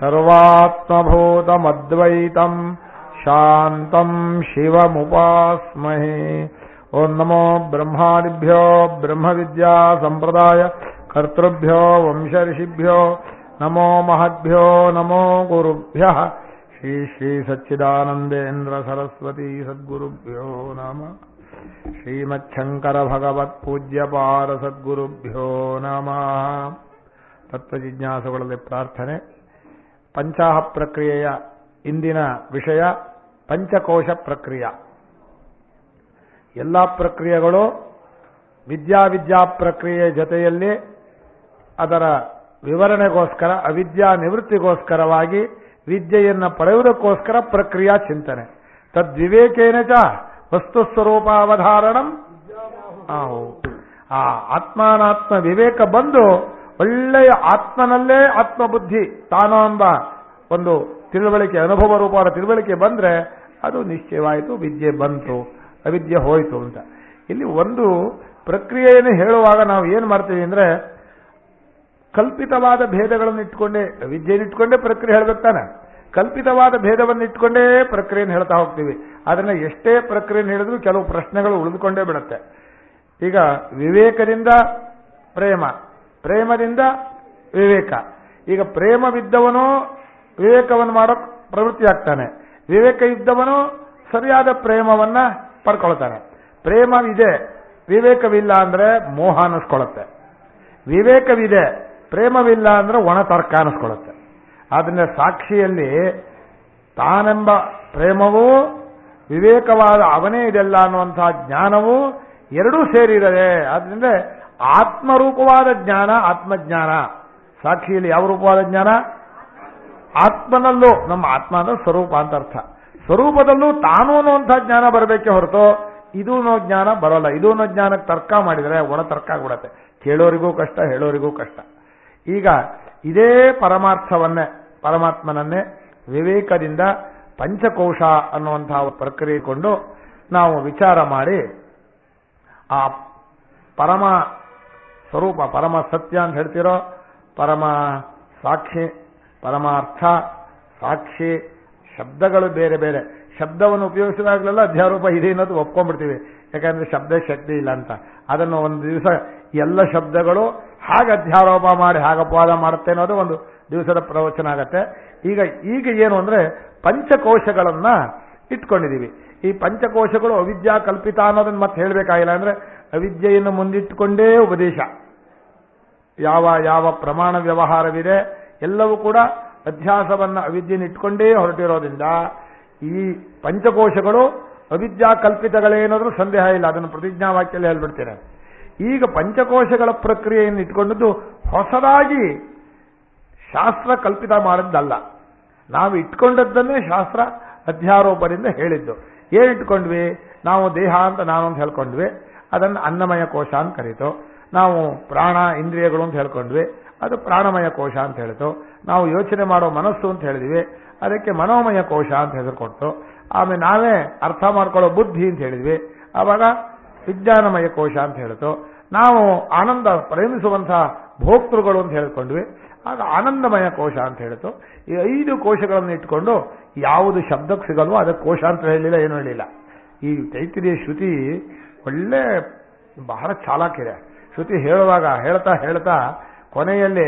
ಸರ್ವಾತ್ಮಭೂತಮದ್ವೈತಂ ಶಾಂತಂ ಶಿವಮುಪಾಸ್ಮಹೇ. ಓಂ ನಮೋ ಬ್ರಹ್ಮಾದಿಭ್ಯೋ ಬ್ರಹ್ಮವಿದ್ಯಾ ಸಂಪ್ರದಾಯ ಕರ್ತೃಭ್ಯೋ ವಂಶಋಷಿಭ್ಯೋ ನಮೋ ಮಹದ್ಭ್ಯೋ ನಮೋ ಗುರುಭ್ಯಃ. ಶ್ರೀ ಶ್ರೀ ಸಚ್ಚಿದಾನಂದೇಂದ್ರ ಸರಸ್ವತಿ ಸದ್ಗುರುಭ್ಯೋ ನಮಃ. ಶ್ರೀಮಚ್ಛಂಕರ ಭಗವತ್ ಪೂಜ್ಯಪಾದ ಸದ್ಗುರುಭ್ಯೋ ನಮಃ. ತತ್ವಜಿಜ್ಞಾಸುಗಳಲ್ಲಿ ಪ್ರಾರ್ಥನೆ. ಪಂಚಾಹ ಪ್ರಕ್ರಿಯೆಯ ಇಂದಿನ ವಿಷಯ ಪಂಚಕೋಶ ಪ್ರಕ್ರಿಯೆ. ಎಲ್ಲ ಪ್ರಕ್ರಿಯೆಗಳು ವಿದ್ಯಾ ಪ್ರಕ್ರಿಯೆ ಜೊತೆಯಲ್ಲಿ ಅದರ ವಿವರಣೆಗೋಸ್ಕರ ಅವಿದ್ಯಾ ನಿವೃತ್ತಿಗೋಸ್ಕರವಾಗಿ ವಿದ್ಯೆಯನ್ನು ಪಡೆಯುವುದಕ್ಕೋಸ್ಕರ ಪ್ರಕ್ರಿಯಾ ಚಿಂತನೆ. ತದ್ವಿವೇಕೇನ ಚ ವಸ್ತು ಸ್ವರೂಪಾವಧಾರಣಂ. ಆ ಆತ್ಮಾನಾತ್ಮ ವಿವೇಕ ಬಂದು ಒಳ್ಳೆಯ ಆತ್ಮನಲ್ಲೇ ಆತ್ಮಬುದ್ಧಿ ತಾನೋ ಎಂಬ ಒಂದು ತಿಳುವಳಿಕೆ, ಅನುಭವ ರೂಪವಾದ ತಿಳುವಳಿಕೆ ಬಂದ್ರೆ ಅದು ನಿಶ್ಚಯವಾಯಿತು, ವಿದ್ಯೆ ಬಂತು, ಅವಿದ್ಯೆ ಹೋಯಿತು ಅಂತ. ಇಲ್ಲಿ ಒಂದು ಪ್ರಕ್ರಿಯೆಯನ್ನು ಹೇಳುವಾಗ ನಾವು ಏನು ಮಾಡ್ತೀವಿ ಅಂದ್ರೆ, ಕಲ್ಪಿತವಾದ ಭೇದಗಳನ್ನು ಇಟ್ಕೊಂಡೇ ವಿದ್ಯೆಯನ್ನಿಟ್ಕೊಂಡೇ ಪ್ರಕ್ರಿಯೆ ಹೇಳ್ಬೇಕು ತಾನೆ. ಕಲ್ಪಿತವಾದ ಭೇದವನ್ನು ಇಟ್ಕೊಂಡೇ ಪ್ರಕ್ರಿಯೆಯನ್ನು ಹೇಳ್ತಾ ಹೋಗ್ತೀವಿ. ಅದನ್ನ ಎಷ್ಟೇ ಪ್ರಕ್ರಿಯೆಯನ್ನು ಹೇಳಿದ್ರು ಕೆಲವು ಪ್ರಶ್ನೆಗಳು ಉಳಿದುಕೊಂಡೇ ಬಿಡುತ್ತೆ. ಈಗ ವಿವೇಕದಿಂದ ಪ್ರೇಮ, ಪ್ರೇಮದಿಂದ ವಿವೇಕ. ಈಗ ಪ್ರೇಮವಿದ್ದವನು ವಿವೇಕವನ್ನು ಮಾಡೋಕ್ ಪ್ರವೃತ್ತಿ ಆಗ್ತಾನೆ, ವಿವೇಕ ಇದ್ದವನು ಸರಿಯಾದ ಪ್ರೇಮವನ್ನ ಪಡ್ಕೊಳ್ತಾನೆ. ಪ್ರೇಮವಿದೆ, ವಿವೇಕವಿಲ್ಲ ಅಂದ್ರೆ ಮೋಹ ಅನ್ನಿಸ್ಕೊಳ್ಳುತ್ತೆ. ವಿವೇಕವಿದೆ, ಪ್ರೇಮವಿಲ್ಲ ಅಂದ್ರೆ ಒಣ ತರ್ಕ ಅನ್ನಿಸ್ಕೊಳ್ಳುತ್ತೆ. ಆದ್ರಿಂದ ಸಾಕ್ಷಿಯಲ್ಲಿ ತಾನೆಂಬ ಪ್ರೇಮವೂ ವಿವೇಕವಾದ ಅವನೇ ಇದೆಲ್ಲ ಅನ್ನುವಂತಹ ಜ್ಞಾನವೂ ಎರಡೂ ಸೇರಿರದೆ. ಆದ್ರಿಂದ ಆತ್ಮರೂಪವಾದ ಜ್ಞಾನ ಆತ್ಮಜ್ಞಾನ. ಸಾಕ್ಷಿಯಲ್ಲಿ ಯಾವ ರೂಪವಾದ ಜ್ಞಾನ? ಆತ್ಮನಲ್ಲೂ, ನಮ್ಮ ಆತ್ಮ ಅಂದ್ರೆ ಸ್ವರೂಪ ಅಂತ ಅರ್ಥ. ಸ್ವರೂಪದಲ್ಲೂ ತಾನು ಅನ್ನುವಂತಹ ಜ್ಞಾನ ಬರಬೇಕೆ ಹೊರತು ಇದೂ ಜ್ಞಾನ ಬರೋಲ್ಲ. ಇದೂ ಜ್ಞಾನಕ್ಕೆ ತರ್ಕ ಮಾಡಿದರೆ ಒಣ ತರ್ಕ ಆಗ್ಬಿಡತ್ತೆ. ಕೇಳೋರಿಗೂ ಕಷ್ಟ, ಹೇಳೋರಿಗೂ ಕಷ್ಟ. ಈಗ ಇದೇ ಪರಮಾರ್ಥವನ್ನೇ, ಪರಮಾತ್ಮನನ್ನೇ ವಿವೇಕದಿಂದ ಪಂಚಕೋಶ ಅನ್ನುವಂತಹ ಪ್ರಕ್ರಿಯೆ ಕೊಂಡು ನಾವು ವಿಚಾರ ಮಾಡಿ ಆ ಪರಮ ಸ್ವರೂಪ, ಪರಮ ಸತ್ಯ ಅಂತ ಹೇಳ್ತಿರೋ, ಪರಮ ಸಾಕ್ಷಿ, ಪರಮಾರ್ಥ, ಸಾಕ್ಷಿ ಶಬ್ದಗಳು ಬೇರೆ ಬೇರೆ. ಶಬ್ದವನ್ನು ಉಪಯೋಗಿಸಿದಾಗಲೆಲ್ಲ ಅಧ್ಯಾರೋಪ ಇದೆ ಅನ್ನೋದು ಒಪ್ಕೊಂಡ್ಬಿಡ್ತೀವಿ, ಯಾಕಂದ್ರೆ ಶಬ್ದ ಶಕ್ತಿ ಇಲ್ಲ ಅಂತ. ಅದನ್ನು ಒಂದು ದಿವಸ ಎಲ್ಲ ಶಬ್ದಗಳು ಹಾಗೆ ಅಧ್ಯಾರೋಪ ಮಾಡಿ ಹಾಗೆ ಅಪವಾದ ಮಾಡುತ್ತೆ ಅನ್ನೋದು ಒಂದು ದಿವಸದ ಪ್ರವಚನ ಆಗತ್ತೆ. ಈಗ ಏನು ಅಂದ್ರೆ ಪಂಚಕೋಶಗಳನ್ನ ಇಟ್ಕೊಂಡಿದ್ದೀವಿ. ಈ ಪಂಚಕೋಶಗಳು ಅವಿದ್ಯಾ ಕಲ್ಪಿತ ಅನ್ನೋದನ್ನ ಮತ್ತೆ ಹೇಳಬೇಕಾಗಿಲ್ಲ. ಅಂದ್ರೆ ಅವಿದ್ಯೆಯನ್ನು ಮುಂದಿಟ್ಟುಕೊಂಡೇ ಉಪದೇಶ. ಯಾವ ಯಾವ ಪ್ರಮಾಣ ವ್ಯವಹಾರವಿದೆ ಎಲ್ಲವೂ ಕೂಡ ಅಧ್ಯಾಸವನ್ನ ಅವಿದ್ಯೆಯನ್ನು ಇಟ್ಕೊಂಡೇ ಹೊರಟಿರೋದ್ರಿಂದ ಈ ಪಂಚಕೋಶಗಳು ಅವಿದ್ಯಾ ಕಲ್ಪಿತಗಳೇನಾದ್ರೂ ಸಂದೇಹ ಇಲ್ಲ. ಅದನ್ನು ಪ್ರತಿಜ್ಞಾವಾಕ್ಯಲ್ಲಿ ಹೇಳ್ಬಿಡ್ತೇನೆ. ಈಗ ಪಂಚಕೋಶಗಳ ಪ್ರಕ್ರಿಯೆಯನ್ನು ಇಟ್ಕೊಂಡದ್ದು ಹೊಸದಾಗಿ ಶಾಸ್ತ್ರ ಕಲ್ಪಿತ ಮಾಡಿದ್ದಲ್ಲ. ನಾವು ಇಟ್ಕೊಂಡದ್ದನ್ನೇ ಶಾಸ್ತ್ರ ಅಧ್ಯಾರೋಪದಿಂದ ಹೇಳಿದ್ದು. ಏನ್ ಇಟ್ಕೊಂಡ್ವಿ? ನಾವು ದೇಹ ಅಂತ ನಾನು ಅಂತ ಹೇಳ್ಕೊಂಡ್ವಿ, ಅದನ್ನು ಅನ್ನಮಯ ಕೋಶ ಅಂತ ಕರೀತು. ನಾವು ಪ್ರಾಣ ಇಂದ್ರಿಯಗಳು ಅಂತ ಹೇಳ್ಕೊಂಡ್ವಿ, ಅದು ಪ್ರಾಣಮಯ ಕೋಶ ಅಂತ ಹೇಳಿತು. ನಾವು ಯೋಚನೆ ಮಾಡೋ ಮನಸ್ಸು ಅಂತ ಹೇಳಿದ್ವಿ, ಅದಕ್ಕೆ ಮನೋಮಯ ಕೋಶ ಅಂತ ಹೆಸರು ಕೊಡ್ತು. ಆಮೇಲೆ ನಾವೇ ಅರ್ಥ ಮಾಡ್ಕೊಳ್ಳೋ ಬುದ್ಧಿ ಅಂತ ಹೇಳಿದ್ವಿ, ಆವಾಗ ವಿಜ್ಞಾನಮಯ ಕೋಶ ಅಂತ ಹೇಳಿತು. ನಾವು ಆನಂದ ಪ್ರೇಮಿಸುವಂತಹ ಭೋಕ್ತೃಗಳು ಅಂತ ಹೇಳ್ಕೊಂಡ್ವಿ, ಆಗ ಆನಂದಮಯ ಕೋಶ ಅಂತ ಹೇಳಿತು. ಈ 5 ಕೋಶಗಳನ್ನು ಇಟ್ಕೊಂಡು ಯಾವುದು ಶಬ್ದಕ್ಕೆ ಸಿಗಲ್ವೋ ಅದಕ್ಕೆ ಕೋಶ ಅಂತ ಹೇಳಿಲ್ಲ, ಏನೂ ಹೇಳಿಲ್ಲ. ಈ ತೈತಿರಿಯ ಶ್ರುತಿ ಒಳ್ಳೆ ಬಹಳ ಚಾಲಾಕಿದೆ. ಶ್ರುತಿ ಹೇಳುವಾಗ ಹೇಳ್ತಾ ಹೇಳ್ತಾ ಕೊನೆಯಲ್ಲಿ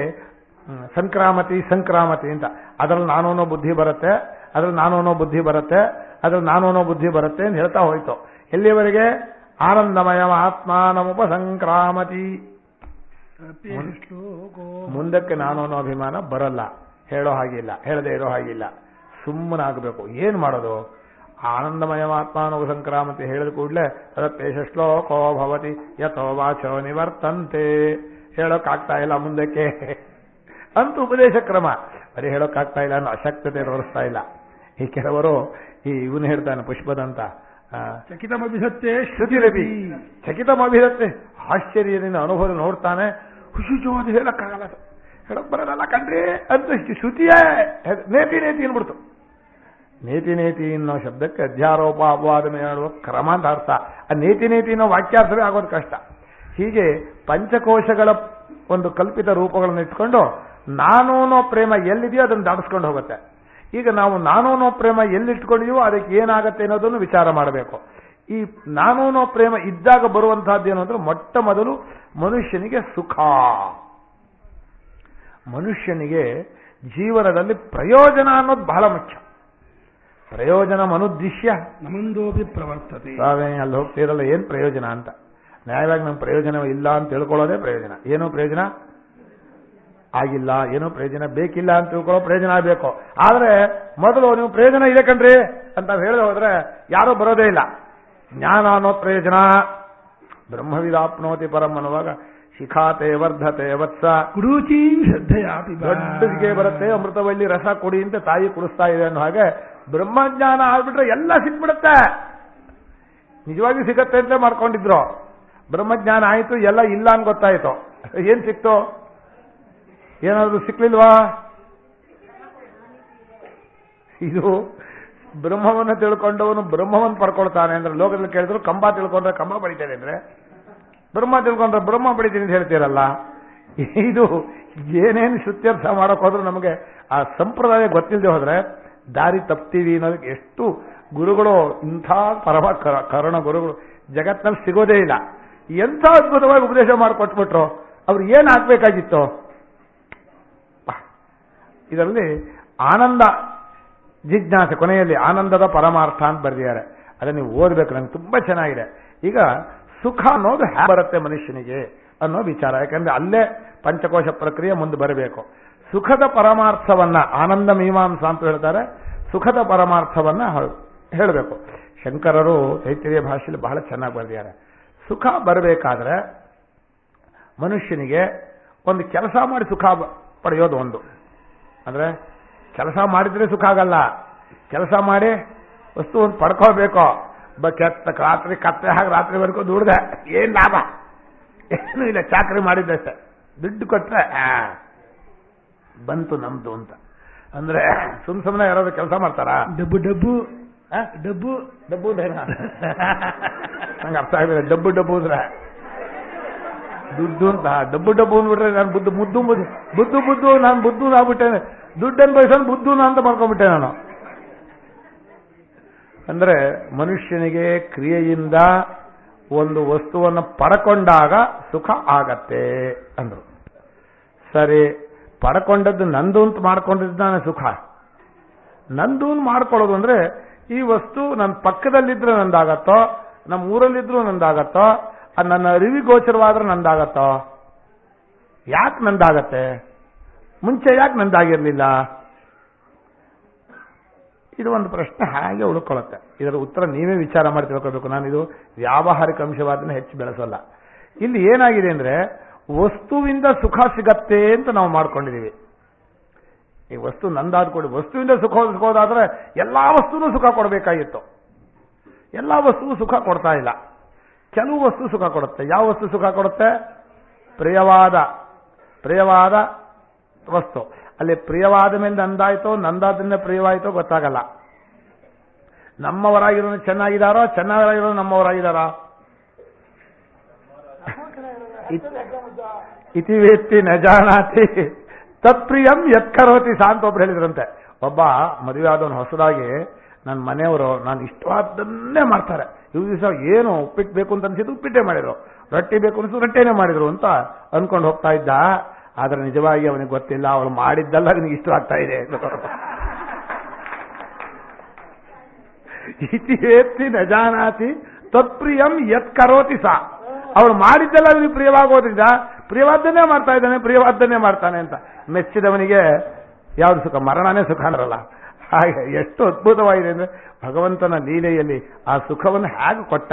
ಸಂಕ್ರಾಮತಿ ಸಂಕ್ರಾಮತಿ ಅಂತ, ಅದ್ರಲ್ಲಿ ನಾನು ಅನ್ನೋ ಬುದ್ಧಿ ಬರುತ್ತೆ, ಅದ್ರಲ್ಲಿ ನಾನು ಅನ್ನೋ ಬುದ್ಧಿ ಬರುತ್ತೆ, ಅದ್ರಲ್ಲಿ ನಾನು ಅನ್ನೋ ಬುದ್ಧಿ ಬರುತ್ತೆ ಅಂತ ಹೇಳ್ತಾ ಹೋಯ್ತು. ಎಲ್ಲಿವರೆಗೆ? ಆನಂದಮಯ ಆತ್ಮ ನಮುಪ ಸಂಕ್ರಾಮತಿ. ಮುಂದಕ್ಕೆ ನಾನು ಅನ್ನೋ ಅಭಿಮಾನ ಬರಲ್ಲ. ಹೇಳೋ ಹಾಗಿಲ್ಲ, ಹೇಳದೆ ಇರೋ ಹಾಗಿಲ್ಲ, ಸುಮ್ಮನಾಗಬೇಕು. ಏನ್ ಮಾಡೋದು? ಆನಂದಮಯ ಆತ್ಮಾನವ ಸಂಕ್ರಾಮತಿ ಹೇಳಿದ ಕೂಡಲೇ ತದಪೇಶ ಶ್ಲೋಕೋ ಭವತಿ ಯಥೋ ವಾಚೋ ನಿವರ್ತಂತೆ. ಹೇಳೋಕ್ಕಾಗ್ತಾ ಇಲ್ಲ ಮುಂದಕ್ಕೆ ಅಂತ ಉಪದೇಶ ಕ್ರಮ. ಬರೀ ಹೇಳೋಕ್ಕಾಗ್ತಾ ಇಲ್ಲ ಅನ್ನೋ ಅಶಕ್ತತೆ ತೋರಿಸ್ತಾ ಇಲ್ಲ. ಈ ಕೆಲವರು ಇವನು ಹೇಳ್ತಾನೆ ಪುಷ್ಪದಂತ, ಚಕಿತಮಭಿಧತ್ತೆ ಶ್ರುತಿರಪಿ ಚಕಿತಮಭಿಧತ್ತೆ. ಆಶ್ಚರ್ಯದಿಂದ ಅನುಭವ ನೋಡ್ತಾನೆ, ಹುಷಿಜೋ ಅದು ಹೇಳಕ್ಕಾಗಲ್ಲ, ಹೇಳಕ್ ಬರಲ್ಲ ಕಣ್ರಿ ಅಂತ ಶ್ರುತಿಯೇ ನೇತಿ ನೇತಿ ಅನ್ಬಿಡ್ತು. ನೇತಿ ನೇತಿ ಅನ್ನೋ ಶಬ್ದಕ್ಕೆ ಅಧ್ಯಾರೋಪ ಅಪವಾದ ಮಾಡುವ ಕ್ರಮ ಅಂತ ಅರ್ಥ. ಆ ನೇತಿ ನೇತಿ ಅನ್ನೋ ವಾಕ್ಯಾರ್ಥವೇ ಆಗೋದು ಕಷ್ಟ. ಹೀಗೆ ಪಂಚಕೋಶಗಳ ಒಂದು ಕಲ್ಪಿತ ರೂಪಗಳನ್ನು ಇಟ್ಕೊಂಡು ನಾನು ಅನ್ನೋ ಪ್ರೇಮ ಎಲ್ಲಿದೆಯೋ ಅದನ್ನು ದಾಟಿಸ್ಕೊಂಡು ಹೋಗುತ್ತೆ. ಈಗ ನಾವು ನಾನು ಅನ್ನೋ ಪ್ರೇಮ ಎಲ್ಲಿಟ್ಕೊಂಡಿದೀವೋ ಅದಕ್ಕೆ ಏನಾಗುತ್ತೆ ಅನ್ನೋದನ್ನು ವಿಚಾರ ಮಾಡಬೇಕು. ಈ ನಾನು ಅನ್ನೋ ಪ್ರೇಮ ಇದ್ದಾಗ ಬರುವಂತಹದ್ದು ಏನು ಅಂದ್ರೆ ಮೊಟ್ಟ ಮೊದಲು ಮನುಷ್ಯನಿಗೆ ಸುಖ. ಮನುಷ್ಯನಿಗೆ ಜೀವನದಲ್ಲಿ ಪ್ರಯೋಜನ ಅನ್ನೋದು ಬಹಳ ಮುಖ್ಯ. ಪ್ರಯೋಜನ ಮನುದ್ದಿಶ್ಯ ನಮಂದೋಪಿ ಪ್ರವರ್ತತೆ. ಅಲ್ಲಿ ಹೋಗ್ತಿರಲ್ಲ ಏನ್ ಪ್ರಯೋಜನ ಅಂತ. ನ್ಯಾಯವಾಗಿ ನಮ್ಮ ಪ್ರಯೋಜನ ಇಲ್ಲ ಅಂತ ತಿಳ್ಕೊಳ್ಳೋದೇ ಪ್ರಯೋಜನ. ಏನೋ ಪ್ರಯೋಜನ ಆಗಿಲ್ಲ, ಏನೋ ಪ್ರಯೋಜನ ಬೇಕಿಲ್ಲ ಅಂತ ತಿಳ್ಕೊಳ್ಳೋ ಪ್ರಯೋಜನ ಆಗಬೇಕು. ಆದ್ರೆ ಮೊದಲು ನೀವು ಪ್ರಯೋಜನ ಇದೆ ಕಣ್ರಿ ಅಂತ ಹೇಳಿದ್ರೆ ಹೋದ್ರೆ ಯಾರೂ ಬರೋದೇ ಇಲ್ಲ. ಜ್ಞಾನ ಅನ್ನೋ ಪ್ರಯೋಜನ ಬ್ರಹ್ಮವಿದಾಪ್ನೋತಿ ಪರಂ ಅನ್ನುವಾಗ ಶಿಖಾತೆ ವರ್ಧತೆ ವತ್ಸ ಕುರುಚಿ ಶ್ರದ್ಧೆಯಾಪಿ ದೊಡ್ಡದಿಗೆ ಬರುತ್ತೆ. ಅಮೃತವಳ್ಳಿ ರಸ ಕುಡಿ ಅಂತ ತಾಯಿ ಕುಡಿಸ್ತಾ ಇದೆ ಅನ್ನೋ ಹಾಗೆ ಬ್ರಹ್ಮಜ್ಞಾನ ಆಗ್ಬಿಟ್ರೆ ಎಲ್ಲ ಸಿಕ್ಬಿಡುತ್ತೆ. ನಿಜವಾಗಿ ಸಿಗತ್ತೆ ಅಂತ ಮಾಡ್ಕೊಂಡಿದ್ರು. ಬ್ರಹ್ಮಜ್ಞಾನ ಆಯಿತು, ಎಲ್ಲ ಇಲ್ಲ ಅಂತ ಗೊತ್ತಾಯ್ತು. ಏನ್ ಸಿಕ್ತು? ಏನಾದ್ರು ಸಿಕ್ಲಿಲ್ವಾ? ಇದು ಬ್ರಹ್ಮವನ್ನು ತಿಳ್ಕೊಂಡವನು ಬ್ರಹ್ಮವನ್ನು ಪಡ್ಕೊಳ್ತಾನೆ ಅಂದ್ರೆ ಲೋಕದಲ್ಲಿ ಕೇಳಿದ್ರು ಕಂಬ ತಿಳ್ಕೊಂಡ್ರೆ ಕಂಬ ಬಡಿತೇನೆ ಅಂದ್ರೆ, ಬ್ರಹ್ಮ ತಿಳ್ಕೊಂಡ್ರೆ ಬ್ರಹ್ಮ ಬಡಿತೀನಿ ಅಂತ ಹೇಳ್ತೀರಲ್ಲ. ಇದು ಏನೇನು ಶ್ರುತ್ಯರ್ಥ ಮಾಡಕ್ ಹೋದ್ರು ನಮಗೆ ಆ ಸಂಪ್ರದಾಯ ಗೊತ್ತಿಲ್ಲದೆ ಹೋದ್ರೆ ದಾರಿ ತಪ್ತೀವಿ ಅನ್ನೋದಕ್ಕೆ ಎಷ್ಟು ಗುರುಗಳು, ಇಂಥ ಪರಮ ಕರುಣ ಗುರುಗಳು ಜಗತ್ತಿನಲ್ಲಿ ಸಿಗೋದೇ ಇಲ್ಲ. ಎಂಥ ಅದ್ಭುತವಾಗಿ ಉಪದೇಶ ಮಾಡಿಕೊಟ್ಬಿಟ್ರು. ಅವ್ರು ಏನ್ ಆಗ್ಬೇಕಾಗಿತ್ತು? ಇದರಲ್ಲಿ ಆನಂದ ಜಿಜ್ಞಾಸೆ, ಕೊನೆಯಲ್ಲಿ ಆನಂದದ ಪರಮಾರ್ಥ ಅಂತ ಬರೆದಿದ್ದಾರೆ. ಅದನ್ನು ನೀವು ಓದಬೇಕು, ನಂಗೆ ತುಂಬಾ ಚೆನ್ನಾಗಿದೆ. ಈಗ ಸುಖ ಅನ್ನೋದು ಹ್ಯಾ ಬರುತ್ತೆ ಮನುಷ್ಯನಿಗೆ ಅನ್ನೋ ವಿಚಾರ. ಯಾಕಂದ್ರೆ ಅಲ್ಲೇ ಪಂಚಕೋಶ ಪ್ರಕ್ರಿಯೆ ಮುಂದೆ ಬರಬೇಕು. ಸುಖದ ಪರಮಾರ್ಥವನ್ನ ಆನಂದ ಮೀಮಾಂಸ ಅಂತ ಹೇಳ್ತಾರೆ. ಸುಖದ ಪರಮಾರ್ಥವನ್ನ ಹೇಳಬೇಕು. ಶಂಕರರು ತೈತ್ರಿಯ ಭಾಷೆಯಲ್ಲಿ ಬಹಳ ಚೆನ್ನಾಗಿ ಬರೆದಿದ್ದಾರೆ. ಸುಖ ಬರಬೇಕಾದ್ರೆ ಮನುಷ್ಯನಿಗೆ ಒಂದು ಕೆಲಸ ಮಾಡಿ ಸುಖ ಪಡೆಯೋದು ಒಂದು. ಅಂದ್ರೆ ಕೆಲಸ ಮಾಡಿದ್ರೆ ಸುಖ ಆಗಲ್ಲ, ಕೆಲಸ ಮಾಡಿ ವಸ್ತು ಒಂದು ಪಡ್ಕೋಬೇಕು. ರಾತ್ರಿ ಕತ್ತೆ ಹಾಗೆ ರಾತ್ರಿವರೆಗೂ ದುಡ್ದೆ ಏನ್ ಲಾಭ? ಏನು ಇಲ್ಲ, ಚಾಕರಿ ಮಾಡಿದ್ದಷ್ಟೆ. ದುಡ್ಡು ಕೊಟ್ರೆ ಬಂತು ನಮ್ದು ಅಂತ. ಅಂದ್ರೆ ಸುಮ್ಮನೆ ಯಾರಾದ್ರೂ ಕೆಲಸ ಮಾಡ್ತಾರ? ಡಬ್ಬು ಡಬ್ಬು ಡಬ್ಬು ಡಬ್ಬು ನಂಗೆ ಅರ್ಥ ಆಗಿಲ್ಲ. ಡಬ್ಬು ಡಬ್ಬು ಅಂದ್ರೆ ದುಡ್ಡು ಅಂತ. ಡಬ್ಬು ಡಬ್ಬು ಅಂದ್ಬಿಟ್ರೆ ನಾನು ಬುದ್ದು ನಾನು ಬುದ್ದು ಆಗ್ಬಿಟ್ಟೇನೆ. ದುಡ್ಡನ್ನು ಬಯಸೋನು ಬುದ್ಧನ ಅಂತ ಮಾಡ್ಕೊಂಡ್ಬಿಟ್ಟೆ ನಾನು. ಅಂದ್ರೆ ಮನುಷ್ಯನಿಗೆ ಕ್ರಿಯೆಯಿಂದ ಒಂದು ವಸ್ತುವನ್ನು ಪಡ್ಕೊಂಡಾಗ ಸುಖ ಆಗತ್ತೆ ಅಂದ್ರು. ಸರಿ, ಪಡ್ಕೊಂಡದ್ದು ನಂದು ಅಂತ ಮಾಡ್ಕೊಂಡಿದ್ದಾನೆ ಸುಖ. ನಂದು ಮಾಡ್ಕೊಳ್ಳೋದು ಅಂದ್ರೆ ಈ ವಸ್ತು ನನ್ನ ಪಕ್ಕದಲ್ಲಿದ್ರೆ ನಂದಾಗತ್ತೋ, ನಮ್ಮ ಊರಲ್ಲಿದ್ರು ನಂದಾಗತ್ತೋ, ನನ್ನ ಅರಿವಿಗೋಚರವಾದ್ರೆ ನಂದಾಗತ್ತೋ? ಯಾಕೆ ನಂದಾಗತ್ತೆ? ಮುಂಚೆ ಯಾಕೆ ನಂದಾಗಿರ್ಲಿಲ್ಲ? ಇದು ಒಂದು ಪ್ರಶ್ನೆ ಹಾಗೆ ಉಳ್ಕೊಳ್ಳುತ್ತೆ. ಇದರ ಉತ್ತರ ನೀವೇ ವಿಚಾರ ಮಾಡಿ ತಿಳ್ಕೋಬೇಕು. ನಾನು ಇದು ವ್ಯಾವಹಾರಿಕ ಅಂಶವಾದನ್ನ ಹೆಚ್ಚು ಬೆಳೆಸೋಲ್ಲ. ಇಲ್ಲಿ ಏನಾಗಿದೆ ಅಂದ್ರೆ ವಸ್ತುವಿಂದ ಸುಖ ಸಿಗತ್ತೆ ಅಂತ ನಾವು ಮಾಡ್ಕೊಂಡಿದೀವಿ. ಈ ವಸ್ತು ನಂದಾದ್ ಕೊಡಿ, ವಸ್ತುವಿಂದ ಸುಖೋದಾದ್ರೆ ಎಲ್ಲಾ ವಸ್ತುನೂ ಸುಖ ಕೊಡಬೇಕಾಗಿತ್ತು. ಎಲ್ಲಾ ವಸ್ತುವು ಸುಖ ಕೊಡ್ತಾ ಇಲ್ಲ. ಕೆಲವು ವಸ್ತು ಸುಖ ಕೊಡುತ್ತೆ. ಯಾವ ವಸ್ತು ಸುಖ ಕೊಡುತ್ತೆ? ಪ್ರಿಯವಾದ ವಸ್ತು. ಅಲ್ಲಿ ಪ್ರಿಯವಾದ ಮೇಲೆ ನಂದಾಯ್ತೋ, ನಂದಾದ್ರಿಂದ ಪ್ರಿಯವಾಯ್ತೋ ಗೊತ್ತಾಗಲ್ಲ. ನಮ್ಮವರಾಗಿರೋನು ಚೆನ್ನಾಗಿದ್ದಾರೋ, ಚೆನ್ನಾಗಿರೋ ನಮ್ಮವರಾಗಿದ್ದಾರಾ? ಇತಿವೇತ್ತಿ ನ ಜಾನಾತಿ ತತ್ಪ್ರಿಯಂ ಯತ್ಕರೋತಿ ಸಾ ಅಂತ ಒಬ್ರು ಹೇಳಿದ್ರಂತೆ. ಒಬ್ಬ ಮದುವೆ ಆದವನು ಹೊಸದಾಗಿ ನನ್ನ ಮನೆಯವರು ನಾನು ಇಷ್ಟವಾದ್ದನ್ನೇ ಮಾಡ್ತಾರೆ. ಇವ್ ದಿವಸ ಏನು ಉಪ್ಪಿಟ್ಟು ಬೇಕು ಅಂತ ಅನ್ಸಿದ್ದು ಉಪ್ಪಿಟ್ಟೆ ಮಾಡಿದ್ರು, ರೊಟ್ಟಿ ಬೇಕು ಅನ್ಸಿದ್ದು ರೊಟ್ಟಿನೇ ಮಾಡಿದ್ರು ಅಂತ ಅನ್ಕೊಂಡು ಹೋಗ್ತಾ ಇದ್ದ. ಆದ್ರೆ ನಿಜವಾಗಿ ಅವನಿಗೆ ಗೊತ್ತಿಲ್ಲ, ಅವಳು ಮಾಡಿದ್ದಲ್ಲ ಅವನಿಗೆ ಇಷ್ಟವಾಗ್ತಾ ಇದೆ. ಇತಿವೇತ್ತಿ ನ ಜಾನಾತಿ ತತ್ಪ್ರಿಯಂ ಯತ್ ಕರೋತಿ ಸಾ. ಅವಳು ಮಾಡಿದ್ದೆಲ್ಲ ಅವನಿಗೆ ಪ್ರಿಯವಾಗೋದ್ರಿಂದ ಪ್ರಿಯವಾದ್ದನ್ನೇ ಮಾಡ್ತಾ ಇದ್ದಾನೆ, ಪ್ರಿಯವಾದ್ದನ್ನೇ ಮಾಡ್ತಾನೆ ಅಂತ ಮೆಚ್ಚಿದವನಿಗೆ ಯಾವ್ದು ಸುಖ? ಮರಣನೇ ಸುಖ ಅನ್ನರಲ್ಲ. ಹಾಗೆ ಎಷ್ಟು ಅದ್ಭುತವಾಗಿದೆ ಅಂದ್ರೆ ಭಗವಂತನ ಲೀಲೆಯಲ್ಲಿ ಆ ಸುಖವನ್ನು ಹೇಗೆ ಕೊಟ್ಟ,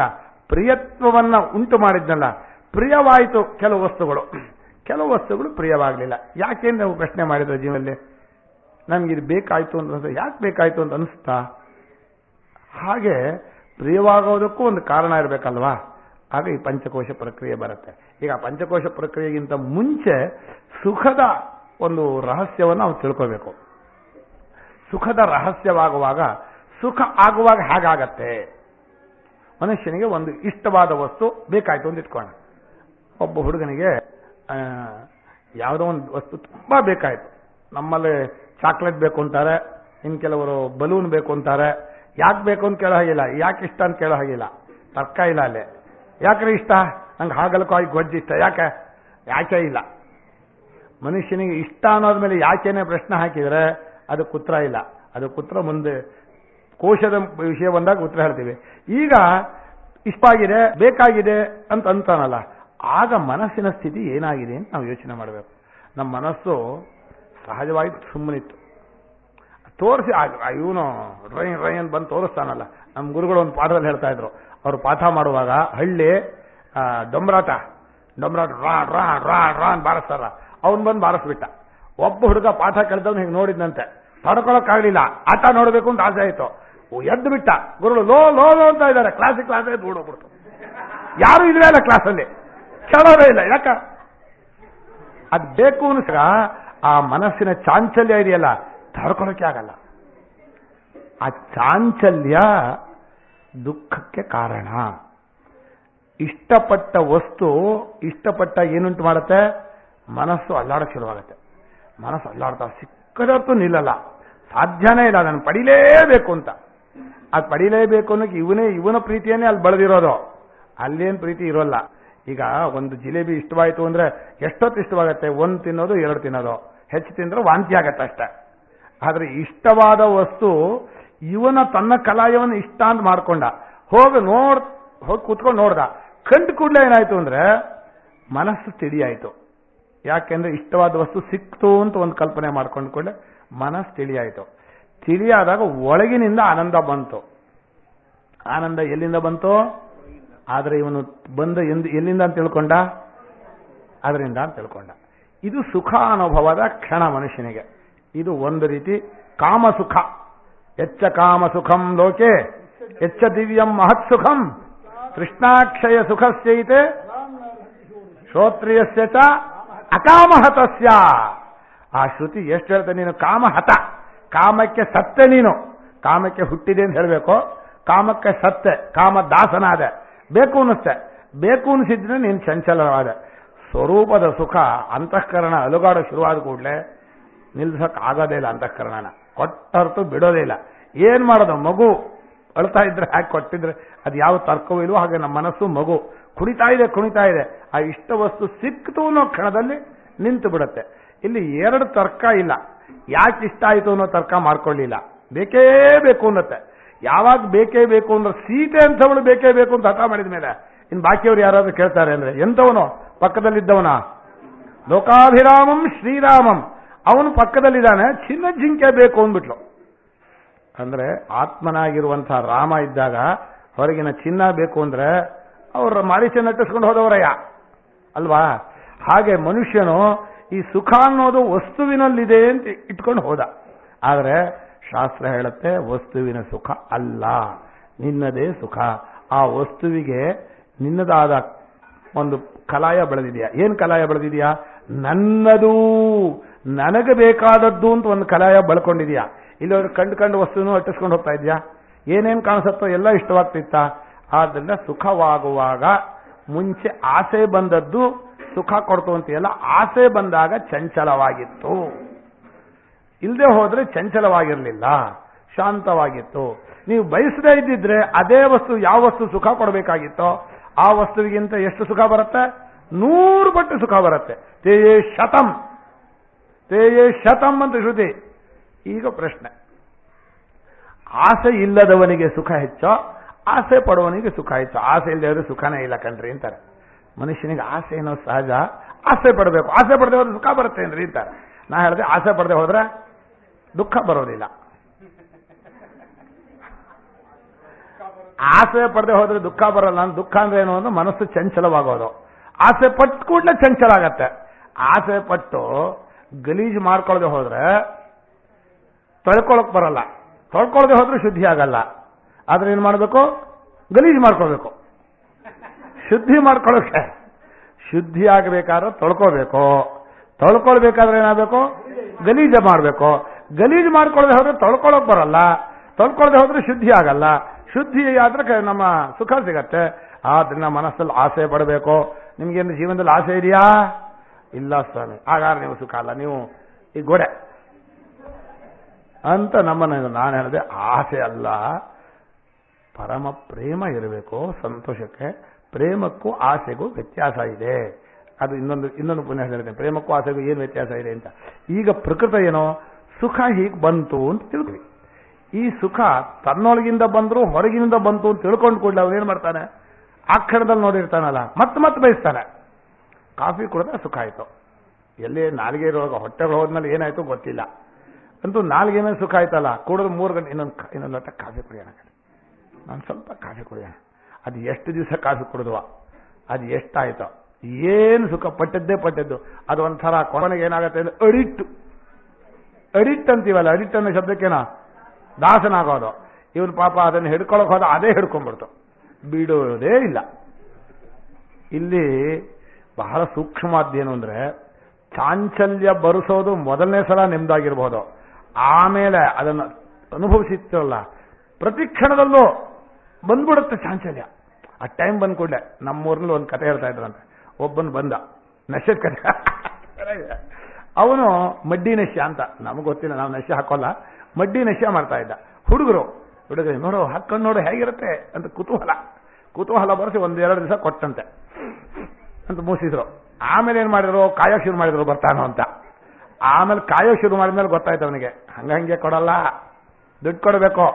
ಪ್ರಿಯತ್ವವನ್ನ ಉಂಟು ಮಾಡಿದ್ನಲ್ಲ. ಪ್ರಿಯವಾಯಿತು ಕೆಲವು ವಸ್ತುಗಳು ಪ್ರಿಯವಾಗಲಿಲ್ಲ. ಯಾಕೆ ನಾವು ಪ್ರಶ್ನೆ ಮಾಡಿದ್ರೆ ಜೀವನದಲ್ಲಿ ನನ್ಗಿದು ಬೇಕಾಯ್ತು ಅಂತ, ಯಾಕೆ ಬೇಕಾಯ್ತು ಅಂತ ಅನಿಸ್ತಾ? ಹಾಗೆ ಪ್ರಿಯವಾಗೋದಕ್ಕೂ ಒಂದು ಕಾರಣ ಇರಬೇಕಲ್ವಾ? ಆಗ ಈ ಪಂಚಕೋಶ ಪ್ರಕ್ರಿಯೆ ಬರುತ್ತೆ. ಈಗ ಪಂಚಕೋಶ ಪ್ರಕ್ರಿಯೆಗಿಂತ ಮುಂಚೆ ಸುಖದ ಒಂದು ರಹಸ್ಯವನ್ನು ನಾವು ತಿಳ್ಕೋಬೇಕು. ಸುಖದ ರಹಸ್ಯವಾಗುವಾಗ, ಸುಖ ಆಗುವಾಗ ಹೇಗಾಗತ್ತೆ? ಮನುಷ್ಯನಿಗೆ ಒಂದು ಇಷ್ಟವಾದ ವಸ್ತು ಬೇಕಾಯ್ತು ಅಂತ ಇಟ್ಕೋಣ. ಒಬ್ಬ ಹುಡುಗನಿಗೆ ಯಾವುದೋ ಒಂದು ವಸ್ತು ತುಂಬಾ ಬೇಕಾಯ್ತು. ನಮ್ಮಲ್ಲಿ ಚಾಕ್ಲೇಟ್ ಬೇಕು ಅಂತಾರೆ, ಇನ್ನು ಕೆಲವರು ಬಲೂನ್ ಬೇಕು ಅಂತಾರೆ. ಯಾಕೆ ಬೇಕು ಅಂತ ಕೇಳೋ ಹಾಗಿಲ್ಲ, ಯಾಕೆ ಇಷ್ಟ ಅಂತ ಕೇಳೋ ಹಾಗಿಲ್ಲ. ತರ್ಕ ಇಲ್ಲ ಅಲ್ಲೇ. ಯಾಕ್ರೆ ಇಷ್ಟ? ನಂಗೆ ಹಾಗಲಕಾಯಿ ಗೊಜ್ಜು ಇಷ್ಟ. ಯಾಕೆ ಇಲ್ಲ. ಮನುಷ್ಯನಿಗೆ ಇಷ್ಟ ಅನ್ನೋದ್ಮೇಲೆ ಯಾಕೆನೇ ಪ್ರಶ್ನೆ ಹಾಕಿದರೆ ಅದಕ್ಕೆ ಉತ್ತರ ಇಲ್ಲ. ಅದಕ್ಕೆ ಉತ್ತರ ಮುಂದೆ ಕೋಶದ ವಿಷಯ ಬಂದಾಗ ಉತ್ತರ ಹೇಳ್ತೀವಿ. ಈಗ ಇಷ್ಟ ಆಗಿದೆ, ಬೇಕಾಗಿದೆ ಅಂತ ಅಂತಾನಲ್ಲ, ಆಗ ಮನಸ್ಸಿನ ಸ್ಥಿತಿ ಏನಾಗಿದೆ ಅಂತ ನಾವು ಯೋಚನೆ ಮಾಡಬೇಕು. ನಮ್ಮ ಮನಸ್ಸು ಸಹಜವಾಗಿ ಸುಮ್ಮನಿತ್ತು. ತೋರಿಸಿ ಇವನು ರೈನ್ ಬಂದು ತೋರಿಸ್ತಾನಲ್ಲ. ನಮ್ಮ ಗುರುಗಳು ಒಂದು ಪಾಠದಲ್ಲಿ ಹೇಳ್ತಾ ಇದ್ರು. ಅವರು ಪಾಠ ಮಾಡುವಾಗ ಹಳ್ಳಿ ಡೊಂಬ್ರಾಟ ರಾ ರಾ ರಾ ರಾ ಅಂತ ಬಾರಿಸ್ತಾರ. ಅವನು ಬಂದು ಬಾರಿಸ್ಬಿಟ್ಟ. ಒಬ್ಬ ಹುಡುಗ ಪಾಠ ಕಲಿತವ್ನು ಹಿಂಗೆ ನೋಡಿದ್ನಂತೆ, ತಡ್ಕೊಳಕ್ಕಾಗಲಿಲ್ಲ. ಆಟ ನೋಡಬೇಕು ಅಂತ ಆಸೆ ಆಯ್ತು. ಎದ್ದು ಬಿಟ್ಟ. ಗುರುಗಳು ಲೋ ಲೋ ಲೋ ಅಂತ ಇದ್ದಾರೆ. ಕ್ಲಾಸ್ ಓಡೋಗ್ಬಿಡ್ತು. ಯಾರು ಇಲ್ವೇ ಇಲ್ಲ ಕ್ಲಾಸಲ್ಲಿ, ಕೇಳೋದೇ ಇಲ್ಲ. ಯಾಕ? ಅದು ಬೇಕು ಅನ್ಸ್ರ ಆ ಮನಸ್ಸಿನ ಚಾಂಚಲ್ಯ ಇದೆಯಲ್ಲ, ತಡ್ಕೊಳಕ್ಕೆ ಆಗಲ್ಲ. ಆ ಚಾಂಚಲ್ಯ ದುಃಖಕ್ಕೆ ಕಾರಣ. ಇಷ್ಟಪಟ್ಟ ವಸ್ತು ಇಷ್ಟಪಟ್ಟ ಏನುಂಟು ಮಾಡುತ್ತೆ? ಮನಸ್ಸು ಅಲ್ಲಾಡಕ್ಕೆ ಶುರುವಾಗುತ್ತೆ. ಮನಸ್ಸು ಅಲ್ಲಾಡ್ತಾ ಸಿಕ್ಕದತ್ತು ನಿಲ್ಲಲ್ಲ. ಸಾಧ್ಯನೇ ಇಲ್ಲ ಅದನ್ನು ಪಡಿಲೇಬೇಕು ಅಂತ. ಅದು ಪಡಿಲೇಬೇಕು ಅನ್ನೋಕೆ ಇವನ ಪ್ರೀತಿಯನ್ನೇ ಅಲ್ಲಿ ಬೆಳೆದಿರೋದು. ಅಲ್ಲೇನು ಪ್ರೀತಿ ಇರೋಲ್ಲ. ಈಗ ಒಂದು ಜಿಲೇಬಿ ಇಷ್ಟವಾಯಿತು ಅಂದ್ರೆ ಎಷ್ಟೊತ್ತು ಇಷ್ಟವಾಗತ್ತೆ? ಒಂದು ತಿನ್ನೋದು, ಎರಡು ತಿನ್ನೋದು. ಹೆಚ್ಚು ತಿಂದ್ರೆ ವಾಂತಿ ಆಗತ್ತೆ ಅಷ್ಟೇ. ಆದ್ರೆ ಇಷ್ಟವಾದ ವಸ್ತು ಇವನ ತನ್ನ ಕಲಾಯವನ್ನು ಇಷ್ಟ ಅಂತ ಮಾಡ್ಕೊಂಡ. ಹೋಗಿ ಕೂತ್ಕೊಂಡು ನೋಡ್ದ. ಕಂಡು ಕೂಡಲೇ ಏನಾಯ್ತು ಅಂದ್ರೆ ಮನಸ್ಸು ತಿಳಿಯಾಯ್ತು. ಯಾಕೆಂದ್ರೆ ಇಷ್ಟವಾದ ವಸ್ತು ಸಿಕ್ತು ಅಂತ ಒಂದು ಕಲ್ಪನೆ ಮಾಡ್ಕೊಂಡ್ಕೊಂಡೆ ಮನಸ್ಸು ತಿಳಿಯಾಯ್ತು. ತಿಳಿಯಾದಾಗ ಒಳಗಿನಿಂದ ಆನಂದ ಬಂತು. ಆನಂದ ಎಲ್ಲಿಂದ ಬಂತು? ಆದ್ರೆ ಇವನು ಬಂದ ಎಲ್ಲಿಂದ ಅಂತ ತಿಳ್ಕೊಂಡ? ಅದರಿಂದ ಅಂತ ತಿಳ್ಕೊಂಡ. ಇದು ಸುಖ ಅನುಭವದ ಕ್ಷಣ ಮನುಷ್ಯನಿಗೆ. ಇದು ಒಂದು ರೀತಿ ಕಾಮಸುಖ. ಎಚ್ಚ ಕಾಮಸುಖಂ ಲೋಕೆ ಎಚ್ಚ ದಿವ್ಯಂ ಮಹತ್ ಸುಖಂ ಕೃಷ್ಣಾಕ್ಷಯ ಸುಖಸ್ಯೈತೆ ಶ್ರೋತ್ರಿಯಸ್ಯ ಚ ಅಕಾಮಹತಸ್ಯ. ಆ ಶ್ರುತಿ ಎಷ್ಟು ಹೇಳ್ತೇನೆ? ನೀನು ಕಾಮಹತ, ಕಾಮಕ್ಕೆ ಸತ್ತೆ. ನೀನು ಕಾಮಕ್ಕೆ ಹುಟ್ಟಿದೆ ಅಂತ ಹೇಳಬೇಕು. ಕಾಮಕ್ಕೆ ಸತ್ತೆ, ಕಾಮದಾಸನಾದ. ಬೇಕು ಅನ್ನಿಸ್ತೆ. ಬೇಕು ಅನಿಸಿದ್ರೆ ನೀನು ಚಂಚಲವಾದ. ಸ್ವರೂಪದ ಸುಖ ಅಂತಃಕರಣ ಅಲುಗಾಡ ಶುರುವಾದ ಕೂಡಲೇ ನಿಲ್ಸಕ್ ಆಗೋದೇ ಇಲ್ಲ. ಅಂತಃಕರಣನ ಕೊಟ್ಟರ್ತು ಬಿಡೋದೇ ಇಲ್ಲ. ಏನ್ ಮಾಡೋದು? ಮಗು ಅಳ್ತಾ ಇದ್ರೆ ಹಾಕಿ ಕೊಟ್ಟಿದ್ರೆ ಅದು ಯಾವ ತರ್ಕವೂ ಇಲ್ವೋ ಹಾಗೆ ನಮ್ಮ ಮನಸ್ಸು ಮಗು ಕುಣಿತಾ ಇದೆ. ಆ ಇಷ್ಟ ವಸ್ತು ಸಿಕ್ತು ಅನ್ನೋ ಕ್ಷಣದಲ್ಲಿ ನಿಂತು ಬಿಡುತ್ತೆ. ಇಲ್ಲಿ ಎರಡು ತರ್ಕ ಇಲ್ಲ. ಯಾಕೆ ಇಷ್ಟ ಆಯಿತು ಅನ್ನೋ ತರ್ಕ ಮಾಡ್ಕೊಳ್ಳಿಲ್ಲ. ಬೇಕೇ ಬೇಕು ಅನ್ನತ್ತೆ. ಯಾವಾಗ ಬೇಕೇ ಬೇಕು ಅಂದ್ರೆ ಸೀತೆ ಅಂತವಳು ಬೇಕೇ ಬೇಕು ಅಂತ ಹಠ ಮಾಡಿದ ಮೇಲೆ ಇನ್ನು ಬಾಕಿಯವ್ರು ಯಾರಾದ್ರೂ ಕೇಳ್ತಾರೆ ಅಂದ್ರೆ ಎಂಥವನು? ಪಕ್ಕದಲ್ಲಿದ್ದವನ ಲೋಕಾಭಿರಾಮಂ ಶ್ರೀರಾಮಂ. ಅವನು ಪಕ್ಕದಲ್ಲಿದ್ದಾನೆ, ಚಿನ್ನ ಜಿಂಕೆ ಬೇಕು ಅಂದ್ಬಿಟ್ಲು. ಅಂದ್ರೆ ಆತ್ಮನಾಗಿರುವಂತಹ ರಾಮ ಇದ್ದಾಗ ಹೊರಗಿನ ಚಿನ್ನ ಬೇಕು ಅಂದ್ರೆ ಅವ್ರ ಮಾರಿಚ ನಟ್ಟಿಸ್ಕೊಂಡು ಹೋದವರಯ್ಯ ಅಲ್ವಾ? ಹಾಗೆ ಮನುಷ್ಯನು ಈ ಸುಖ ಅನ್ನೋದು ವಸ್ತುವಿನಲ್ಲಿದೆ ಅಂತ ಇಟ್ಕೊಂಡು ಹೋದ. ಆದರೆ ಶಾಸ್ತ್ರ ಹೇಳುತ್ತೆ ವಸ್ತುವಿನ ಸುಖ ಅಲ್ಲ, ನಿನ್ನದೇ ಸುಖ. ಆ ವಸ್ತುವಿಗೆ ನಿನ್ನದಾದ ಒಂದು ಕಲಾಯ ಬೆಳೆದಿದೆಯಾ? ಏನ್ ಕಲಾಯ ಬೆಳೆದಿದೆಯಾ? ನನ್ನದು, ನನಗೆ ಬೇಕಾದದ್ದು ಅಂತ ಒಂದು ಕಲಾಯ ಬೆಳ್ಕೊಂಡಿದ್ಯಾ? ಇಲ್ಲಿ ಕಂಡು ವಸ್ತುವನ್ನು ಅಟ್ಟಿಸ್ಕೊಂಡು ಹೋಗ್ತಾ ಇದೆಯಾ? ಏನೇನು ಕಾಣಿಸುತ್ತೋ ಎಲ್ಲ ಇಷ್ಟವಾಗ್ತಿತ್ತ? ಆದ್ರಿಂದ ಸುಖವಾಗುವಾಗ ಮುಂಚೆ ಆಸೆ ಬಂದದ್ದು ಸುಖ ಕೊಡ್ತು ಅಂತೆಲ್ಲ. ಆಸೆ ಬಂದಾಗ ಚಂಚಲವಾಗಿತ್ತು, ಇಲ್ಲದೆ ಹೋದ್ರೆ ಚಂಚಲವಾಗಿರಲಿಲ್ಲ, ಶಾಂತವಾಗಿತ್ತು. ನೀವು ಬಯಸದೇ ಇದ್ದಿದ್ರೆ ಅದೇ ವಸ್ತು ಯಾವ ವಸ್ತು ಸುಖ ಕೊಡಬೇಕಾಗಿತ್ತೋ ಆ ವಸ್ತುವಿಗಿಂತ ಎಷ್ಟು ಸುಖ ಬರುತ್ತೆ? 100 ಪಟ್ಟು ಸುಖ ಬರುತ್ತೆ. ತೇಯೇ ಶತಂ ಅಂತ ಶ್ರುತಿ. ಈಗ ಪ್ರಶ್ನೆ, ಆಸೆ ಇಲ್ಲದವನಿಗೆ ಸುಖ ಹೆಚ್ಚೋ, ಆಸೆ ಪಡುವವನಿಗೆ ಸುಖ ಹೆಚ್ಚೋ? ಆಸೆ ಇಲ್ಲದೆ ಸುಖನೇ ಇಲ್ಲ ಕಣ್ರಿ ಅಂತಾರೆ. ಮನುಷ್ಯನಿಗೆ ಆಸೆ ಏನೋ ಸಹಜ, ಆಸೆ ಪಡಬೇಕು. ಆಸೆ ಪಡದೆ ಹೋದ್ರೆ ಸುಖ ಬರುತ್ತೆ ಏನ್ರಿ ಅಂತಾರೆ. ನಾ ಹೇಳಿದೆ ಆಸೆ ಪಡದೆ ಹೋದ್ರೆ ದುಃಖ ಬರೋದಿಲ್ಲ. ಆಸೆ ಪಡದೆ ಹೋದ್ರೆ ದುಃಖ ಬರಲ್ಲ. ದುಃಖ ಅಂದ್ರೆ ಏನು ಅಂದ್ರೆ ಮನಸ್ಸು ಚಂಚಲವಾಗೋದು. ಆಸೆ ಪಟ್ಟು ಕೂಡಲೇ ಚಂಚಲ ಆಗತ್ತೆ. ಆಸೆ ಪಟ್ಟು ಗಲೀಜು ಮಾಡ್ಕೊಳ್ಳದೆ ಹೋದ್ರೆ ತೊಳ್ಕೊಳಕ್ ಬರಲ್ಲ, ತೊಳ್ಕೊಳದೆ ಹೋದ್ರೆ ಶುದ್ಧಿ ಆಗಲ್ಲ. ಆದ್ರೆ ಏನ್ ಮಾಡಬೇಕು? ಗಲೀಜು ಮಾಡ್ಕೊಳ್ಬೇಕು. ಶುದ್ಧಿ ಮಾಡ್ಕೊಳ್ಳೋಕೆ, ಶುದ್ಧಿ ಆಗಬೇಕಾದ್ರೆ ತೊಳ್ಕೋಬೇಕು. ತೊಳ್ಕೊಳ್ಬೇಕಾದ್ರೆ ಏನಾಗಬೇಕು? ಗಲೀಜು ಮಾಡಬೇಕು. ಗಲೀಜು ಮಾಡ್ಕೊಳ್ಳದೆ ಹೋದ್ರೆ ತೊಳ್ಕೊಳಕ್ ಬರಲ್ಲ, ತೊಳ್ಕೊಳದೆ ಹೋದ್ರೆ ಶುದ್ಧಿ ಆಗಲ್ಲ. ಶುದ್ಧಿ ಆದ್ರೆ ನಮ್ಮ ಸುಖ ಸಿಗತ್ತೆ. ಆದ್ರಿಂದ ಮನಸ್ಸಲ್ಲಿ ಆಸೆ ಪಡಬೇಕು. ನಿಮ್ಗೇನು ಜೀವನದಲ್ಲಿ ಆಸೆ ಇದೆಯಾ? ಇಲ್ಲ ಸ್ವಾಮಿ, ಹಾಗಾದ್ರೆ ನೀವು ಸುಖ ಅಲ್ಲ, ನೀವು ಈ ಗೋಡೆ ಅಂತ ನಮ್ಮನ್ನು ನಾನು ಹೇಳಿದೆ. ಆಸೆ ಅಲ್ಲ, ಪರಮ ಪ್ರೇಮ ಇರಬೇಕು ಸಂತೋಷಕ್ಕೆ. ಪ್ರೇಮಕ್ಕೂ ಆಸೆಗೂ ವ್ಯತ್ಯಾಸ ಇದೆ. ಅದು ಇನ್ನೊಂದು ಪುನಃ ಹೇಳಿದೆ, ಪ್ರೇಮಕ್ಕೂ ಆಸೆಗೂ ಏನು ವ್ಯತ್ಯಾಸ ಇದೆ ಅಂತ. ಈಗ ಪ್ರಕೃತ ಏನೋ ಸುಖ ಹೀಗೆ ಬಂತು ಅಂತ ತಿಳ್ಕೊಳ್ಳಿ. ಈ ಸುಖ ತನ್ನೊಳಗಿಂದ ಬಂದ್ರು ಹೊರಗಿನಿಂದ ಬಂತು ಅಂತ ತಿಳ್ಕೊಂಡು ಕೂಡಲೇ ಅವನೇನು ಮಾಡ್ತಾನೆ, ಆ ಕ್ಷಣದಲ್ಲಿ ನೋಡಿರ್ತಾನಲ್ಲ ಮತ್ತೆ ಬಯಸ್ತಾನೆ. ಕಾಫಿ ಕುಡಿದ್ರೆ ಸುಖ ಆಯಿತು, ಎಲ್ಲಿ ನಾಲಿಗೆ ಇರುವಾಗ ಹೊಟ್ಟೆಗಳು ಹೋದ್ಮೇಲೆ ಏನಾಯ್ತು ಗೊತ್ತಿಲ್ಲ, ಅಂತೂ ನಾಲ್ಗೆ ಮೇಲೆ ಸುಖ ಆಯ್ತಲ್ಲ. ಕುಡಿದು 3 ಗಂಟೆ ಇನ್ನೊಂದು ಲೋಟ ಕಾಫಿ ಕುಡಿಯೋಣ, ನಾನು ಸ್ವಲ್ಪ ಕಾಫಿ ಕುಡಿಯೋಣ. ಅದು ಎಷ್ಟು ದಿವಸ ಕಾಫಿ ಕುಡಿದ್ವ, ಅದು ಎಷ್ಟಾಯ್ತೋ, ಏನು ಸುಖ ಪಟ್ಟದ್ದು. ಅದು ಒಂಥರ ಕೊನೆಗೆ ಏನಾಗುತ್ತೆ ಅಂದ್ರೆ ಅಡಿಟ್ ಅಂತೀವಲ್ಲ, ಅಡಿಟ್ ಅನ್ನೋ ಶಬ್ದಕ್ಕೇನ ದಾಸನಾಗೋದು. ಇವನು ಪಾಪ ಅದನ್ನು ಹಿಡ್ಕೊಳಕ್ ಹೋದ, ಅದೇ ಹಿಡ್ಕೊಂಡ್ಬಿಡ್ತು, ಬಿಡೋದೇ ಇಲ್ಲ. ಇಲ್ಲಿ ಬಹಳ ಸೂಕ್ಷ್ಮವಾದ್ದೇನು ಅಂದ್ರೆ, ಚಾಂಚಲ್ಯ ಬರಿಸೋದು ಮೊದಲನೇ ಸಲ ನಿಮ್ದಾಗಿರ್ಬೋದು, ಆಮೇಲೆ ಅದನ್ನು ಅನುಭವಿಸಿತ್ತಲ್ಲ ಪ್ರತಿ ಕ್ಷಣದಲ್ಲೂ ಬಂದ್ಬಿಡುತ್ತೆ ಚಾಂಚಲ್ಯ. ಆ ಟೈಮ್ ಬಂದ್ ಕೂಡಲೇ ನಮ್ಮೂರ್ನಲ್ಲಿ ಒಂದು ಕತೆ ಹೇಳ್ತಾ ಇದ್ರಂತೆ. ಒಬ್ಬನು ಬಂದ, ನಶ್ಯದ ಕತೆ. ಅವನು ಮಡ್ಡಿ ನಶ್ಯ ಅಂತ, ನಮಗೆ ಗೊತ್ತಿಲ್ಲ, ನಾವು ನಶ್ಯ ಹಾಕೋಲ್ಲ, ಮಡ್ಡಿ ನಶ್ಯ ಮಾಡ್ತಾ ಇದ್ದ. ಹುಡುಗರು ನೋಡು ಹಾಕೊಂಡು ನೋಡು ಹೇಗಿರುತ್ತೆ ಅಂತ ಕುತೂಹಲ ಬರೆಸಿ 1-2 ದಿವಸ ಕೊಟ್ಟಂತೆ ಅಂತ ಮೂಸಿದ್ರು. ಆಮೇಲೆ ಏನ್ ಮಾಡಿದ್ರು, ಕಾಯೋಕ್ ಶುರು ಮಾಡಿದ್ರು ಬರ್ತಾನೋ ಅಂತ. ಆಮೇಲೆ ಕಾಯೋಕ್ ಶುರು ಮಾಡಿದ್ಮೇಲೆ ಗೊತ್ತಾಯ್ತು ಅವನಿಗೆ, ಹಂಗೆ ಕೊಡಲ್ಲ, ದುಡ್ಡು ಕೊಡಬೇಕು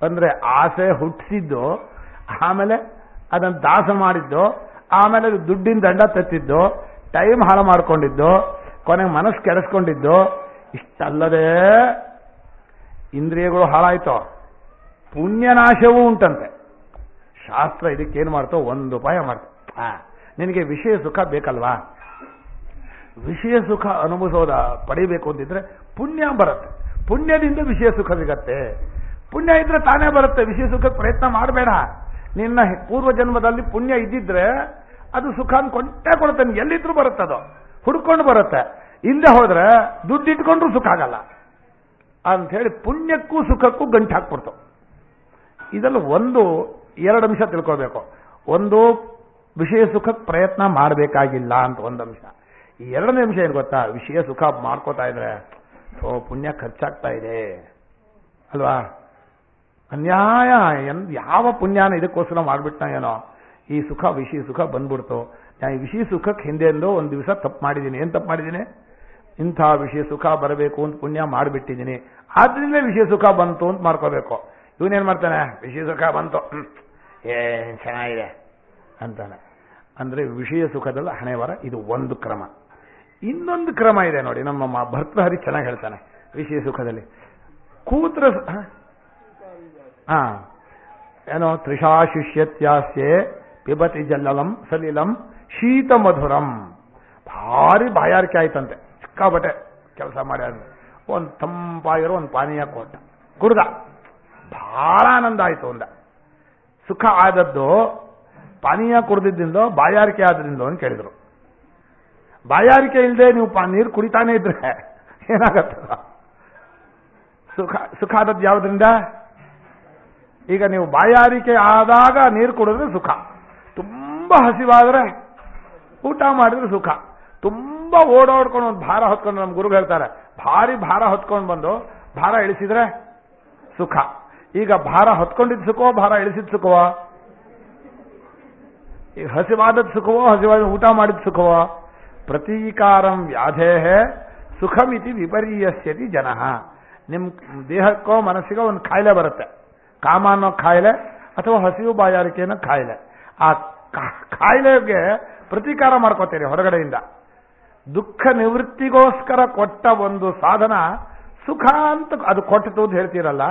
ಅಂದ್ರೆ ಆಸೆ ಹುಟ್ಟಿಸಿದ್ದು, ಆಮೇಲೆ ಅದನ್ನು ದಾಸ ಮಾಡಿದ್ದು, ಆಮೇಲೆ ದುಡ್ಡಿನ ದಂಡ ತೆತ್ತಿದ್ದು, ಟೈಮ್ ಹಾಳು ಮಾಡ್ಕೊಂಡಿದ್ದು, ಕೊನೆಗೆ ಮನಸ್ಸು ಕೆಡಿಸ್ಕೊಂಡಿದ್ದು. ಇಷ್ಟಲ್ಲದೆ ಇಂದ್ರಿಯಗಳು ಹಾಳಾಯ್ತು, ಪುಣ್ಯನಾಶವೂ ಉಂಟಂತೆ. ಶಾಸ್ತ್ರ ಇದಕ್ಕೇನು ಮಾಡ್ತೋ, 1 ಉಪಾಯ ಮಾಡ್ತೋ. ನಿನಗೆ ವಿಷಯ ಸುಖ ಬೇಕಲ್ವಾ, ವಿಷಯ ಸುಖ ಪಡಿಬೇಕು ಅಂತಿದ್ರೆ ಪುಣ್ಯ ಬರುತ್ತೆ, ಪುಣ್ಯದಿಂದ ವಿಷಯ ಸುಖ ಸಿಗತ್ತೆ. ಪುಣ್ಯ ಇದ್ರೆ ತಾನೇ ಬರುತ್ತೆ, ವಿಷಯ ಸುಖಕ್ಕೆ ಪ್ರಯತ್ನ ಮಾಡಬೇಡ. ನಿನ್ನ ಪೂರ್ವ ಜನ್ಮದಲ್ಲಿ ಪುಣ್ಯ ಇದ್ದಿದ್ರೆ ಅದು ಸುಖ ಕೊಂಟೇ ಕೊಡುತ್ತೆ, ಎಲ್ಲಿದ್ರು ಬರುತ್ತದು, ಹುಡ್ಕೊಂಡು ಬರುತ್ತೆ. ಇಲ್ಲದೆ ಹೋದ್ರೆ ದುಡ್ಡು ಇಟ್ಕೊಂಡ್ರು ಸುಖ ಆಗಲ್ಲ ಅಂತ ಹೇಳಿ ಪುಣ್ಯಕ್ಕೂ ಸುಖಕ್ಕೂ ಗಂಟು ಹಾಕ್ಬಿಡ್ತು. ಇದರಲ್ಲಿ 1-2 ಅಂಶ ತಿಳ್ಕೋಬೇಕು. ಒಂದು, ವಿಷಯ ಸುಖಕ್ಕೆ ಪ್ರಯತ್ನ ಮಾಡಬೇಕಾಗಿಲ್ಲ ಅಂತ 1 ಅಂಶ. ಈ 2ನೇ ಅಂಶ ಏನು ಗೊತ್ತಾ, ವಿಷಯ ಸುಖ ಮಾಡ್ಕೋತಾ ಇದ್ರೆ ಪುಣ್ಯ ಖರ್ಚಾಗ್ತಾ ಇದೆ ಅಲ್ವಾ, ಅನ್ಯಾಯ. ಯಾವ ಪುಣ್ಯನ ಇದಕ್ಕೋಸ್ಕರ ಮಾಡ್ಬಿಟ್ಟ ಏನೋ, ಈ ಸುಖ ವಿಷಯ ಸುಖ ಬಂದ್ಬಿಡ್ತು. ನಾನು ಈ ವಿಷಯ ಸುಖಕ್ಕೆ ಹಿಂದೆಂದೋ 1 ದಿವಸ ತಪ್ಪು ಮಾಡಿದ್ದೀನಿ. ಏನು ತಪ್ಪು ಮಾಡಿದ್ದೀನಿ, ಇಂಥ ವಿಷಯ ಸುಖ ಬರಬೇಕು ಅಂತ ಪುಣ್ಯ ಮಾಡಿಬಿಟ್ಟಿದ್ದೀನಿ, ಆದ್ರಿಂದ ವಿಷಯ ಸುಖ ಬಂತು ಅಂತ ಮಾಡ್ಕೋಬೇಕು. ಇವನೇನ್ ಮಾಡ್ತಾನೆ, ವಿಷಯ ಸುಖ ಬಂತು, ಏನ್ ಚೆನ್ನಾಗಿದೆ ಅಂತಾನೆ. ಅಂದ್ರೆ ವಿಷಯ ಸುಖದಲ್ಲಿ ಹಣೆ ಬರ, ಇದು 1 ಕ್ರಮ. ಇನ್ನೊಂದು ಕ್ರಮ ಇದೆ ನೋಡಿ, ನಮ್ಮ ಭರ್ತೃಹರಿ ಚೆನ್ನಾಗಿ ಹೇಳ್ತಾನೆ ವಿಷಯ ಸುಖದಲ್ಲಿ. ಕೂತ್ರ ಏನೋ ತ್ರಿಷಾ ಶಿಷ್ಯತ್ಯಾಸ್ಯೆ ಪಿಬತಿ ಜಲ್ಲಲಂ ಸಲಿಲಂ ಶೀತ ಮಧುರಂ. ಭಾರಿ ಬಾಯಾರಿಕೆ ಆಯ್ತಂತೆ, ಸಿಕ್ಕಾಬಟ್ಟೆ ಕೆಲಸ ಮಾಡಿ ಒಂದು ತಂಪಾಗಿರೋ ಒಂದು ಪಾನೀಯ ಕೊಟ್ಟ, ಕುಡ್ದ, ಬಹಳ ಆನಂದ ಆಯ್ತು. ಸುಖ ಆದದ್ದು ಪಾನೀಯ ಕುಡ್ದಿದ್ದಿಂದೋ ಬಾಯಾರಿಕೆ ಆದ್ರಿಂದೋ ಅಂತ ಕೇಳಿದ್ರು. ಬಾಯಾರಿಕೆ ಇಲ್ಲದೆ ನೀವು ನೀರು ಕುಡಿತಾನೆ ಇದ್ರೆ ಏನಾಗತ್ತದ, ಸುಖ ಆದದ್ದು ಯಾವುದರಿಂದ? ಈಗ ನೀವು ಬಾಯಾರಿಕೆ ಆದಾಗ ನೀರು ಕುಡಿದ್ರೆ ಸುಖ, ತುಂಬಾ ಹಸಿವಾದ್ರೆ ಊಟ ಮಾಡಿದ್ರೆ ಸುಖ, ತುಂಬಾ ಓಡಾಡ್ಕೊಂಡು ಒಂದು ಭಾರ ಹೊತ್ಕೊಂಡು, ನಮ್ಮ ಗುರುಗಳು ಹೇಳ್ತಾರೆ, ಭಾರಿ ಭಾರ ಹೊತ್ಕೊಂಡು ಬಂದು ಭಾರ ಇಳಿಸಿದ್ರೆ ಸುಖ. ಈಗ ಭಾರ ಹೊತ್ಕೊಂಡಿದ್ದು ಸುಖವೋ ಭಾರ ಇಳಿಸಿದ ಸುಖವೋ? ಈಗ ಹಸಿವಾದದ್ದು ಸುಖವೋ ಹಸಿವಾದ ಊಟ ಮಾಡಿದ ಸುಖವೋ? ಪ್ರತೀಕಾರಂ ವ್ಯಾಧೇಹೇ ಸುಖಮಿತಿ ವಿಪರ್ಯಸ್ಯತಿ ಜನಃ. ನಿಮ್ಮ ದೇಹಕ್ಕೋ ಮನಸ್ಸಿಗೋ ಒಂದು ಕಾಯಿಲೆ ಬರುತ್ತೆ, ಕಾಮ ಅನ್ನೋ ಕಾಯಿಲೆ ಅಥವಾ ಹಸಿವು ಬಾಯಾರಿಕೆ ಅನ್ನೋ ಕಾಯಿಲೆ. ಆ ಕಾಯಿಲೆಗೆ ಪ್ರತೀಕಾರ ಮಾಡ್ಕೋತೀರಿ ಹೊರಗಡೆಯಿಂದ. ದುಃಖ ನಿವೃತ್ತಿಗೋಸ್ಕರ ಕೊಟ್ಟ ಒಂದು ಸಾಧನ ಸುಖ ಅಂತ ಅದು ಕೊಟ್ಟಿತು ಅಂತ ಹೇಳ್ತೀರಲ್ಲ,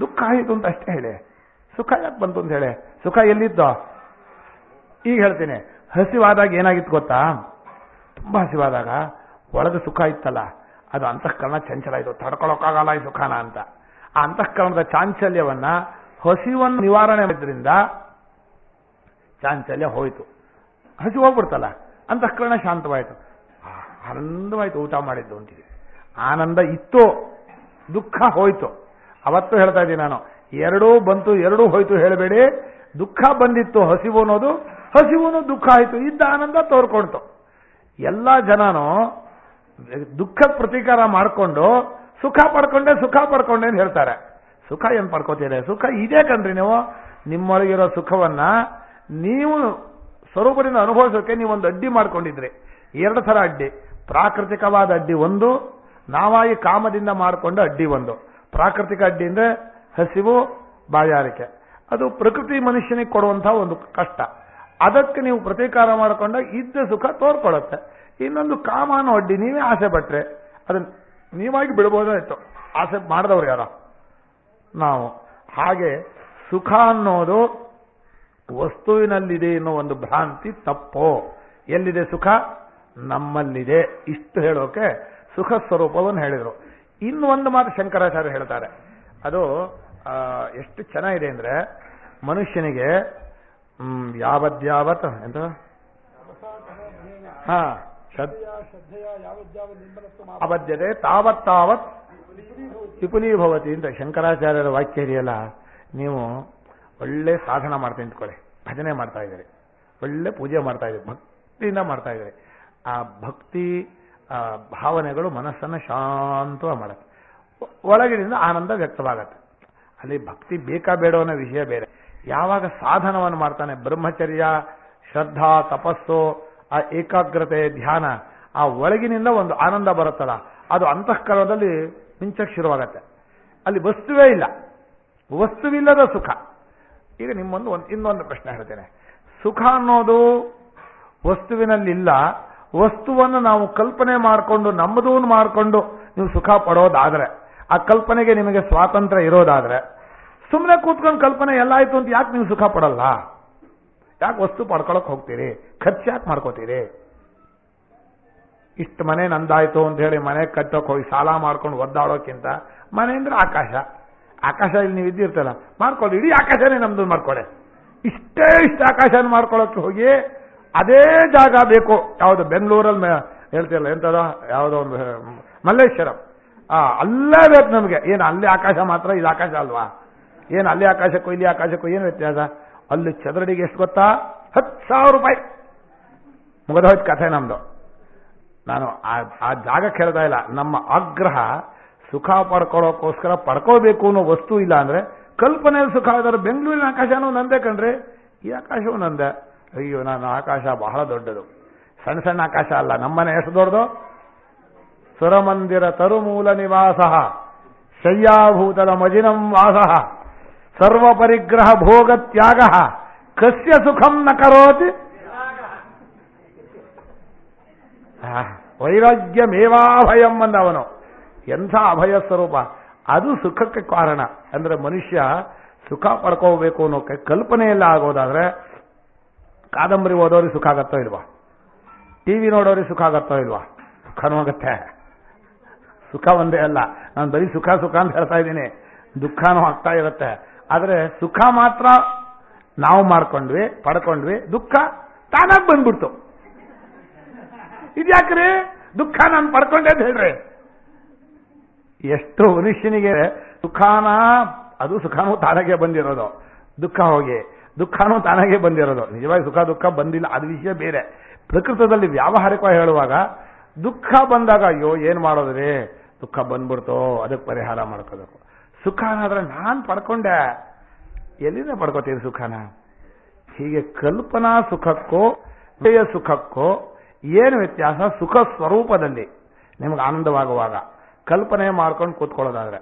ದುಃಖ ಆಯಿತು ಅಂತ ಅಷ್ಟೇ ಹೇಳಿ, ಸುಖ ಯಾಕೆ ಬಂತು ಅಂತ ಹೇಳಿ. ಸುಖ ಎಲ್ಲಿದ್ದೋ ಈಗ ಹೇಳ್ತೀನಿ. ಹಸಿವಾದಾಗ ಏನಾಗಿತ್ತು ಗೊತ್ತಾ, ತುಂಬಾ ಹಸಿವಾದಾಗ ಒಳಗೆ ಸುಖ ಇತ್ತಲ್ಲ, ಅದು ಅಂತಃಕರಣ ಚಂಚಲ ಇದು, ತಡ್ಕೊಳಕ್ಕಾಗಲ್ಲ ಈ ಸುಖನ ಅಂತ. ಆ ಅಂತಃಕರಣದ ಚಾಂಚಲ್ಯವನ್ನ ಹಸಿವನ್ನು ನಿವಾರಣೆ ಮಾಡಿದ್ರಿಂದ ಚಾಂಚಲ್ಯ ಹೋಯ್ತು, ಹಸಿ ಹೋಗ್ಬಿಡ್ತಲ್ಲ, ಅಂತಃಕರಣ ಶಾಂತವಾಯಿತು, ಆನಂದವಾಯ್ತು ಊಟ ಮಾಡಿದ್ದು ಅಂತೀವಿ. ಆನಂದ ಇತ್ತು, ದುಃಖ ಹೋಯ್ತು. ಅವತ್ತು ಹೇಳ್ತಾ ಇದ್ದೀನಿ ನಾನು, 2 ಬಂತು 2 ಹೋಯ್ತು ಹೇಳಬೇಡಿ. ದುಃಖ ಬಂದಿತ್ತು, ಹಸಿವು ಅನ್ನೋದು, ಹಸಿವು ದುಃಖ ಆಯ್ತು, ಇದ್ದ ಆನಂದ ತೋರ್ಕೊಳ್ತು. ಎಲ್ಲ ಜನನು ದುಃಖ ಪ್ರತೀಕಾರ ಮಾಡಿಕೊಂಡು ಸುಖ ಪಡ್ಕೊಂಡೆ ಅಂತ ಹೇಳ್ತಾರೆ. ಸುಖ ಏನ್ ಪಡ್ಕೋತೀರಿ? ಸುಖ ಇದೇ ಕಣ್ರಿ. ನೀವು ನಿಮ್ಮೊಳಗಿರೋ ಸುಖವನ್ನ ನೀವು ಸ್ವರೂಪದಿಂದ ಅನುಭವಿಸೋಕೆ ನೀವೊಂದು ಅಡ್ಡಿ ಮಾಡ್ಕೊಂಡಿದ್ರಿ. 2 ಥರ ಅಡ್ಡಿ. ಪ್ರಾಕೃತಿಕವಾದ ಅಡ್ಡಿ ಒಂದು, ನಾವಾಗಿ ಕಾಮದಿಂದ ಮಾಡಿಕೊಂಡ ಅಡ್ಡಿ ಒಂದು. ಪ್ರಾಕೃತಿಕ ಅಡ್ಡಿ ಅಂದ್ರೆ ಹಸಿವು, ಬಾಯಾರಿಕೆ. ಅದು ಪ್ರಕೃತಿ ಮನುಷ್ಯನಿಗೆ ಕೊಡುವಂತಹ ಒಂದು ಕಷ್ಟ. ಅದಕ್ಕೆ ನೀವು ಪ್ರತೀಕಾರ ಮಾಡಿಕೊಂಡ ಇದ್ದ ಸುಖ ತೋರ್ಕೊಳ್ಳುತ್ತೆ. ಇನ್ನೊಂದು ಕಾಮ ಅನ್ನೋ ಅಡ್ಡಿ. ನೀವೇ ಆಸೆ ಪಟ್ರೆ ಅದನ್ನ ನೀವಾಗಿ ಬಿಡ್ಬೋದಾಯ್ತು. ಆಸೆ ಮಾಡಿದವ್ರು ಯಾರೋ ನಾವು. ಹಾಗೆ ಸುಖ ಅನ್ನೋದು ವಸ್ತುವಿನಲ್ಲಿದೆ ಅನ್ನೋ ಒಂದು ಭ್ರಾಂತಿ ತಪ್ಪೋ. ಎಲ್ಲಿದೆ ಸುಖ? ನಮ್ಮಲ್ಲಿದೆ. ಇಷ್ಟು ಹೇಳೋಕೆ ಸುಖ ಸ್ವರೂಪವನ್ನು ಹೇಳಿದರು. ಇನ್ನು ಒಂದು ಮಾತು ಶಂಕರಾಚಾರ್ಯ ಹೇಳ್ತಾರೆ. ಅದು ಎಷ್ಟು ಚೆನ್ನಾಗಿದೆ ಅಂದ್ರೆ, ಮನುಷ್ಯನಿಗೆ ಯಾವದ್ಯಾವತ್ ಎಂತ ಅಬದ್ಧತೆ ತಾವತ್ತಾವತ್ ವಿಪುಲೀಭವತಿ ಅಂತ ಶಂಕರಾಚಾರ್ಯರ ವಾಕ್ಯ ಇದೆಯಲ್ಲ. ನೀವು ಒಳ್ಳೆ ಸಾಧನ ಮಾಡ್ತಾ ನಿಂತ್ಕೊಳ್ಳಿ, ಭಜನೆ ಮಾಡ್ತಾ ಇದ್ದೀರಿ, ಒಳ್ಳೆ ಪೂಜೆ ಮಾಡ್ತಾ ಇದ್ದೀರಿ, ಭಕ್ತಿಯಿಂದ ಮಾಡ್ತಾ ಇದ್ದೀರಿ. ಆ ಭಕ್ತಿ ಭಾವನೆಗಳು ಮನಸ್ಸನ್ನು ಶಾಂತವಾಗಿ ಮಾಡುತ್ತೆ. ಒಳಗಿನಿಂದ ಆನಂದ ವ್ಯಕ್ತವಾಗತ್ತೆ. ಅಲ್ಲಿ ಭಕ್ತಿ ಬೇಕಾ ಬೇಡ ಅನ್ನೋ ವಿಷಯ ಬೇರೆ. ಯಾವಾಗ ಸಾಧನವನ್ನು ಮಾಡ್ತಾನೆ, ಬ್ರಹ್ಮಚರ್ಯ, ಶ್ರದ್ಧಾ, ತಪಸ್ಸು, ಆ ಏಕಾಗ್ರತೆ, ಧ್ಯಾನ, ಆ ಒಳಗಿನಿಂದ ಒಂದು ಆನಂದ ಬರುತ್ತಲ್ಲ, ಅದು ಅಂತಃಕರಣದಲ್ಲಿ ಮಿಂಚಕ್ಕೆ ಶುರುವಾಗತ್ತೆ. ಅಲ್ಲಿ ವಸ್ತುವೇ ಇಲ್ಲ, ವಸ್ತುವಿಲ್ಲದ ಸುಖ. ಈಗ ಇನ್ನೊಂದು ಪ್ರಶ್ನೆ ಹೇಳ್ತೇನೆ. ಸುಖ ಅನ್ನೋದು ವಸ್ತುವಿನಲ್ಲಿಲ್ಲ. ವಸ್ತುವನ್ನು ನಾವು ಕಲ್ಪನೆ ಮಾಡಿಕೊಂಡು ನಮ್ಮದೂ ಮಾಡಿಕೊಂಡು ನೀವು ಸುಖ ಪಡೋದಾದ್ರೆ, ಆ ಕಲ್ಪನೆಗೆ ನಿಮಗೆ ಸ್ವಾತಂತ್ರ್ಯ ಇರೋದಾದ್ರೆ, ಸುಮ್ಮನೆ ಕೂತ್ಕೊಂಡು ಕಲ್ಪನೆ ಎಲ್ಲ ಆಯ್ತು ಅಂತ ಯಾಕೆ ನೀವು ಸುಖ ಪಡಲ್ಲ? ಯಾಕೆ ವಸ್ತು ಪಡ್ಕೊಳಕ್ ಹೋಗ್ತೀರಿ? ಖರ್ಚು ಯಾಕೆ ಮಾಡ್ಕೋತೀರಿ? ಇಷ್ಟು ಮನೆ ನಂದಾಯ್ತು ಅಂತ ಹೇಳಿ ಮನೆ ಕಟ್ಟೋಕೆ ಹೋಗಿ ಸಾಲ ಮಾಡ್ಕೊಂಡು ಒದ್ದಾಡೋಕ್ಕಿಂತ ಮನೆ ಅಂದ್ರೆ ಆಕಾಶ. ಆಕಾಶ ಇಲ್ಲಿ ನೀವು ಇದ್ದಿರ್ತಲ್ಲ, ಮಾಡ್ಕೊಳ್ಳಿ, ಇಡೀ ಆಕಾಶನೇ ನಮ್ದು ಮಾಡ್ಕೊಳ್ಳಿ. ಇಷ್ಟು ಆಕಾಶನ ಮಾಡ್ಕೊಳ್ಳೋಕೆ ಹೋಗಿ ಅದೇ ಜಾಗ ಬೇಕು. ಯಾವುದು ಬೆಂಗಳೂರಲ್ಲಿ ಹೇಳ್ತಿರಲ್ಲ, ಎಂತದ ಯಾವುದೋ ಒಂದು ಮಲ್ಲೇಶ್ವರಂ, ಅಲ್ಲೇ ಬೇಕು ನಮಗೆ. ಏನು ಅಲ್ಲಿ ಆಕಾಶ ಮಾತ್ರ, ಇದು ಆಕಾಶ ಅಲ್ವಾ? ಏನು ಅಲ್ಲಿ ಆಕಾಶಕ್ಕೂ ಇಲ್ಲಿ ಆಕಾಶಕ್ಕೂ ಏನು ವ್ಯತ್ಯಾಸ? ಅಲ್ಲಿ ಚದರಡಿಗೆ ಎಷ್ಟು ಗೊತ್ತಾ? 10,000 ರೂಪಾಯಿ. ಮುಗಿದೋಯ್ತು ಕಥೆ ನಮ್ದು. ನಾನು ಆ ಜಾಗಕ್ಕೆ ಹೇಳ್ತಾ ಇಲ್ಲ. ನಮ್ಮ ಆಗ್ರಹ ಸುಖ ಪಡ್ಕೊಳ್ಳೋಕ್ಕೋಸ್ಕರ ಪಡ್ಕೋಬೇಕು ಅನ್ನೋ ವಸ್ತು ಇಲ್ಲ ಅಂದ್ರೆ ಕಲ್ಪನೆಯಲ್ಲಿ ಸುಖ ಆದ್ರೆ ಬೆಂಗಳೂರಿನ ಆಕಾಶನೂ ನಂದೇ ಕಣ್ರಿ, ಈ ಆಕಾಶವೂ ನಂದೆ. ಅಯ್ಯೋ, ನಾನು ಆಕಾಶ ಬಹಳ ದೊಡ್ಡದು. ಸಣ್ಣ ಸಣ್ಣ ಆಕಾಶ ಅಲ್ಲ. ನಮ್ಮನೆ ಎಷ್ಟು ದೊಡ್ಡದು? ಸುರಮಂದಿರ ತರುಮೂಲ ನಿವಾಸ ಶಯ್ಯಾಭೂತಲ ಮಜಿನಂ ವಾಸ ಸರ್ವ ಪರಿಗ್ರಹ ಭೋಗ ತ್ಯಾಗ ಕಸ್ಯ ಸುಖಂ ನ ಕರೋತಿ ವೈರಾಗ್ಯಮೇವಾಭಯಂ ಅಂದವನು. ಎಂಥ ಅಭಯ ಸ್ವರೂಪ! ಅದು ಸುಖಕ್ಕೆ ಕಾರಣ. ಅಂದ್ರೆ ಮನುಷ್ಯ ಸುಖ ಪಡ್ಕೋಬೇಕು ಅನ್ನೋಕೆ ಕಲ್ಪನೆಯಲ್ಲ ಆಗೋದಾದ್ರೆ, ಕಾದಂಬರಿ ಓದೋರಿಗೆ ಸುಖ ಆಗತ್ತೋ ಇಲ್ವಾ? ಟಿವಿ ನೋಡೋರಿಗೆ ಸುಖ ಆಗತ್ತೋ ಇಲ್ವಾ? ಸುಖನೂ ಆಗತ್ತೆ. ಸುಖ ಒಂದೇ ಅಲ್ಲ. ನಾನು ಬರೀ ಸುಖ ಅಂತ ಹೇಳ್ತಾ ಇದ್ದೀನಿ, ದುಃಖನೂ ಆಗ್ತಾ ಇರುತ್ತೆ. ಆದ್ರೆ ಸುಖ ಮಾತ್ರ ನಾವು ಮಾಡ್ಕೊಂಡ್ವಿ, ಪಡ್ಕೊಂಡ್ವಿ, ದುಃಖ ತಾನಾಗಿ ಬಂದ್ಬಿಡ್ತು. ಇದ್ಯಾಕ್ರಿ ದುಃಖ ನಾನು ಪಡ್ಕೊಂಡೆ ಅಂತ ಹೇಳ್ರಿ? ಎಷ್ಟು ಮನುಷ್ಯನಿಗೆ ಅದು ಸುಖನೂ ತಾನಾಗೆ ಬಂದಿರೋದು, ದುಃಖನೂ ತಾನಾಗೆ ಬಂದಿರೋದು. ನಿಜವಾಗಿ ಸುಖ ದುಃಖ ಬಂದಿಲ್ಲ, ಅದು ವಿಷಯ ಬೇರೆ. ಪ್ರಕೃತದಲ್ಲಿ ವ್ಯಾವಹಾರಿಕವಾಗಿ ಹೇಳುವಾಗ ದುಃಖ ಬಂದಾಗ ಅಯ್ಯೋ ಏನ್ ಮಾಡೋದ್ರಿ, ದುಃಖ ಬಂದ್ಬಿಡ್ತೋ, ಅದಕ್ಕೆ ಪರಿಹಾರ ಮಾಡ್ಕೋಬೇಕು. ಸುಖ ಅನ್ನೋದ್ರೆ ನಾನು ಪಡ್ಕೊಂಡೆ, ಎಲ್ಲಿಂದ ಪಡ್ಕೋತೀರಿ ಸುಖನ? ಹೀಗೆ ಕಲ್ಪನಾ ಸುಖಕ್ಕೋ ವಿಷಯ ಸುಖಕ್ಕೋ ಏನು ವ್ಯತ್ಯಾಸ? ಸುಖ ಸ್ವರೂಪದಲ್ಲಿ ನಿಮಗೆ ಆನಂದವಾಗುವಾಗ ಕಲ್ಪನೆ ಮಾಡ್ಕೊಂಡು ಕೂತ್ಕೊಳ್ಳೋದಾದ್ರೆ,